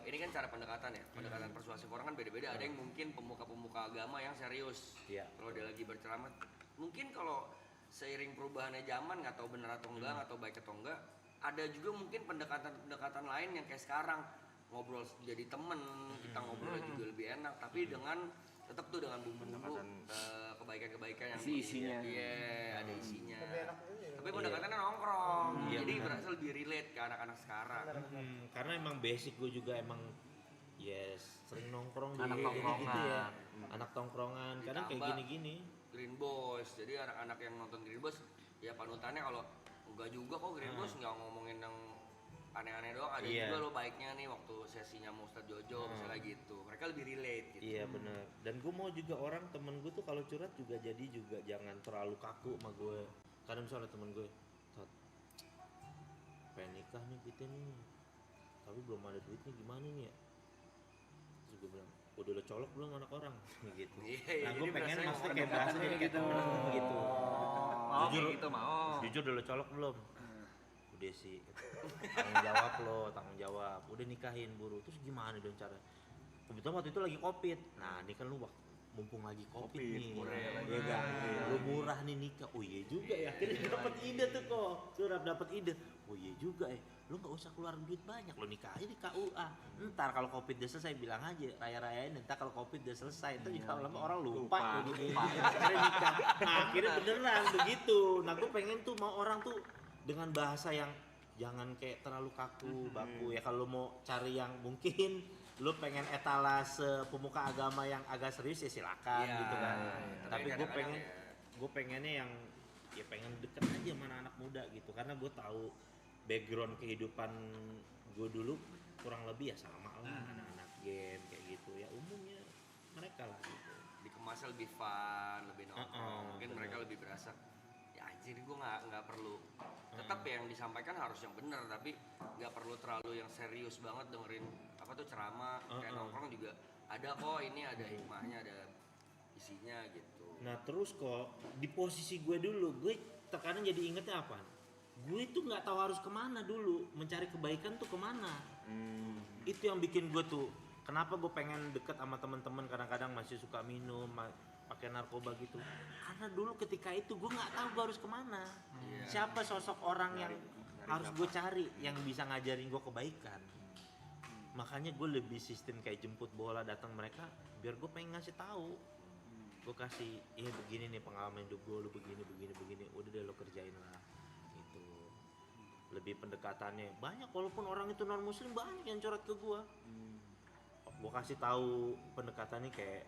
ini kan cara pendekatan ya, pendekatan persuasif orang kan beda-beda. Ada yang mungkin pemuka-pemuka agama yang serius. Iya. Kalau dia lagi berceramah, mungkin kalau seiring perubahannya zaman, nggak tahu benar atau enggak, nggak tahu baik atau enggak, ada juga mungkin pendekatan lain yang kayak sekarang ngobrol jadi temen, kita ngobrol juga lebih enak, tapi dengan tetap tuh dengan bumbu-bumbu kebaikan-kebaikan yang isinya. Iya, ada isinya. Lebih enak juga ya. Tapi pendekatannya nongkrong, Iya, jadi benar. berasa lebih relate ke anak-anak sekarang. Karena emang basic gue juga emang sering nongkrong Anak di tongkrongan. gitu ya. Anak tongkrongan, kadang kayak Ditambah gini-gini. Green Boys, jadi anak-anak yang nonton Green Boys ya panutannya kalau enggak juga kok Green Boys nggak ngomongin yang aneh-aneh doang, ada Iya. juga lo baiknya nih waktu sesinya sama Ustadz Jojo misalnya gitu, mereka lebih relate gitu. Iya bener. Dan gue mau juga orang temen gue tuh kalau curhat juga jadi juga jangan terlalu kaku sama gue. Karena misalnya temen gue, Tat, pengen nikah nih kita nih, tapi belum ada duitnya gimana nih ya? Terus gue bilang, udah lo colok belum anak orang? Gitu. Iya, Nah gue jadi pengen berasa maksudnya yang kayak bahasa kayak kayak gitu. gitu. Mau Jujur. kayak gitu mau. Jujur udah lo colok belum? Udah sih. Tanggung jawab lo, tanggung jawab. Udah nikahin buru. Terus gimana dong cara? Kebetulan waktu itu lagi Covid. Nah, ini kan lu mumpung lagi Covid nih. Iya kan? Lu murah nih nikah. Oh iya juga ya. Akhirnya dapat ide tuh kok. Surap dapat ide. Oh iya juga ya. Lu nggak usah keluar duit banyak, lu nikah aja di KUA. Ntar kalau Covid udah selesai bilang aja raya-rayain. Ntar kalau Covid udah selesai, ntar lama orang lupa. Akhirnya nikah. Nah, akhirnya beneran begitu. Nah, gue pengen tuh mau orang tuh dengan bahasa yang jangan kayak terlalu kaku baku ya. Kalau mau cari yang mungkin lu pengen etalase pemuka agama yang agak serius ya silakan Iya, gitu kan. Tapi gue kadang-kadang pengen ya. gue pengennya yang ya pengen deket aja sama anak muda gitu, karena gue tahu background kehidupan gue dulu kurang lebih ya sama lah anak-anak game kayak gitu ya, umumnya mereka lah gitu. Dikemasnya lebih fun, lebih nongkrong, mungkin bener. mereka lebih berasa ya anjir gue nggak perlu, tetap yang disampaikan harus yang benar, tapi nggak perlu terlalu yang serius banget dengerin apa tuh ceramah, kayak nongkrong juga ada kok, ini ada hikmahnya, ada isinya gitu. Nah terus kok di posisi gue dulu, gue terkadang jadi ingetnya apa? Gue tuh nggak tahu harus kemana dulu, mencari kebaikan tuh kemana. Itu yang bikin gue tuh, kenapa gue pengen deket sama teman-teman kadang-kadang masih suka minum, pakai narkoba gitu. Karena dulu ketika itu gue nggak tahu gue harus kemana. Siapa sosok orang yang harus gue cari yang bisa ngajarin gue kebaikan. Makanya gue lebih sistem kayak jemput bola datang mereka, biar gue pengen ngasih tahu. Gue kasih, begini nih pengalaman hidup gue, lu begini, udah deh lo kerjain lah. Gitu. Lebih pendekatannya banyak, walaupun orang itu non muslim banyak yang curhat ke gue. Gue kasih tahu pendekatannya kayak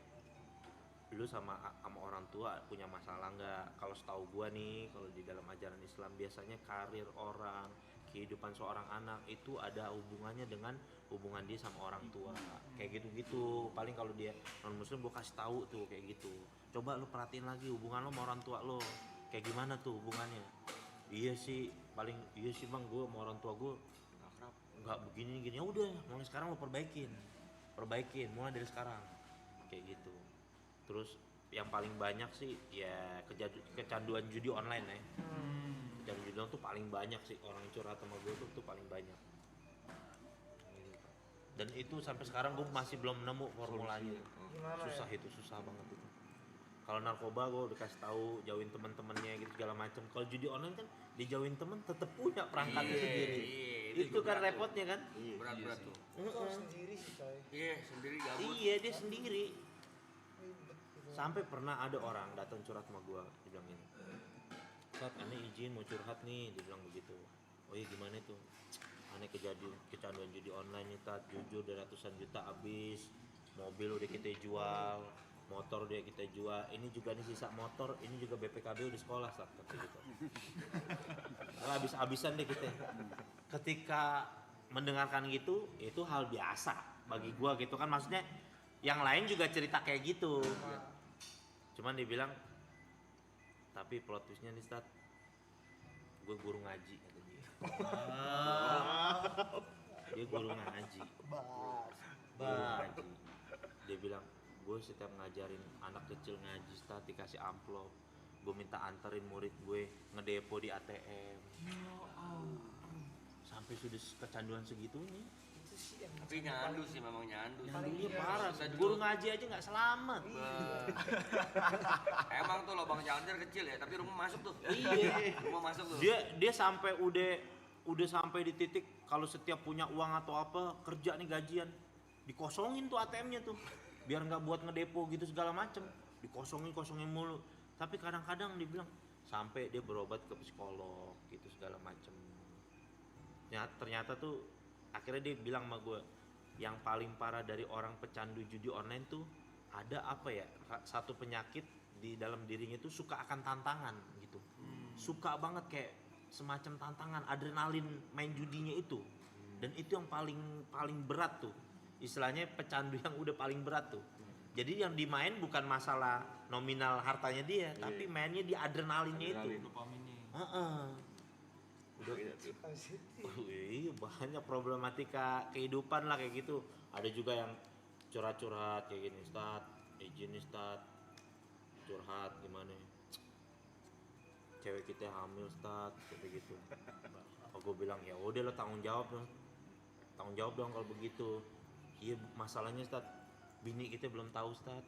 lu sama orang tua punya masalah nggak? Kalau setahu gue nih, kalau di dalam ajaran Islam biasanya karir orang, kehidupan seorang anak itu ada hubungannya dengan hubungan dia sama orang tua, kayak gitu-gitu. Paling kalau dia non muslim gue kasih tahu tuh kayak gitu. Coba lu perhatiin lagi hubungan lo sama orang tua lo, kayak gimana tuh hubungannya. Iya sih bang, gue sama orang tua gue nggak begini. Ya udah, mulai sekarang lo perbaikin mulai dari sekarang, kayak gitu. Terus yang paling banyak sih ya kecanduan judi online ya. Kecanduan judi online tuh paling banyak sih, orang curhat sama gue tuh paling banyak. Dan itu sampai sekarang gue masih belum nemu formulanya. Susah itu, susah banget itu. Kalau narkoba gue udah kasih tahu jauhin teman-temannya gitu segala macam. Kalau judi online kan dijauhin temen tetap punya perangkatnya sendiri. Itu kan repotnya kan. Berat tuh. Itu harus sendiri sih coy. Iya, sendiri gabut. Iya dia sendiri. Ribet gitu. Sampai pernah ada orang datang curhat sama gue, dia bilang gini, Tat, aneh izin mau curhat nih, dia bilang begitu. Oh iya gimana tuh? Aneh kecanduan judi online nih Tat, jujur udah ratusan juta habis, mobil udah kita jual, motor udah kita jual, ini juga nih sisa motor, ini juga BPKB udah sekolah Tat, kata gitu. Habis-habisan deh kita. Ketika mendengarkan gitu, itu hal biasa bagi gue gitu kan, maksudnya yang lain juga cerita kayak gitu. Cuman dia bilang, tapi plot twistnya nih Stat, gue guru ngaji kata dia. Dia guru ngaji. Ngaji. Dia bilang, gue setiap ngajarin anak kecil ngaji Stat, dikasih amplop, gue minta anterin murid gue ngedepo di ATM. Sampai sudah kecanduan segitunya. Itu sih yang Tapi nyandu sih, memang nyandu. Nyandunya iya. parah. Susah dulu. Guru ngaji aja nggak selamat. Emang tuh lubang charger kecil ya, tapi rumah masuk tuh. Iya. Rumah masuk tuh. Dia sampai udah udah sampai di titik kalau setiap punya uang atau apa kerja nih gajian dikosongin tuh ATM-nya tuh biar nggak buat ngedepo gitu segala macem, kosongin mulu. Tapi kadang-kadang dibilang sampai dia berobat ke psikolog gitu segala macem. Ternyata tuh akhirnya dia bilang sama gue yang paling parah dari orang pecandu judi online tuh ada apa ya, satu penyakit di dalam dirinya tuh suka akan tantangan gitu. Suka banget kayak semacam tantangan, adrenalin main judinya itu. Dan itu yang paling berat tuh. Istilahnya pecandu yang udah paling berat tuh. Jadi yang dimain bukan masalah nominal hartanya dia, tapi mainnya di adrenalinnya itu. Dopaminnya. Udah iya banyak problematika kehidupan lah kayak gitu. Ada juga yang curhat-curhat kayak gini, Ustad, izin nih Ustad, curhat gimana? Cewek kita hamil Ustad, kayak gitu. Aku bilang ya udah lo tanggung jawab dong kalau begitu. Iya masalahnya Ustad, bini kita belum tahu Ustad.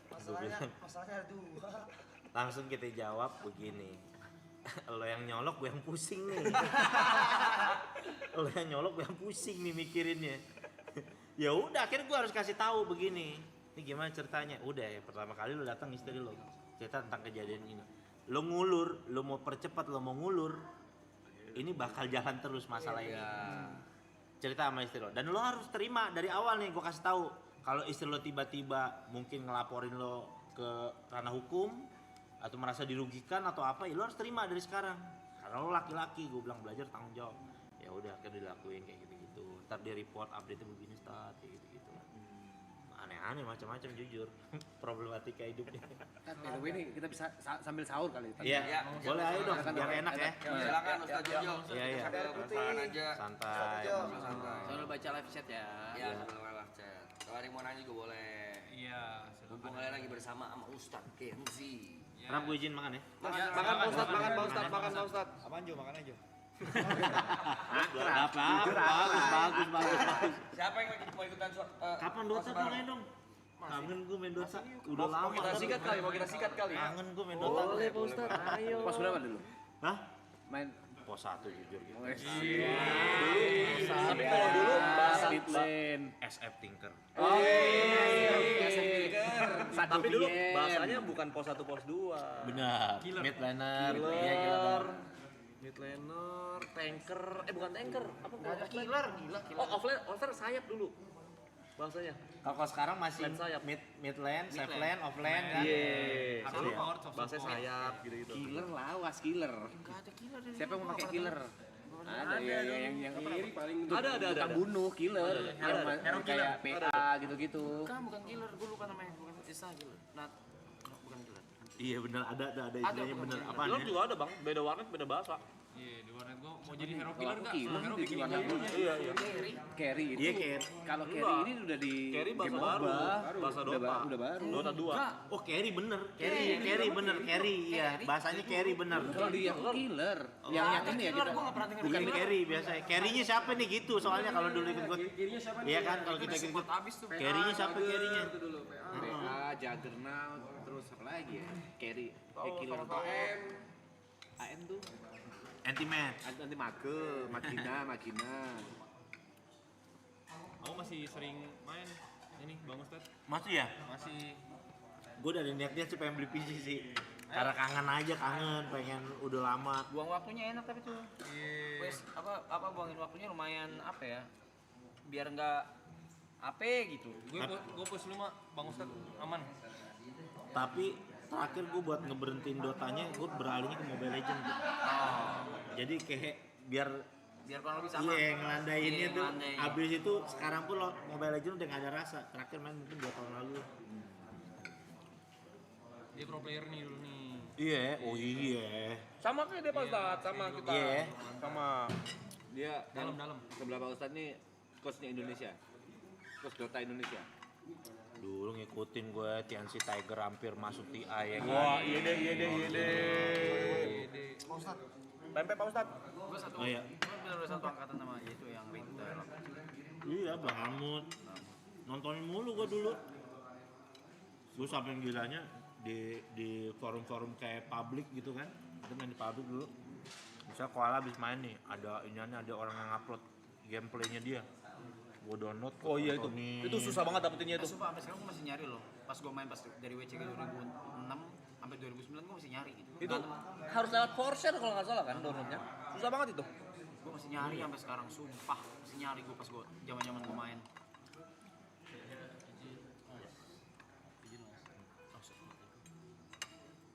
Masalahnya ada dua. Langsung kita jawab begini. Lo yang nyolok gue yang pusing nih. Lo yang nyolok gue yang pusing nih mikirinnya. Ya udah akhirnya gue harus kasih tahu begini. Ini gimana ceritanya? Udah ya pertama kali lo datang istri lo cerita tentang kejadian ini. Lo ngulur, lo mau percepat, lo mau ngulur, ini bakal jalan terus masalah ini. Cerita sama istri lo. Dan lo harus terima dari awal nih gue kasih tahu. Kalau istri lo tiba-tiba mungkin ngelaporin lo ke ranah hukum atau merasa dirugikan atau apa, ya lo harus terima dari sekarang. Karena lo laki-laki, gue bilang belajar tanggung jawab. Ya udah akhirnya dilakuin kayak gitu-gitu. Ntar dia report update-nya begini start kayak gitu-gitu. Aneh-aneh macam-macam jujur. Problematika hidupnya. Kan by the way nih kita bisa sambil sahur kali. Iya, boleh ayo dong biar enak ya. Silakan Ustaz Jojo. Iya, iya. Makan aja. Santai. Sambil baca live chat ya. Iya, sambil live chat. Kalau ada yang mau nanya juga boleh. Iya, Mumpung kalian lagi bersama sama Ustaz Kenzi. Karena gue izin makan ya. Makan Pak Ustad, makan Pak Ustad, makan Pak Ustad. Apaan Jo, makan aja. Bagus. Siapa yang mau ikutan Kapan Dota main dong? Kangen gue main Dota. Udah lama. Mau kita sikat kali. Kangen gue main Dota. Boleh Pak Ustad, ayo. Pos berapa dulu? Hah? Main Pos 1 jujur gitu. Tapi kalau dulu bahasa mid lane. SF Tinker. Tapi dulu bahasanya bukan pos 1 pos 2. Benar. Mid laner. Iya Killer. Mid laner, tanker, bukan tanker, apa? Killer, gila. Oh, offlane sayap dulu. Bahasanya. Kalau sekarang masih Lane sayap. mid lane, safe lane, off lane kan. Iya. Support, Bahasanya sayap gitu-gitu. Killer lawas killer. Enggak ada killer di Siapa yang mau pakai killer? Ada ya yang ini paling Ada. tukang bunuh killer. Yang kayak PA gitu-gitu. bukan killer, gue lupa namanya, bukan istilah killer. Bukan killer. Iya benar ada istilahnya benar. Apaan Killer ya? juga ada, Bang. Beda warnet, beda bahasa. Iya, di warnet gua mau jadi hero killer enggak? Killer Hero di bikin warnet hero. Iya. Carry itu. Iya, carry. Kalau carry ini udah di Carry bahasa game baru. MOBA. Bahasa Udah Dota. udah baru. Dota 2. Oh carry bener, carry bener, carry iya bahasanya carry bener. Kalau di yang killer, yang ini ya kita Bukan carry biasanya. Carry-nya siapa nih gitu soalnya kalau dulu ikut. Iya kan kalau kita ikut. Habis tuh. Carry-nya siapa carry-nya? PA, Juggernaut, terus apa lagi ya? Carry, killer itu AM tuh Anti match. anti mage, Magina. Aku masih sering main ini Bang Ustad. Masih ya? Masih Gue dari niatnya sih pengen beli PC sih. Karena kangen, pengen udah lama. Buang waktunya enak tapi tuh. iya. Wes apa buangin waktunya lumayan apa ya? Biar enggak apa gitu. Gue pos 5 Bang Ustad aman. Tapi terakhir gue buat ngeberhentiin Dotanya, gue beralihnya ke Mobile Legends. Jadi kayak biar Kurang lebih sama. iya ngelandainnya Iya, tuh. ngelandain. Abis itu sekarang pun lo Mobile Legends udah gak ada rasa. Terakhir main mungkin 2 tahun lalu. Dia pro player nih dulu nih. Iya, oh iya. Sama kayak dia Pak Ustad, sama kita. Iya. Sama. Dia Dalam. sebelah Pak Ustadz nih coachnya Indonesia, coach Dota Indonesia. Dulu ngikutin gue TNC Tiger hampir masuk TI ya kan. Wah, iya deh. Pak Ustad. Tempe Pak Ustad. Gue satu. Oh iya. Gue benar satu angkatan sama yaitu yang Winter. Iya, Bahamut. Nontonin mulu gue dulu. Gue sampai gilanya di forum-forum kayak publik gitu kan, itu main di publik dulu. Misalnya Koala habis main nih, ada orang yang upload gameplaynya dia, gue download. Oh iya itu. tontonin. Itu susah banget dapetinnya itu. Sumpah sampai sekarang gue masih nyari loh. Pas gue main dari WCG 2006 sampai 2009 gue masih nyari gitu. Itu harus lewat Forshare kalau nggak salah kan downloadnya. Susah banget itu. Gue masih nyari sampai sekarang, sumpah masih nyari gue pas gue zaman gue main.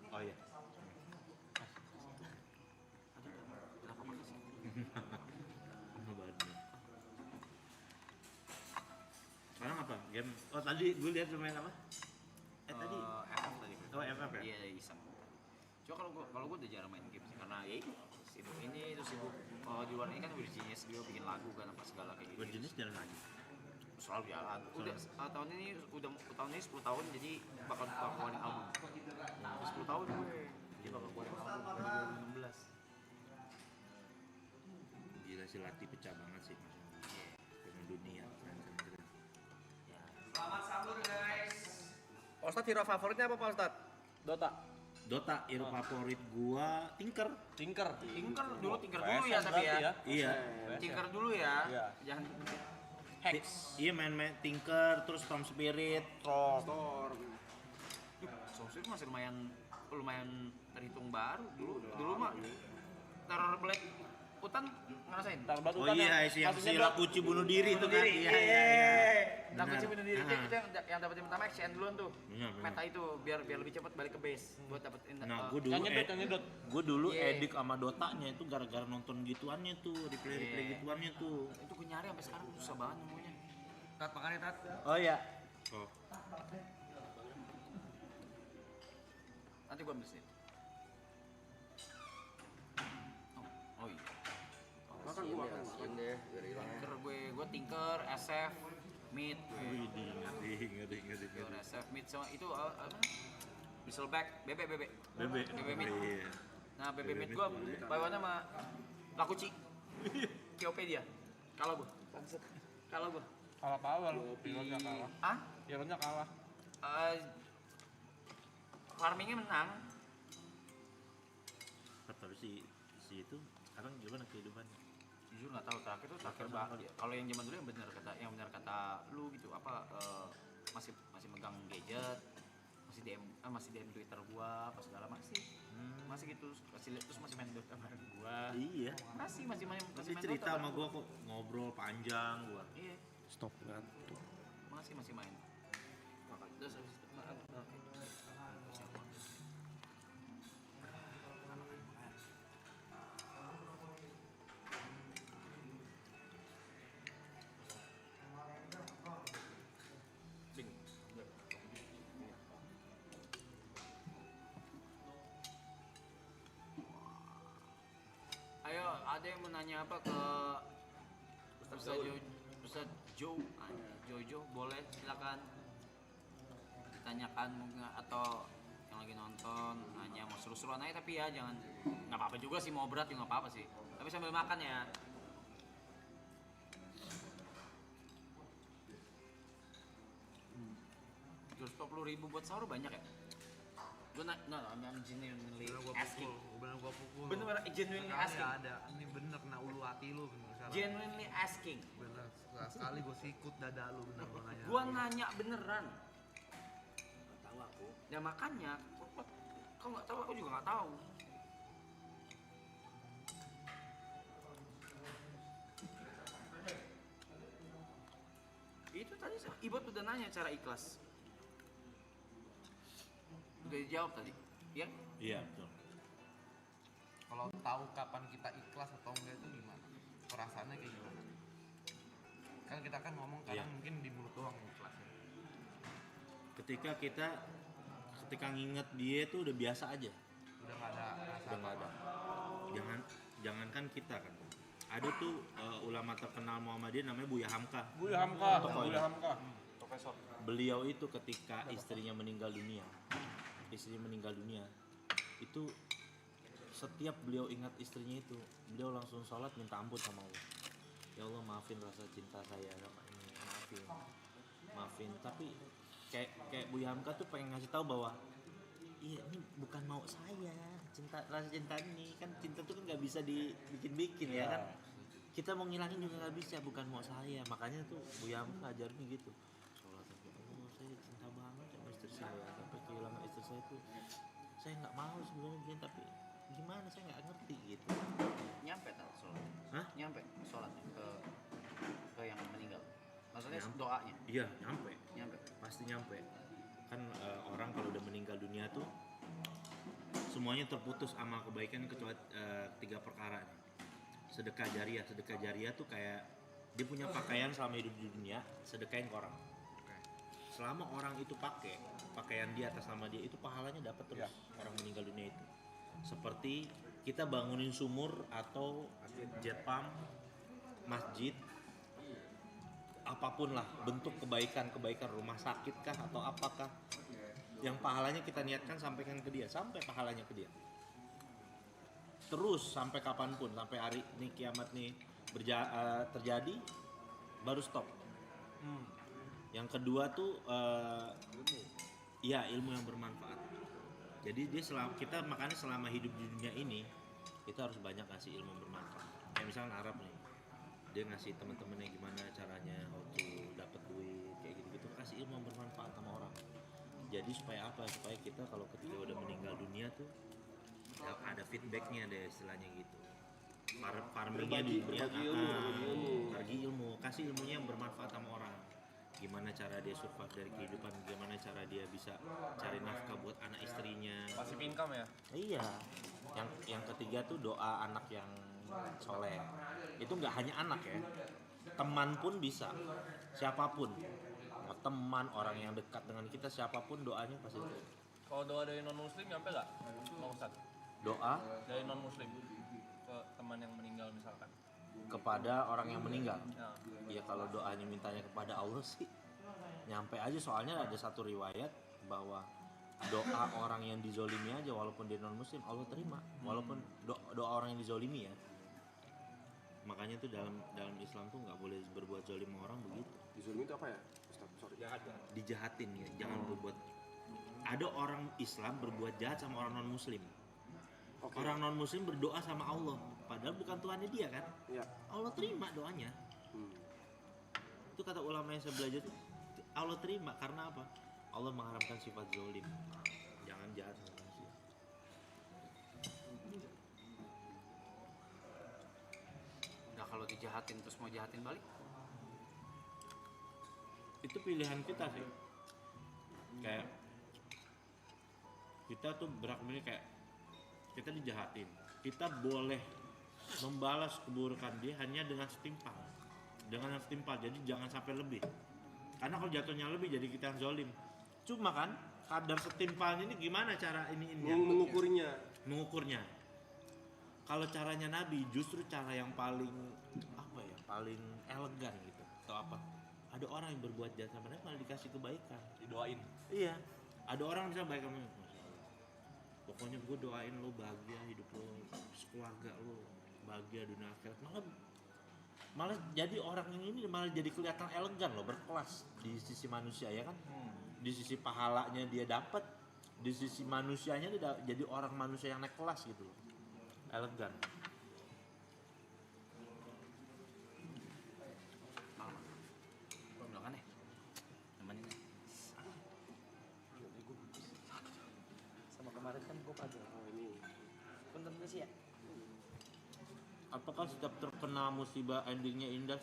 Oh iya. Kenapa makasih? Sekarang apa? Game? Oh tadi gue lihat lu main apa? Tadi? FF tadi. Oh FF ya? Iya iseng. Cuma kalau gue udah jarang main game sih karena ya itu sibuk ini itu sibuk di luar ini kan udah jenis dia bikin lagu kan apa segala kayak gitu. Berjenis jalan lagi. Selalu jalan. Udah tahun ini 10 tahun jadi bakal keluarin album. 10 tahun gue jadi bakal keluarin album 2016. Gila sih Lati pecah banget sih maksudnya. Dengan dunia keren. Selamat sahur guys. Pak Ustadz hero favoritnya apa Pak Ustadz? Dota. Hero favorit gua Tinker. Tinker Dulu Tinker dulu ya tapi ya. Iya. Tinker dulu ya. Iya. Jangan Iya main Tinker terus Storm Spirit. Store. Source itu masih lumayan terhitung baru dulu mah. Teror Black Hutan ngerasain? Oh iya yang si Lakuchi bunuh diri itu kan. Iya. Lakuchi bunuh diri itu yang dapetin pertama XN duluan tuh. Benar. Meta itu biar lebih cepat balik ke base buat dapetin. Nah, gue dulu edik sama Dotanya itu gara-gara nonton gituannya tuh, replay gituannya tuh. Itu gue nyari sampai sekarang susah banget nemunya. Tat makannya Tat. Oh iya. Oh. Nanti gue ambil sini. Oh iya. Makan gua makan deh, biar hilang. Tinker gue Tinker, SF, Mid. Wih, ngeri. Tinker, SF, Mid sama itu apa? Whistleback, bebek. Bebe Mid. Iya. Nah, bebek Mid gue bawaannya sama Lakuchi. KOP dia. Kalau gue. Kalah lu. Pilotnya kalah. Ah? Pilotnya kalah. Farmingnya menang. Tapi si itu sekarang gimana kehidupannya? Jujur nggak tahu terakhir banget. Kalau yang zaman dulu yang benar kata lu gitu apa masih megang gadget, masih DM Twitter gua apa segala masih gitu terus masih main Dota bareng gua. Iya. Masih main Cerita Dota sama bareng gua kok ngobrol panjang gua. Iya. Stop ngantuk. Masih main. Terus habis itu ayo ada yang mau nanya apa ke Ustaz Jojo boleh silakan ditanyakan mungkin atau yang lagi nonton nanya mau seru-seruan aja tapi ya jangan nggak apa-apa juga sih mau berat juga nggak apa-apa sih tapi sambil makan ya. 340.000 buat sahur banyak ya? Gue I'm genuinely asking. Gua pukul. Bener genuinely asking. Ada. Ini bener kena ulu hati lu bener salah. Genuinely asking. Bener. Sekali gua sikut dada lu bener gua nanya. Gua nanya beneran. Gak tahu aku. Ya makanya, kau nggak tahu aku juga nggak tahu. Itu tadi Ibot udah nanya cara ikhlas. Udah dijawab tadi, ya? Iya betul. Kalau tahu kapan kita ikhlas atau enggak itu gimana? Perasaannya kayak gimana? Kan kita kan ngomong kadang Iya. mungkin di mulut doang ikhlasnya. Ketika nginget dia tuh udah biasa aja. Udah nggak ada rasa Udah nggak ada. Jangankan kita kan. Ada tuh ulama terkenal Muhammadiyah namanya Buya Hamka. Buya Hamka. Profesor. Beliau itu ketika istrinya meninggal dunia, itu setiap beliau ingat istrinya itu, beliau langsung sholat minta ampun sama Allah. Ya Allah maafin rasa cinta saya sama ini, maafin. Tapi kayak Buya Hamka tuh pengen ngasih tahu bahwa iya ini bukan mau saya, rasa cinta ini kan cinta tuh kan nggak bisa dibikin-bikin ya kan. Kita mau ngilangin juga nggak bisa, bukan mau saya. Makanya tuh Bu Yam ngajarin gitu. Sholat sampai saya cinta banget sama istri saya, sampai kehilangan istri saya tuh saya nggak mau sebenarnya begini, tapi gimana saya nggak ngerti gitu. Nyampe tak sholat? Hah? Nyampe sholatnya ke yang meninggal. Maksudnya Nyampe. doanya. Iya nyampe, Nyampe. pasti nyampe. Kan orang kalau udah meninggal dunia tuh semuanya terputus sama kebaikan kecuali 3 perkara nih. Sedekah jariah tuh kayak dia punya pakaian selama hidup di dunia, sedekahin ke orang. Selama orang itu pakai pakaian dia atas nama dia, itu pahalanya dapat terus orang meninggal dunia itu. Seperti kita bangunin sumur atau jet pump, masjid, apapun lah bentuk kebaikan rumah sakit kah atau apakah yang pahalanya kita niatkan sampaikan ke dia, sampai pahalanya ke dia terus sampai kapanpun, sampai hari ini kiamat nih terjadi baru stop. Yang kedua tuh ya ilmu yang bermanfaat. Jadi dia kita makanya selama hidup di dunia ini kita harus banyak ngasih ilmu bermanfaat. Kayak misalnya Arab nih, dia ngasih teman-temannya gimana caranya waktu dapat duit kayak gitu-gitu, kasih ilmu yang bermanfaat sama orang. Jadi supaya apa? Supaya kita kalau ketika udah meninggal dunia tuh ya ada feedbacknya deh istilahnya gitu. Farmingnya di dunia, bagi ilmu, kasih ilmunya yang bermanfaat sama orang. Gimana cara dia survive dari kehidupan, gimana cara dia bisa cari nafkah buat anak istrinya. Passive income ya? Iya. Yang ketiga tuh doa anak yang soleh. Itu nggak hanya anak ya, teman pun bisa, siapapun, mau teman, orang yang dekat dengan kita, siapapun doanya pasti. Kalau doa dari non muslim nyampe nggak, Bang Ustadz? Doa Dari non muslim ke teman yang meninggal misalkan? kepada orang yang meninggal. Ya. Ya kalau doanya mintanya kepada Allah sih nyampe aja, soalnya ada satu riwayat bahwa doa orang yang dizolimi aja walaupun dia non muslim Allah terima, walaupun doa orang yang dizolimi ya. Makanya tuh dalam Islam tuh nggak boleh berbuat zalim sama orang begitu. Dizolimi itu apa ya? Ustaz, sorry. Dijahatin ya, jangan berbuat. Ada orang Islam berbuat jahat sama orang non muslim. Orang non muslim berdoa sama Allah, padahal bukan Tuhannya dia kan. Iya. Allah terima doanya. Itu kata ulama yang saya belajar tuh, Allah terima karena apa? Allah mengharamkan sifat zalim. Jangan jahat sama manusia. Nah kalau dijahatin terus mau jahatin balik? Itu pilihan kita sih. Kayak kita tuh berak milih, kayak kita dijahatin, kita boleh membalas keburukan dia hanya dengan setimpal, jadi jangan sampai lebih, karena kalau jatuhnya lebih jadi kita yang zalim. Cuma kan kadar setimpalnya ini gimana cara mengukurnya. Kalau caranya Nabi justru cara yang paling apa ya, paling elegan gitu. Atau apa, ada orang yang berbuat jahat sama dia malah dikasih kebaikan, Didoain. iya, ada orang bisa baik sama pokoknya gue doain lo bahagia hidup lo, sekeluarga lo bahagia dunia akhirat, malah jadi orang yang ini malah jadi kelihatan elegan lo, berkelas di sisi manusia ya kan. Di sisi pahalanya dia dapat, di sisi manusianya dia jadi orang manusia yang naik kelas gitu loh, elegan. Belum kan ya? Nemenin ya? Sama kemarin kan gue pagi. Oh ini. Punten sih ya? Apakah setiap terkena musibah endingnya indah?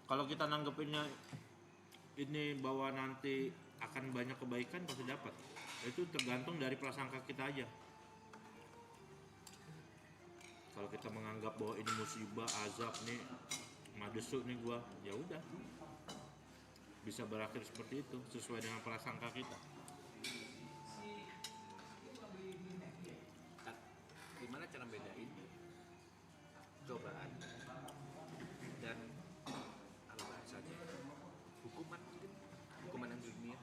Kalau kita nanggepinnya ini bahwa nanti akan banyak kebaikan, pasti dapat. Itu tergantung dari prasangka kita aja. Kalau kita menganggap bahwa ini musibah, azab nih, madesuk nih gua, ya udah, bisa berakhir seperti itu sesuai dengan prasangka kita. Gimana cara bedain cobaan dan apa bahasanya hukuman yang di dunia?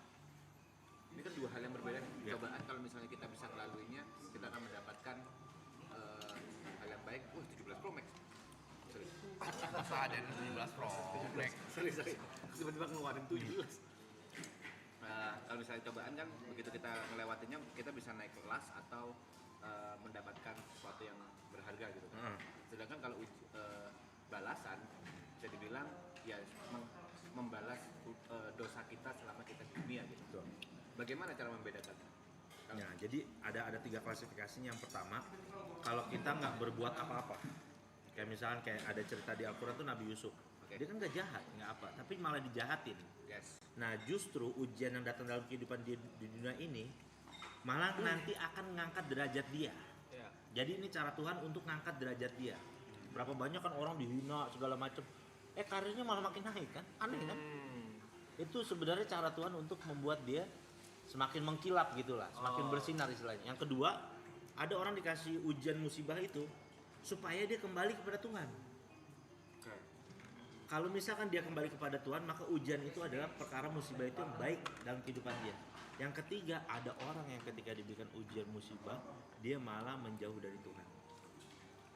Ini kan dua hal yang berbeda nih. Ya. Cobaan kalau misalnya kita bisa melaluinya, kita akan mendapatkan hal yang baik. 17 Pro Max. Serius. Masa ada 17 Pro Max? Serius. Tiba-tiba ngeluarin 17. kalau misalnya cobaan kan begitu kita melewatinya kita bisa naik kelas atau mendapatkan sesuatu yang berharga gitu. Sedangkan kalau balasan bisa dibilang ya membalas dosa kita selama kita di dunia gitu. Betul. Bagaimana cara membedakan? Ya, jadi ada 3 klasifikasinya. Yang pertama, kalau kita nggak berbuat apa-apa, kayak misalnya kayak ada cerita di Al-Quran tuh Nabi Yusuf. Dia kan nggak jahat, nggak apa, tapi malah dijahatin. Yes. Nah, justru ujian yang datang dalam kehidupan di dunia ini malah nanti akan mengangkat derajat dia. Jadi ini cara Tuhan untuk ngangkat derajat dia. Berapa banyak kan orang dihina segala macam, karirnya malah makin naik kan, aneh kan? Itu sebenarnya cara Tuhan untuk membuat dia semakin mengkilap gitulah, semakin bersinar istilahnya. Yang kedua, ada orang dikasih ujian musibah itu supaya dia kembali kepada Tuhan. Kalau misalkan dia kembali kepada Tuhan, maka ujian itu adalah perkara musibah itu yang baik dalam kehidupan dia. Yang ketiga, ada orang yang ketika diberikan ujian musibah, dia malah menjauh dari Tuhan.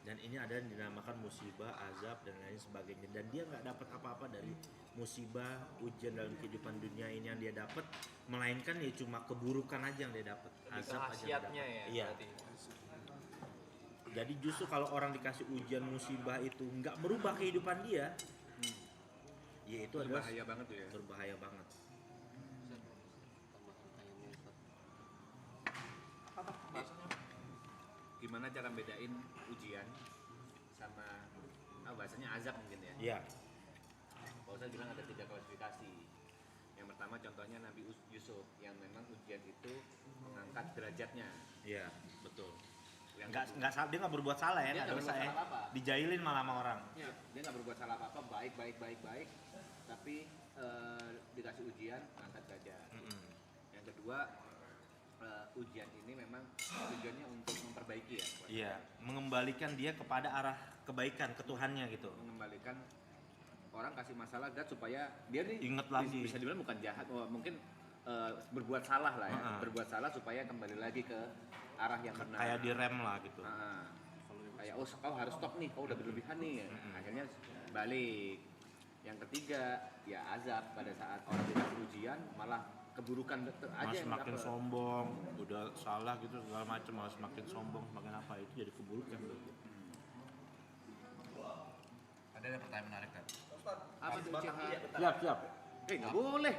Dan ini ada yang dinamakan musibah, azab, dan lain sebagainya. Dan dia nggak dapat apa-apa dari musibah, ujian dalam kehidupan dunia ini yang dia dapat, melainkan ya cuma keburukan aja yang dia dapat. Azab aja yang dia dapat. Iya. Jadi justru kalau orang dikasih ujian musibah itu nggak merubah kehidupan dia, ya itu adalah berbahaya banget tuh ya. Berbahaya banget. Gimana cara bedain ujian sama bahasanya azab mungkin ya? Iya. Pak Ustadz bilang ada 3 klasifikasi. Yang pertama contohnya Nabi Yusuf yang memang ujian itu mengangkat derajatnya. Iya, betul. Yang Dia nggak berbuat salah ya, Dia nggak nggak dosa berbuat ya. salah apa-apa. Dijailin malah sama orang. Ya, dia nggak berbuat salah apa-apa, baik, tapi dikasih ujian angkat derajat. Yang kedua, ujian ini memang tujuannya untuk memperbaiki ya. Iya, mengembalikan dia kepada arah kebaikan ke Tuhannya gitu. Mengembalikan orang kasih masalah God supaya dia nih Ingat lagi. bisa dibilang bukan jahat, mungkin berbuat salah lah ya. Berbuat salah supaya kembali lagi ke arah yang benar. Kayak direm lah gitu. Kayak kau harus stop nih, kau udah berlebihan nih. Akhirnya balik. Yang ketiga ya azab, pada saat orang dikasih ujian malah keburukan aja Mas yang semakin dapet. sombong, udah salah gitu segala macam, malah semakin sombong, semakin apa, itu jadi keburukan tuh. Ada pertanyaan menarik kan? Apa tuh Siap. nggak boleh.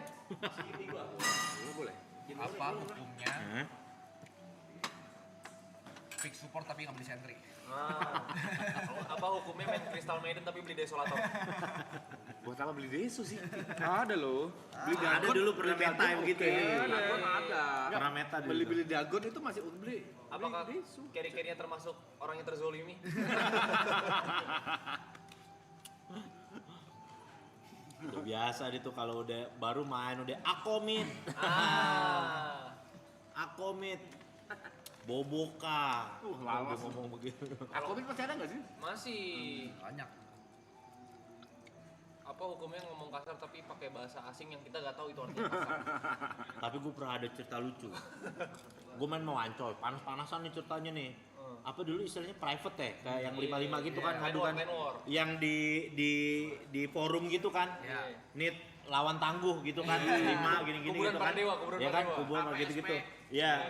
Nggak boleh. Apa hukumnya Hah? fix support tapi nggak beli sentry? Apa hukumnya main Crystal Maiden tapi beli Desolator? Buat apa beli desu sih? Ada loh. Beli Ada dulu pernah meta begitu ya. Ada. Pernah meta dulu. Beli dagon itu masih beli. Apakah carry-carry-nya termasuk orang yang terzolimi? Udah biasa itu kalau udah baru main udah akomit. Akomit. Boboka. lawas. Udah ngomong begitu. Akomit masih ada nggak sih? Masih. Banyak. Apa hukumnya ngomong kasar tapi pakai bahasa asing yang kita nggak tahu itu artinya kasar? Tapi gue pernah ada cerita lucu. Gue main mau ancol, panas-panasan nih ceritanya nih. Apa dulu istilahnya private ya, kayak yang 55 gitu kan, ngadu kan. Yang di forum gitu kan. Need lawan tangguh gitu kan, 5 gini-gini gitu kan. Ya kan, kuburan gitu-gitu. Iya.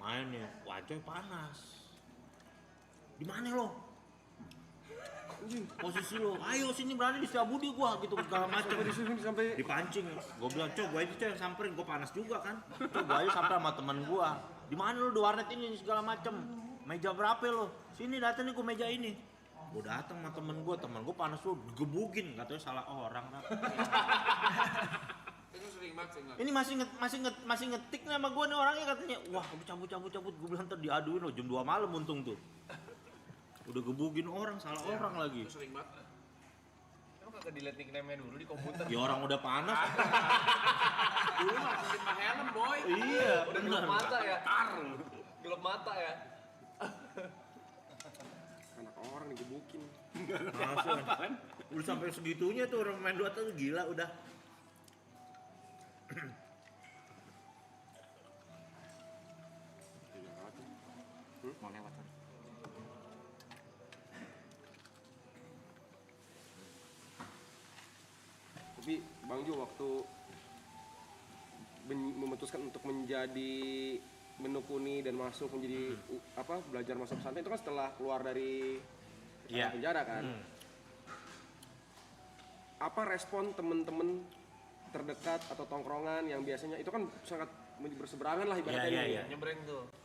Main nih, wajah panas. Di mana lo? Posisi lo, ayo sini berani di Setiabudi gua gitu segala macam. Sampai Dipancing. Gua bilang, "Cok, gua aja yang samperin, gua panas juga kan." Cok, gua aja sampai sama teman gua. Di mana lo di warnet ini segala macam. Meja berapa lo? Sini datang nih gua meja ini. Gua datang sama temen gua panas lo, gebukin, katanya salah orang kan. Itu sering banget. Ini masih ngetik nih sama gua nih orangnya katanya. Wah, cabut. Gua bilang ntar diaduin lo jam 2 malam untung tuh. Udah gebukin orang, salah orang lagi. Itu sering banget. Emang kagak dilihat nickname-nya dulu di komputer? Ya orang udah panas. Dulu masukin pakai helm, boy. Iya, Udah gelap mata ya? Gelap mata ya? anak orang digebukin. Langsung. Udah sampai segitunya tuh orang main Dota tuh gila udah. Mau lewat kan? Tapi Bang Jo waktu memutuskan untuk menjadi menekuni dan masuk menjadi belajar masuk pesantren itu kan setelah keluar dari penjara kan. Apa respon temen-temen terdekat atau tongkrongan yang biasanya itu kan sangat berseberangan lah ibaratnya.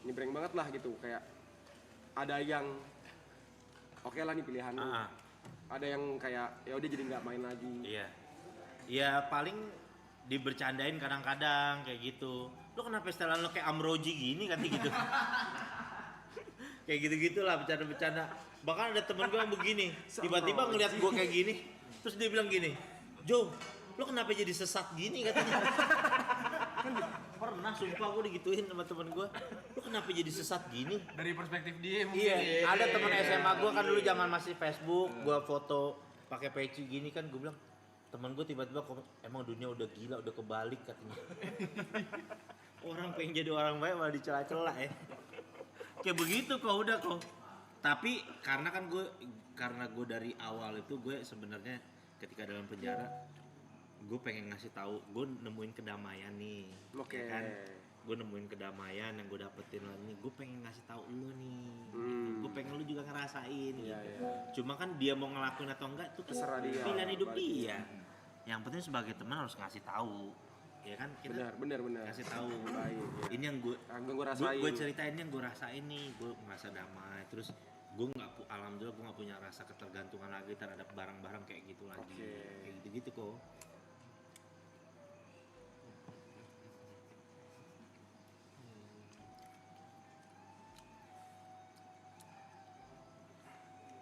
Nyebreng banget lah gitu, kayak ada yang oke lah nih pilihan lu. Ada yang kayak ya udah jadi nggak main lagi. Ya paling dibercandain kadang-kadang kayak gitu. Lo kenapa setelan lo kayak Amroji gini kan gitu. Kayak gitu-gitulah bercanda-bercanda. Bahkan ada temen gue yang begini, tiba-tiba ngeliat gue kayak gini, terus dia bilang gini, "Jo, lo kenapa jadi sesat gini?" katanya. Kan pernah sumpah gue digituin sama temen gue, "Lo kenapa jadi sesat gini?" Dari perspektif dia mungkin. Iya, ada temen SMA gue kan dulu zaman masih Facebook, gue foto pakai peci gini kan, gue bilang, temen gue tiba-tiba komen, "Emang dunia udah gila, udah kebalik," katanya. Orang pengen jadi orang baik malah dicela-cela ya. Kayak begitu kok udah kok. Tapi karena gue dari awal itu gue sebenarnya ketika dalam penjara gue pengen ngasih tahu, gue nemuin kedamaian nih. Ya kan? Gue nemuin kedamaian yang gue dapetin lagi. Gue pengen ngasih tahu lu nih. Gitu. Gue pengen lu juga ngerasain. Gitu. Cuma kan dia mau ngelakuin atau enggak itu kan pilihan hidup dia. Yang penting sebagai teman harus ngasih tahu. Ya kan kita benar kasih tahu ini yang gue ceritain, yang gue rasain nih, gue merasa damai, terus gue alhamdulillah gue nggak punya rasa ketergantungan lagi terhadap barang-barang kayak gitu lagi, kayak gitu kok.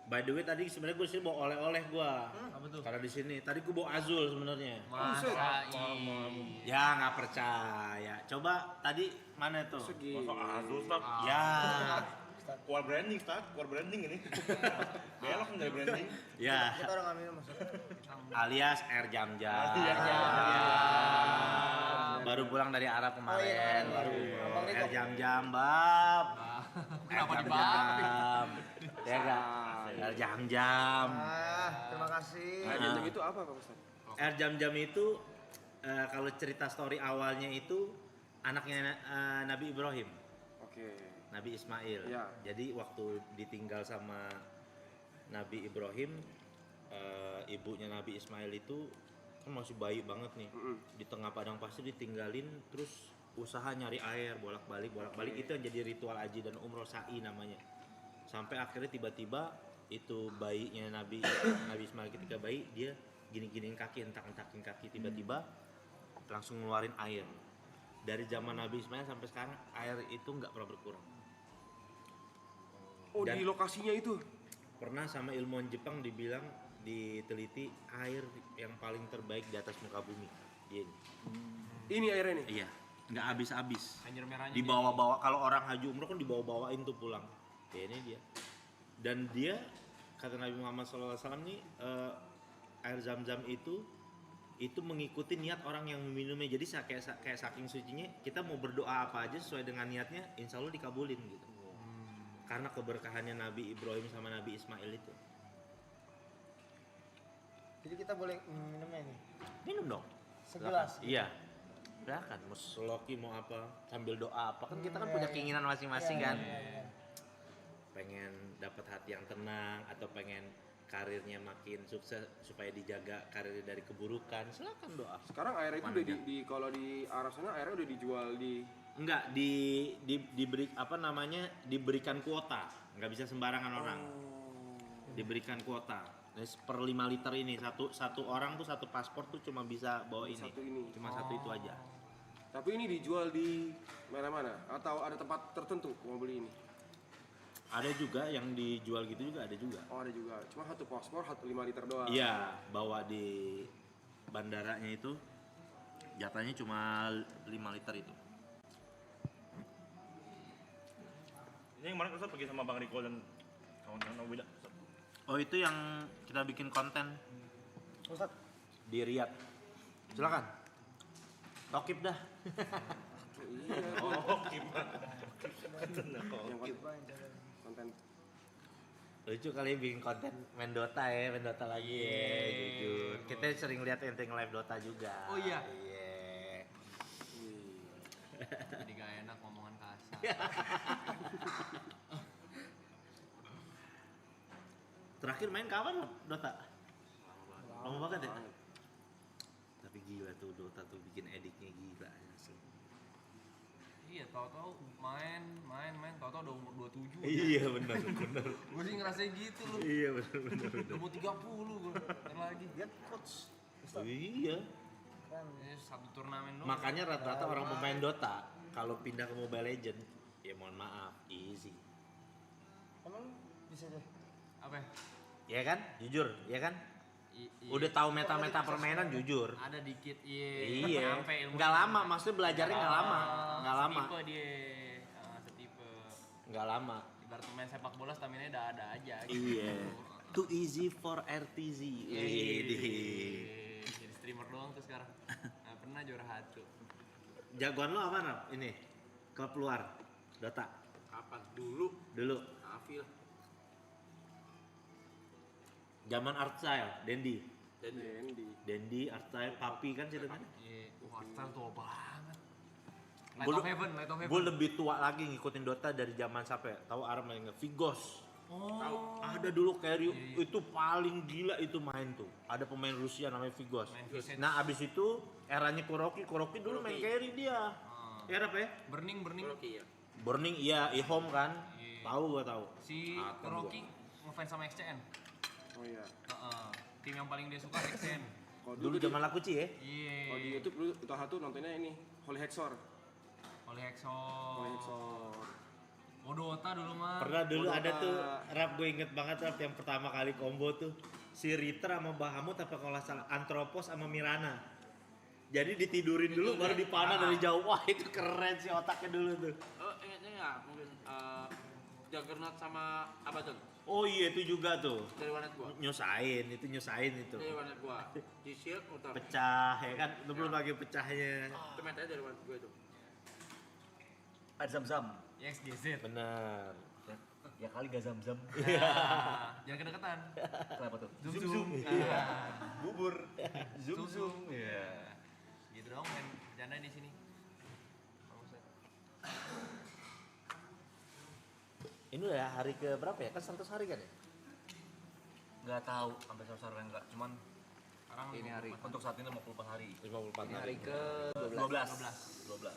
By the way tadi sebenarnya gue sih bawa oleh-oleh gue. Apa tuh? Karena di sini tadi gue bawa Azul sebenarnya. Masa Ya nggak percaya. Coba tadi mana tuh? Masa Azul Ustaz? Ya. Keluar branding Ustaz, keluar branding ini. Belok dari branding. Ya. Kita orang ambil maksudnya. Alias Air Jam-Jam. Baru pulang dari Arab kemarin. Baru Air Jam-Jam, Bab. Kenapa Air Jam-Jam. Ya enggak? Air Jam-Jam. Terima kasih. Air Jam-Jam itu apa Pak Ustaz? Air Jam-Jam itu kalau cerita story awalnya itu anaknya Nabi Ibrahim. Nabi Ismail. Ya. Jadi waktu ditinggal sama Nabi Ibrahim, ibunya Nabi Ismail itu kan masih bayi banget nih. Di tengah padang pasir ditinggalin, terus usaha nyari air bolak-balik itu yang jadi ritual haji dan umroh sa'i namanya. Sampai akhirnya tiba-tiba itu bayinya Nabi Ismail ketika bayi dia gini-giniin kaki, entak-entakin kaki, tiba-tiba langsung ngeluarin air. Dari zaman Nabi Ismail sampai sekarang air itu nggak pernah berkurang. Dan di lokasinya itu pernah sama ilmuwan Jepang dibilang, diteliti air yang paling terbaik di atas muka bumi. Ini airnya nih. Iya, nggak habis-habis. Anjir merahnya. Dibawa-bawa, kalau orang haji umroh kan dibawa-bawain tuh pulang. Ya ini dia. Dan dia kata Nabi Muhammad SAW nih, air Zam-Zam itu mengikuti niat orang yang meminumnya. Jadi kayak saking sucinya, kita mau berdoa apa aja sesuai dengan niatnya, insya Allah dikabulin gitu. Karena keberkahannya Nabi Ibrahim sama Nabi Ismail itu. Jadi kita boleh minumnya nih. Minum dong. Segelas. Iya. Silakan, mau seloki mau apa, sambil doa apa, kan kita kan punya keinginan masing-masing kan. Pengen dapat hati yang tenang atau pengen karirnya makin sukses supaya dijaga karirnya dari keburukan, silakan doa. Sekarang air itu udah kalau di Arab sana airnya udah dijual di diberi diberikan kuota, nggak bisa sembarangan orang. Diberikan kuota. Per 5 liter ini satu orang tuh satu paspor tuh cuma bisa bawa ini. Cuma satu itu aja. Tapi ini dijual di mana-mana atau ada tempat tertentu mau beli ini? Ada juga yang dijual gitu juga ada juga. Oh ada juga. Cuma satu paspor 5 liter doang. Iya, bawa di bandaranya itu jatahnya cuma 5 liter itu. Ini yang kemarin Ustaz pergi sama Bang Riko dan kawan-kawan Wida. Oh itu yang kita bikin konten Ustaz di Riyadh. Silakan. Tokip dah. Konten. Lucu kali bikin konten main Dota lagi jujur. Kita sering lihat ente nge-live Dota juga. Oh iya. Iya. Terakhir main kapan Dota? Lama banget ya? Tapi gila tuh Dota tuh bikin ediknya gila asli. Iya, tahu-tahu main, tahu-tahu udah umur 27. Iya benar. Gue sih ngerasain gitu loh. Iya benar. Udah mau 30 gue. Ntar lagi. Lihat coach. Oh, iya. Satu turnamen doang. Makanya rata-rata orang pemain Dota kalau pindah ke Mobile Legend, ya mohon maaf, easy. Emang bisa deh. Apa? Ya kan? Jujur, ya kan? Iya. Udah tahu meta-meta permainan jujur. Ada dikit, Iya. Nyampe ilmunya. Nggak lama, maksudnya belajarnya nggak lama. Nggak lama. Setipe dia. Setipe. Nggak lama. Ibarat pemain sepak bola stamina udah ada aja gitu. Iya. Too easy for RTZ. Jadi streamer doang tuh sekarang. Nah, pernah juara satu. Jagoan lo apa Rap? Ini klub luar Dota. Kapan? Dulu. Afi lah. Zaman Artstyle, Dendi, Dendi. Artstyle, Papi kan ceritanya. Iya, Hardstyle tua banget. Gua Light of Heaven. Gue lebih tua lagi ngikutin Dota dari zaman siapa ya? Tahu Aram yang Vigos. Oh. Ada dulu carry itu paling gila itu main tuh. Ada pemain Rusia namanya Vigos. Nah abis itu eranya Kuroki dulu main carry dia. Era apa ya? Burning. Kuroki ya. Burning iya, Ihom kan. Tahu gua tahu. Si Kuroki ngefans sama XCN. Oh iya. Tim yang paling dia suka XCN. Dulu zaman Lakuci ya. Iya. Kalau di YouTube dulu itu satu nontonnya ini Holy Hexor. Holy Hexor. Oh Dota dulu mah. Pernah dulu Dota. ada tuh Rap, gue inget banget Rap yang pertama kali combo tuh si Ritter sama Bahamut apa kalau nggak salah Anthropos sama Mirana. Jadi ditidurin dulu baru dipanah dari jauh. Wah itu keren sih otaknya dulu tuh. Oh, ingatnya nggak? Mungkin Juggernaut sama Abaddon Oh iya itu juga tuh. dari warnet gua. Nyusahin itu. Dari warnet gua. Di shield muter. Pecah ya kan, lu belum lagi pecahnya. Itu metanya dari warnet gua itu. Ada zam-zam. XGZ. Benar. Ya kali gak zam-zam. Jangan kedekatan. Kenapa tuh? Zoom. Bubur. Zoom. Iya. Gitu dong main bercanda di sini. Ini udah hari ke berapa ya? Kan 100 hari kan ya? Nggak tahu sampai 100 hari enggak. Cuman Sekarang Ini hari. untuk saat ini 54 hari. 54 Ini hari. hari ke 12.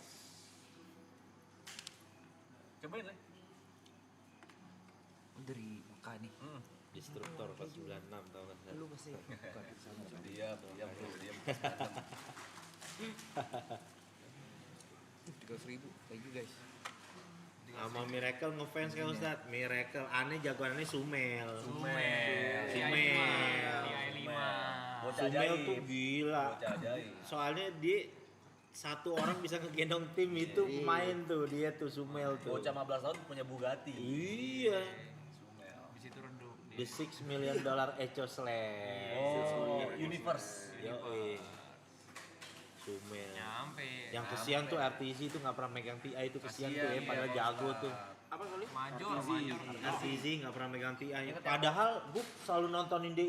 Cobain deh. dari Mekah nih. Destruktor pas 96 tau kan? Lu masih Diam bro, diam. 300.000, thank you guys. Sama Miracle ngefans kan Ustadz? Miracle aneh jagoannya Sumel. Sumel. Bocah Sumel ajaib. tuh gila. Bocah ajaib. Soalnya dia satu orang bisa ngegendong tim itu main tuh dia tuh Sumel tuh. Bocah 15 tahun punya Bugatti. Iya. Sumel. Habis itu redup. The $6 million Echo Slam. Oh, Universe. Yoi. Sumel. Nyampe. Yang kesian tuh RTZ itu nggak pernah megang TI itu kesian tuh ya, padahal jago tuh. Apa kali? Major. RTZ nggak pernah megang TI. Padahal gue selalu nontonin dia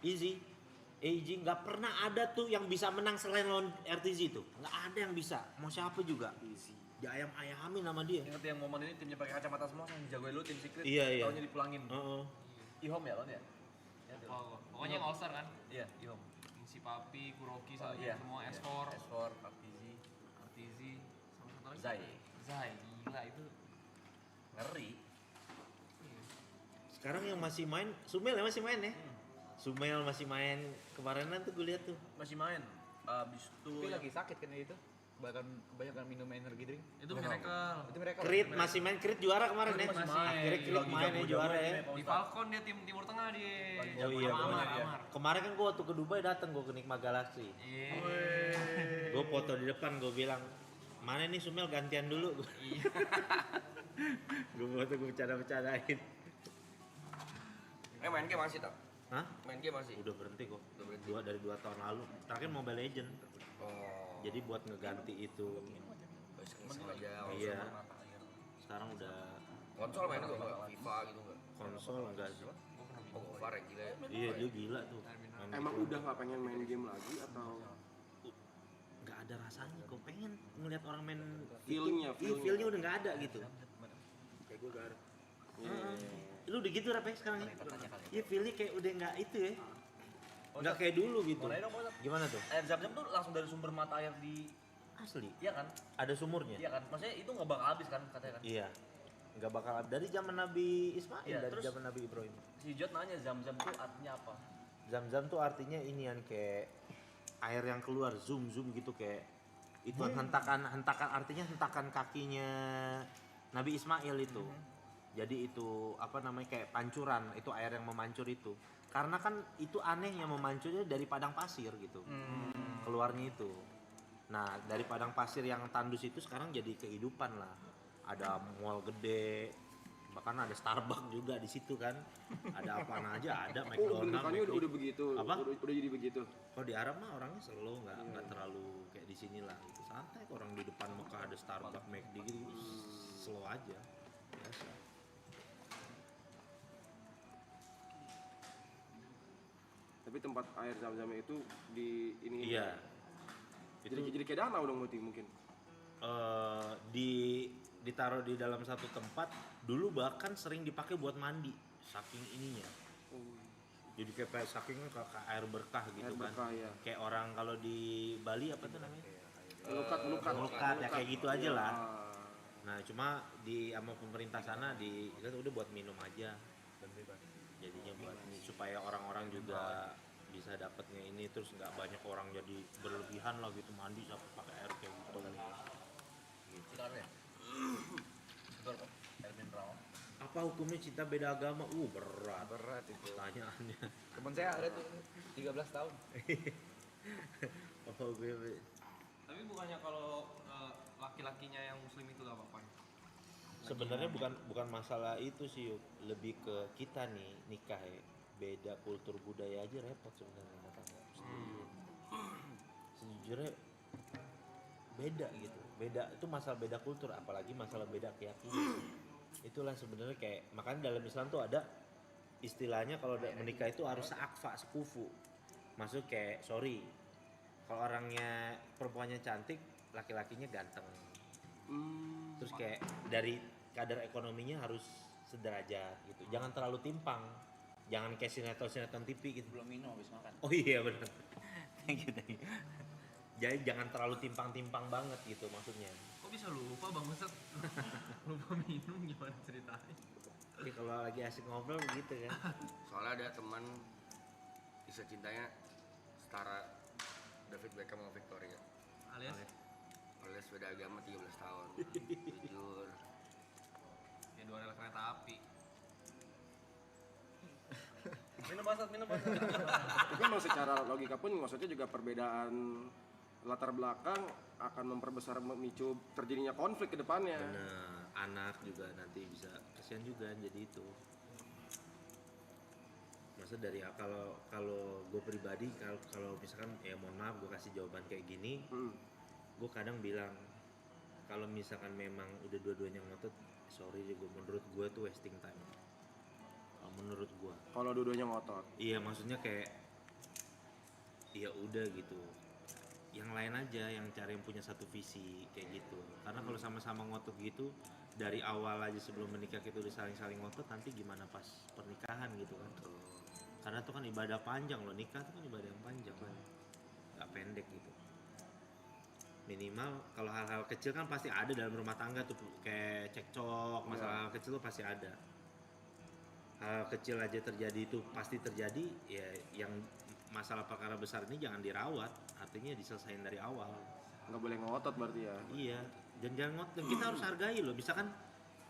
Easy. nggak pernah ada tuh yang bisa menang selain lawan RTZ itu. Nggak ada yang bisa. Mau siapa juga. Diayam-ayamin sama dia. Ingat yang momen ini timnya pakai kacamata semua yang jagoin lu tim secret. Iya. Taunya dipulangin. Ihom ya kan ya? Oh, pokoknya yang All Star kan? Iya, Ihom. Si Papi, Kuroki, sama Iya. semua Iya. S4, S4, Partizi, RTZ, sama satu lagi. Zai. Gila itu. Ngeri. Sekarang yang masih main, Sumel ya masih main ya? Sumel masih main kemarinan tuh gue lihat tuh. Masih main. Abis itu Tapi lagi sakit kan itu. Bahkan kebanyakan minum energi drink. Itu Miracle. Itu mereka. Creed masih main, Creed juara kemarin ya? Masih main. Akhirnya Creed Lagi main ya jago-jago juara ini, ya. Pak Di Ustadz. Falcon dia tim Timur Tengah dia. Oh iya, Sama bener, Amar. Kemarin kan gue waktu ke Dubai dateng gue ke Nikma Galaxy. Iya. Gue foto di depan gue bilang mana nih Sumel gantian dulu. Iya. Gue foto gue bercanda-bercandain. Main game masih tak? Hah? Main game masih? Udah berhenti kok. Udah berhenti. Dari 2 tahun lalu. Terakhir Mobile Legend. Oh. Jadi buat ngeganti itu. Sengaja. Iya. Sekarang udah Konsol main juga nggak? FIFA gitu nggak? konsol enggak sih. Oh, Gofar ya gila ya. Iya dia gila tuh. Main Emang gitu. udah nggak pengen main game lagi atau Nggak ada rasanya kok, pengen ngeliat orang main Feel-nya, itu, feel-nya udah nggak ada gitu. Kayak gue gar. Lu udah gitu Rap ya sekarang ya? Iya feel-nya kayak udah nggak itu ya, nggak kayak dulu gitu. Mau nanya dong, Pak Ustadz. Gimana tuh? Air Zam-Zam tuh langsung dari sumber mata air di, Asli, iya kan? ada sumurnya. Iya kan? Maksudnya itu nggak bakal habis kan katanya kan? Iya, nggak bakal dari zaman Nabi Ismail, Iya, dari terus- zaman Nabi Ibrahim. Si Jod nanya Zam-Zam tuh artinya apa? Zam-zam tuh artinya ini yang kayak air yang keluar zoom gitu, kayak itu hentakan artinya hentakan kakinya Nabi Ismail itu. Jadi itu apa namanya, kayak pancuran, itu air yang memancur itu. Karena kan itu anehnya memancurnya dari padang pasir gitu. Keluarnya itu. Nah, dari padang pasir yang tandus itu sekarang jadi kehidupan lah. Ada mall gede, bahkan ada Starbucks juga di situ kan. Ada apaan aja, ada Oh, McDonald's. bentukannya McD. udah begitu. Apa? Udah jadi begitu. Kalau di Arab mah orangnya slow, nggak terlalu kayak di sini lah. Gitu. Santai, orang di depan Mekah ada Starbucks, McD gitu, slow aja, biasa. Tapi tempat air Zam-Zam itu di ini. Iya. Jadi kayak danau dong berarti mungkin. Ditaruh di dalam satu tempat. Dulu bahkan sering dipakai buat mandi, saking ininya. Jadi kayak saking air berkah gitu Air kan. berkah, ya. Kayak orang kalau di Bali apa tuh namanya? Melukat Ya kayak gitu aja lah. Ah. Nah cuma sama pemerintah sana kita udah buat minum aja, jadinya buat ini supaya orang-orang juga bisa dapatnya ini, terus nggak banyak orang jadi berlebihan lah gitu mandi sampai pakai air kayak gitu. Silakan ya. Betul Pak. Air mineral. Apa hukumnya cinta beda agama? Berat itu. pertanyaannya. Temen saya ada tuh 13 tahun. Oh gue Tapi bukannya kalau laki-lakinya yang muslim itu gak apa-apa? sebenarnya bukan masalah itu sih Yuk. Lebih ke kita nih nikah ya, beda kultur budaya aja repot sebenarnya rumah tangga. Sejujurnya beda gitu, beda itu masalah beda kultur, apalagi masalah beda keyakinan. Itulah sebenarnya kayak makanya dalam Islam tuh ada istilahnya kalau menikah itu harus seakfa, sekufu. Maksud kayak kalau orangnya perempuannya cantik, laki-lakinya ganteng. Terus kayak dari kadar ekonominya harus sederajat gitu. Jangan terlalu timpang. Jangan kayak sinetron TV gitu. Belum minum habis makan. Oh iya benar. Thank you. Jadi jangan terlalu timpang-timpang banget gitu maksudnya. Kok bisa lupa Bang Ustad? Lupa minum gimana ceritanya? Jadi kalau lagi asik ngobrol begitu kan. Soalnya ada teman kisah cintanya setara David Beckham sama Victoria. Alias beda agama 13 tahun. Jujur. Ya 2 rel kereta api. Minum Pak, minum Pak. Itu memang secara logika pun maksudnya juga perbedaan latar belakang akan memperbesar, memicu terjadinya konflik ke depannya. Bener, anak juga nanti bisa kasihan juga jadi itu. Maksud dari kalau gue pribadi kalau misalkan ya mohon maaf gue kasih jawaban kayak gini, gue kadang bilang kalau misalkan memang udah dua-duanya ngotot, sorry deh gue, menurut gue tuh wasting time. Menurut gue. Kalau dua-duanya ngotot. Iya maksudnya kayak ya udah gitu. Yang lain aja yang cari yang punya satu visi kayak gitu. Karena kalau sama-sama ngotot gitu dari awal aja sebelum menikah kita udah saling-saling ngotot, nanti gimana pas pernikahan gitu kan. Karena itu kan ibadah panjang loh, nikah itu kan ibadah yang panjang kan. Gak pendek gitu. Minimal kalau hal-hal kecil kan pasti ada dalam rumah tangga tuh, kayak cekcok, masalah kecil tuh pasti ada. Hal kecil aja terjadi itu pasti terjadi, ya yang masalah perkara besar ini jangan dirawat, artinya diselesain dari awal. Nggak boleh ngotot berarti ya. Iya, dan jangan ngotot, kita harus hargai loh. Misalkan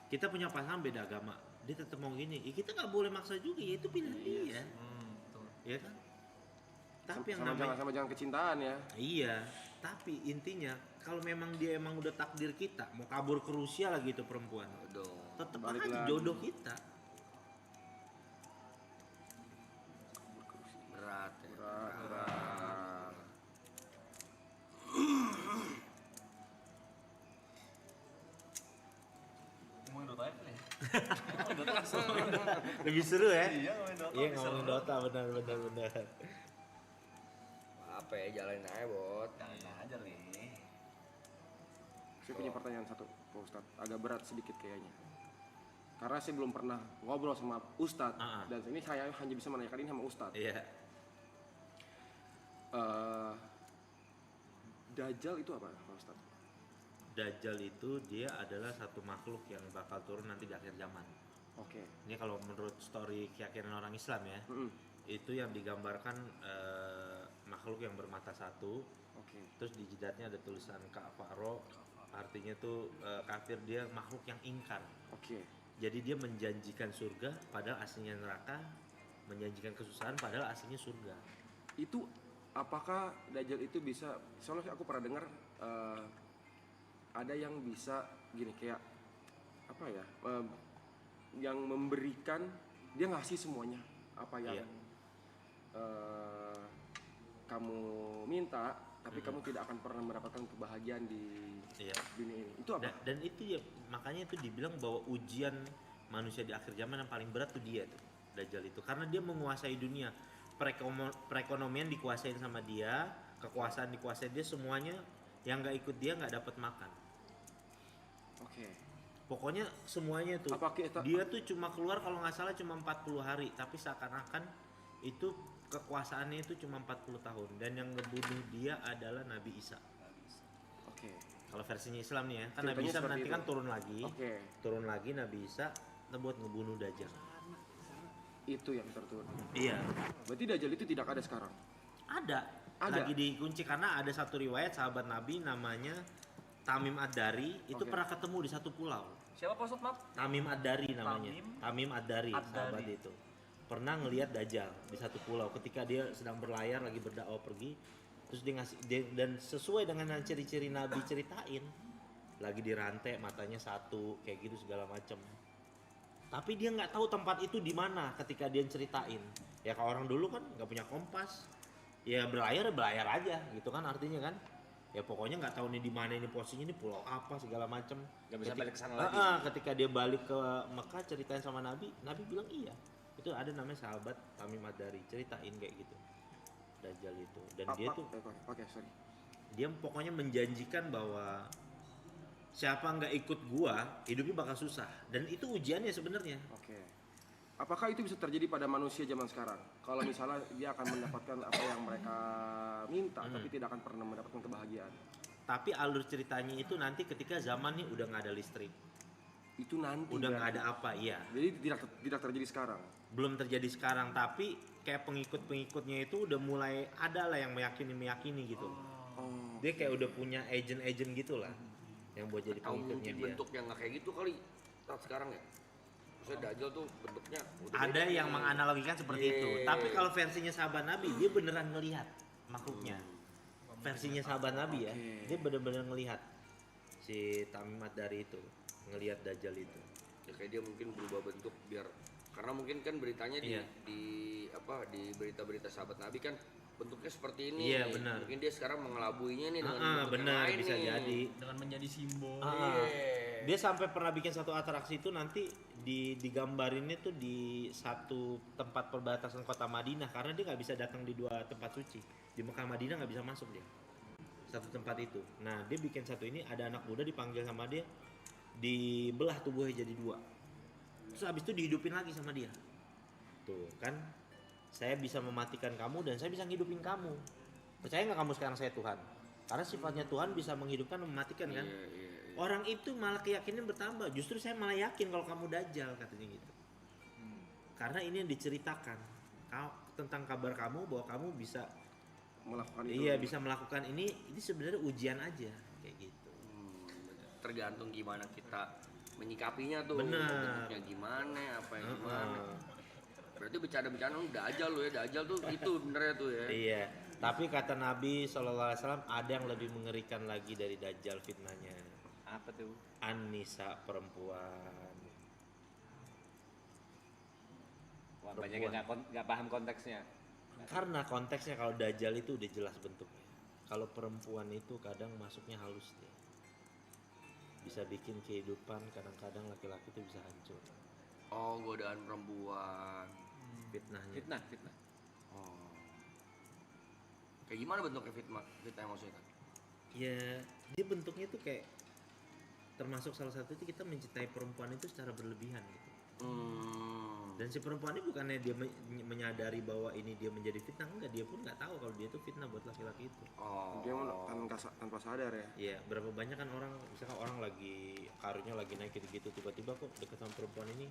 kita punya pasangan beda agama, dia tetap mau gini, ya kita nggak boleh maksa juga, ya itu pilihan dia. Iya kan? Tapi yang namanya sama jangan kecintaan ya. iya, tapi intinya kalau memang dia emang udah takdir kita, mau kabur ke Rusia lagi itu perempuan, tetap Balik aja lagi. jodoh kita. Berat ya. Berat. Ngomongin Dota aja ya. Lebih seru ya? Iya ngomongin Dota. Iya ngomongin Dota, benar. Apa ya, jalanin aja bot. Jalanin aja nih. Saya punya pertanyaan satu, Pak Ustadz. Agak berat sedikit kayaknya. Karena saya belum pernah ngobrol sama Ustadz dan ini saya hanya bisa menanyakan ini sama Ustadz. Iya. Dajjal itu apa, Pak Ustadz? Dajjal itu dia adalah satu makhluk yang bakal turun nanti di akhir zaman. Oke. Ini kalau menurut story keyakinan orang Islam ya, itu yang digambarkan makhluk yang bermata satu. Oke. Terus di jidatnya ada tulisan kafaro, artinya tuh kafir, dia makhluk yang ingkar. Oke. Jadi dia menjanjikan surga padahal aslinya neraka, menjanjikan kesusahan padahal aslinya surga. Itu apakah Dajjal itu bisa? Soalnya aku pernah dengar ada yang bisa gini kayak apa ya? Yang memberikan, dia ngasih semuanya apa yang kamu minta, tapi kamu tidak akan pernah mendapatkan kebahagiaan di dunia ini. Itu apa? Dan itu ya makanya itu dibilang bahwa ujian manusia di akhir zaman yang paling berat tuh dia tuh, Dajjal itu, karena dia menguasai dunia. Perekonomian dikuasain sama dia, kekuasaan dikuasai dia, semuanya yang nggak ikut dia nggak dapat makan. Oke. Pokoknya semuanya tuh. Dia tuh cuma keluar kalau nggak salah cuma 40 hari, tapi seakan-akan itu kekuasaannya itu cuma 40 tahun dan yang ngebunuh dia adalah Nabi Isa. Oke. Kalau versinya Islam nih ya, kan Ceritanya Nabi Isa nanti itu. kan turun lagi. Oke. Turun lagi Nabi Isa buat ngebunuh Dajjal. Itu yang terturun. Iya. Berarti Dajjal itu tidak ada sekarang. Ada. Lagi dikunci karena ada satu riwayat sahabat Nabi namanya Tamim Ad-Dari itu pernah ketemu di satu pulau. Siapa Pak Ustadz, maaf? Tamim Ad-Dari namanya. Tamim Ad-Dari, sahabat itu. Pernah ngelihat Dajjal di satu pulau ketika dia sedang berlayar lagi berdakwah pergi. Terus dan sesuai dengan ciri-ciri Nabi ceritain, lagi dirantai, matanya satu, kayak gitu segala macem. Tapi dia nggak tahu tempat itu di mana ketika dia ceritain. Ya kalau orang dulu kan nggak punya kompas, ya berlayar aja gitu kan artinya kan. Ya pokoknya nggak tahu nih di mana ini posisinya, ini pulau apa segala macem. Nggak bisa balik ke sana lagi. Ketika dia balik ke Mekah ceritain sama Nabi bilang iya. Itu ada namanya sahabat Tamim Ad-Dari ceritain kayak gitu. Dajjal itu. Dan dia tuh dia pokoknya menjanjikan bahwa siapa nggak ikut gua hidupnya bakal susah, dan itu ujiannya sebenarnya. Oke. Apakah itu bisa terjadi pada manusia zaman sekarang? Kalau misalnya dia akan mendapatkan apa yang mereka minta, tapi tidak akan pernah mendapatkan kebahagiaan. Tapi alur ceritanya itu nanti ketika zaman nih udah nggak ada listrik. Itu nanti. Udah nggak ada apa, iya. Jadi tidak terjadi sekarang. Belum terjadi sekarang, tapi kayak pengikutnya itu udah mulai ada lah yang meyakini gitu. Dia kayak udah punya agent gitulah. Yang buat jadi pengikutnya dia. Bentuknya nggak kayak gitu kali saat sekarang ya. Maksudnya Dajjal tuh bentuknya udah ada yang menganalogikan seperti itu. Tapi kalau versinya sahabat Nabi dia beneran ngelihat makhluknya. Versinya sahabat Nabi ya, dia bener-bener ngelihat si Tamim Ad-Dari itu, ngelihat Dajjal itu. Ya kayak dia mungkin berubah bentuk biar, karena mungkin kan beritanya di berita-berita sahabat Nabi kan bentuknya seperti ini. Iya benar. Mungkin dia sekarang mengelabuinya nih dengan bentuk benar, yang lain bisa nih. jadi. Dengan menjadi simbol. Dia sampai pernah bikin satu atraksi itu nanti digambarinnya tuh di satu tempat perbatasan kota Madinah, karena dia nggak bisa datang di dua tempat suci. Di Mekah Madinah nggak bisa masuk dia. Satu tempat itu. Nah dia bikin satu ini, ada anak muda dipanggil sama dia, dibelah tubuhnya jadi dua. Terus habis itu dihidupin lagi sama dia. Tuh kan, saya bisa mematikan kamu dan saya bisa ngidupin kamu. Percaya nggak kamu sekarang saya Tuhan? Karena sifatnya Tuhan bisa menghidupkan dan mematikan kan. Orang itu malah keyakinan bertambah. Justru saya malah yakin kalau kamu Dajjal, katanya gitu. Karena ini yang diceritakan tentang kabar kamu bahwa kamu bisa melakukan itu. Iya, bisa melakukan ini sebenarnya ujian aja kayak gitu. Tergantung gimana kita menyikapinya tuh. Bener. Bentuknya gimana, apa yang gimana. Berarti bercanda-bercanda Dajjal lu ya, Dajjal tuh itu benernya tuh ya. Iya. Tapi kata Nabi SAW ada yang lebih mengerikan lagi dari Dajjal fitnahnya. Apa tuh? An-Nisa, perempuan. Wah, banyak yang nggak paham konteksnya. Karena konteksnya kalau Dajjal itu udah jelas bentuknya. Kalau perempuan itu kadang masuknya halus dia. Bisa bikin kehidupan, kadang-kadang laki-laki itu bisa hancur. Oh, godaan perempuan. Fitnahnya. Fitnah. Oh. Kayak gimana bentuknya fitnah maksudnya? Ya, dia bentuknya tuh kayak termasuk salah satu itu kita mencintai perempuan itu secara berlebihan gitu. Dan si perempuan ini bukannya dia menyadari bahwa ini dia menjadi fitnah, enggak, dia pun nggak tahu kalau dia itu fitnah buat laki-laki itu. Dia tanpa sadar ya. Iya, berapa banyak kan orang, misalkan orang lagi karirnya lagi naik gitu-gitu, tiba-tiba kok deket sama perempuan ini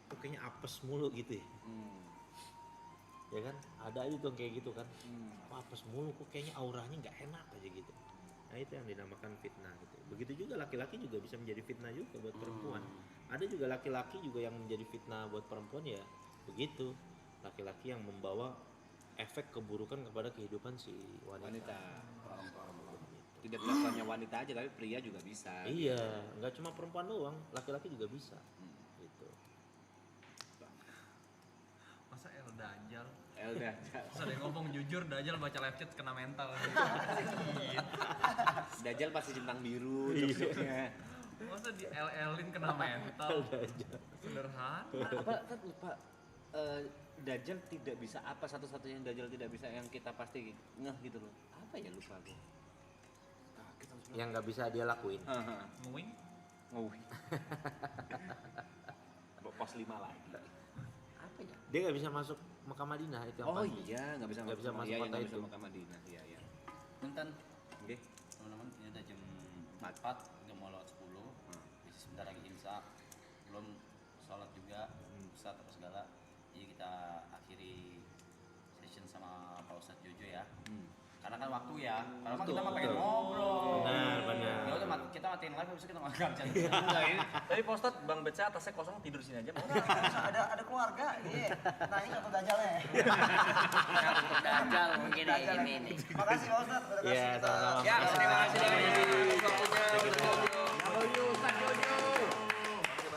kok kayaknya apes mulu gitu ya. Ya kan, ada aja tuh kayak gitu kan. Kok apes mulu, kok kayaknya auranya nggak enak aja gitu. Nah itu yang dinamakan fitnah gitu. Begitu juga laki-laki juga bisa menjadi fitnah juga buat perempuan. Ada juga laki-laki juga yang menjadi fitnah buat perempuan ya begitu. Laki-laki yang membawa efek keburukan kepada kehidupan si wanita. Tidak dilakukannya wanita aja tapi pria juga bisa. Iya, nggak cuma perempuan doang, laki-laki juga bisa. Gitu. Masa El Dajjal? El Dajjal. Terus ada yang ngomong jujur, Dajjal baca live chat kena mental. Dajjal pasti centang biru Iya. jokesnya. Masa di LL-in kena mental? Sederhana. Apa kan lupa Dajjal tidak bisa apa satu-satunya yang Dajjal tidak bisa yang kita pasti ngeh gitu loh. Apa ya lupa aku. Yang nggak bisa dia lakuin. Nguing? Ngui. Pos 5 lagi. Apa ya? Dia nggak bisa masuk Mekah Madinah itu yang Oh pasti. iya, nggak bisa Nggak bisa masuk iya, kota nggak itu. bisa Mekah Madinah. Iya, iya. Punten, Oke. teman-teman, ini udah jam 4, udah mau lewat 10. Masih sebentar lagi imsak. Belum sholat juga, Ustadz apa segala. Jadi kita akhiri session sama Pak Ustadz Jojo ya. Karena kan waktu ya, karena kan kita mah pengen ngobrol. Benar. Ya udah kita matiin live, habis itu kita nggak bisa. Enggak ini. Tapi Pak Ustadz, Bang Beca atasnya kosong tidur sini aja. Ada keluarga, iya. Nah ini satu Dajjalnya. Dajjal mungkin ini nih. Makasih Pak Ustadz udah kasih Iya, kita. sama-sama. Ya, terima kasih waktunya.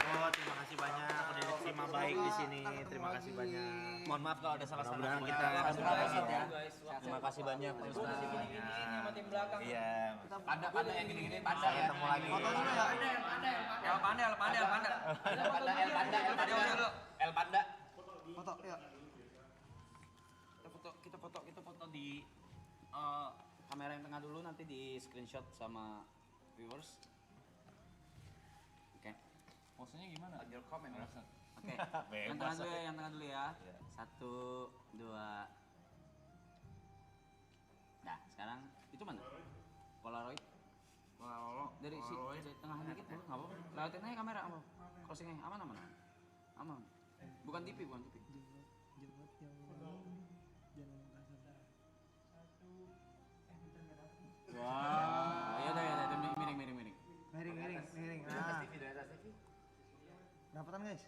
Oh, terima kasih banyak udah diterima baik di sini. Terima kasih banyak. Mohon maaf kalau ada salah-salah. Mudah-mudahan kita Terima kasih banyak Pak Ustadz. Sama tim belakang. Iya. Ada yang gini-gini pada ya. ketemu lagi. El Panda. El Panda. Foto, yuk. Kita foto di kamera yang tengah dulu, nanti di screenshot sama viewers. Oke. Maksudnya gimana? Your comment. Oke. Yang tengah dulu ya. 1, 2. Nah, sekarang itu mana? Polaroid. Dari tengah dikit tuh, enggak apa-apa. Lewatin aja kamera, apa? Crossing aja, aman. Bukan TV. Wah, ya udah, miring. Miring. Nah. Dapatan guys.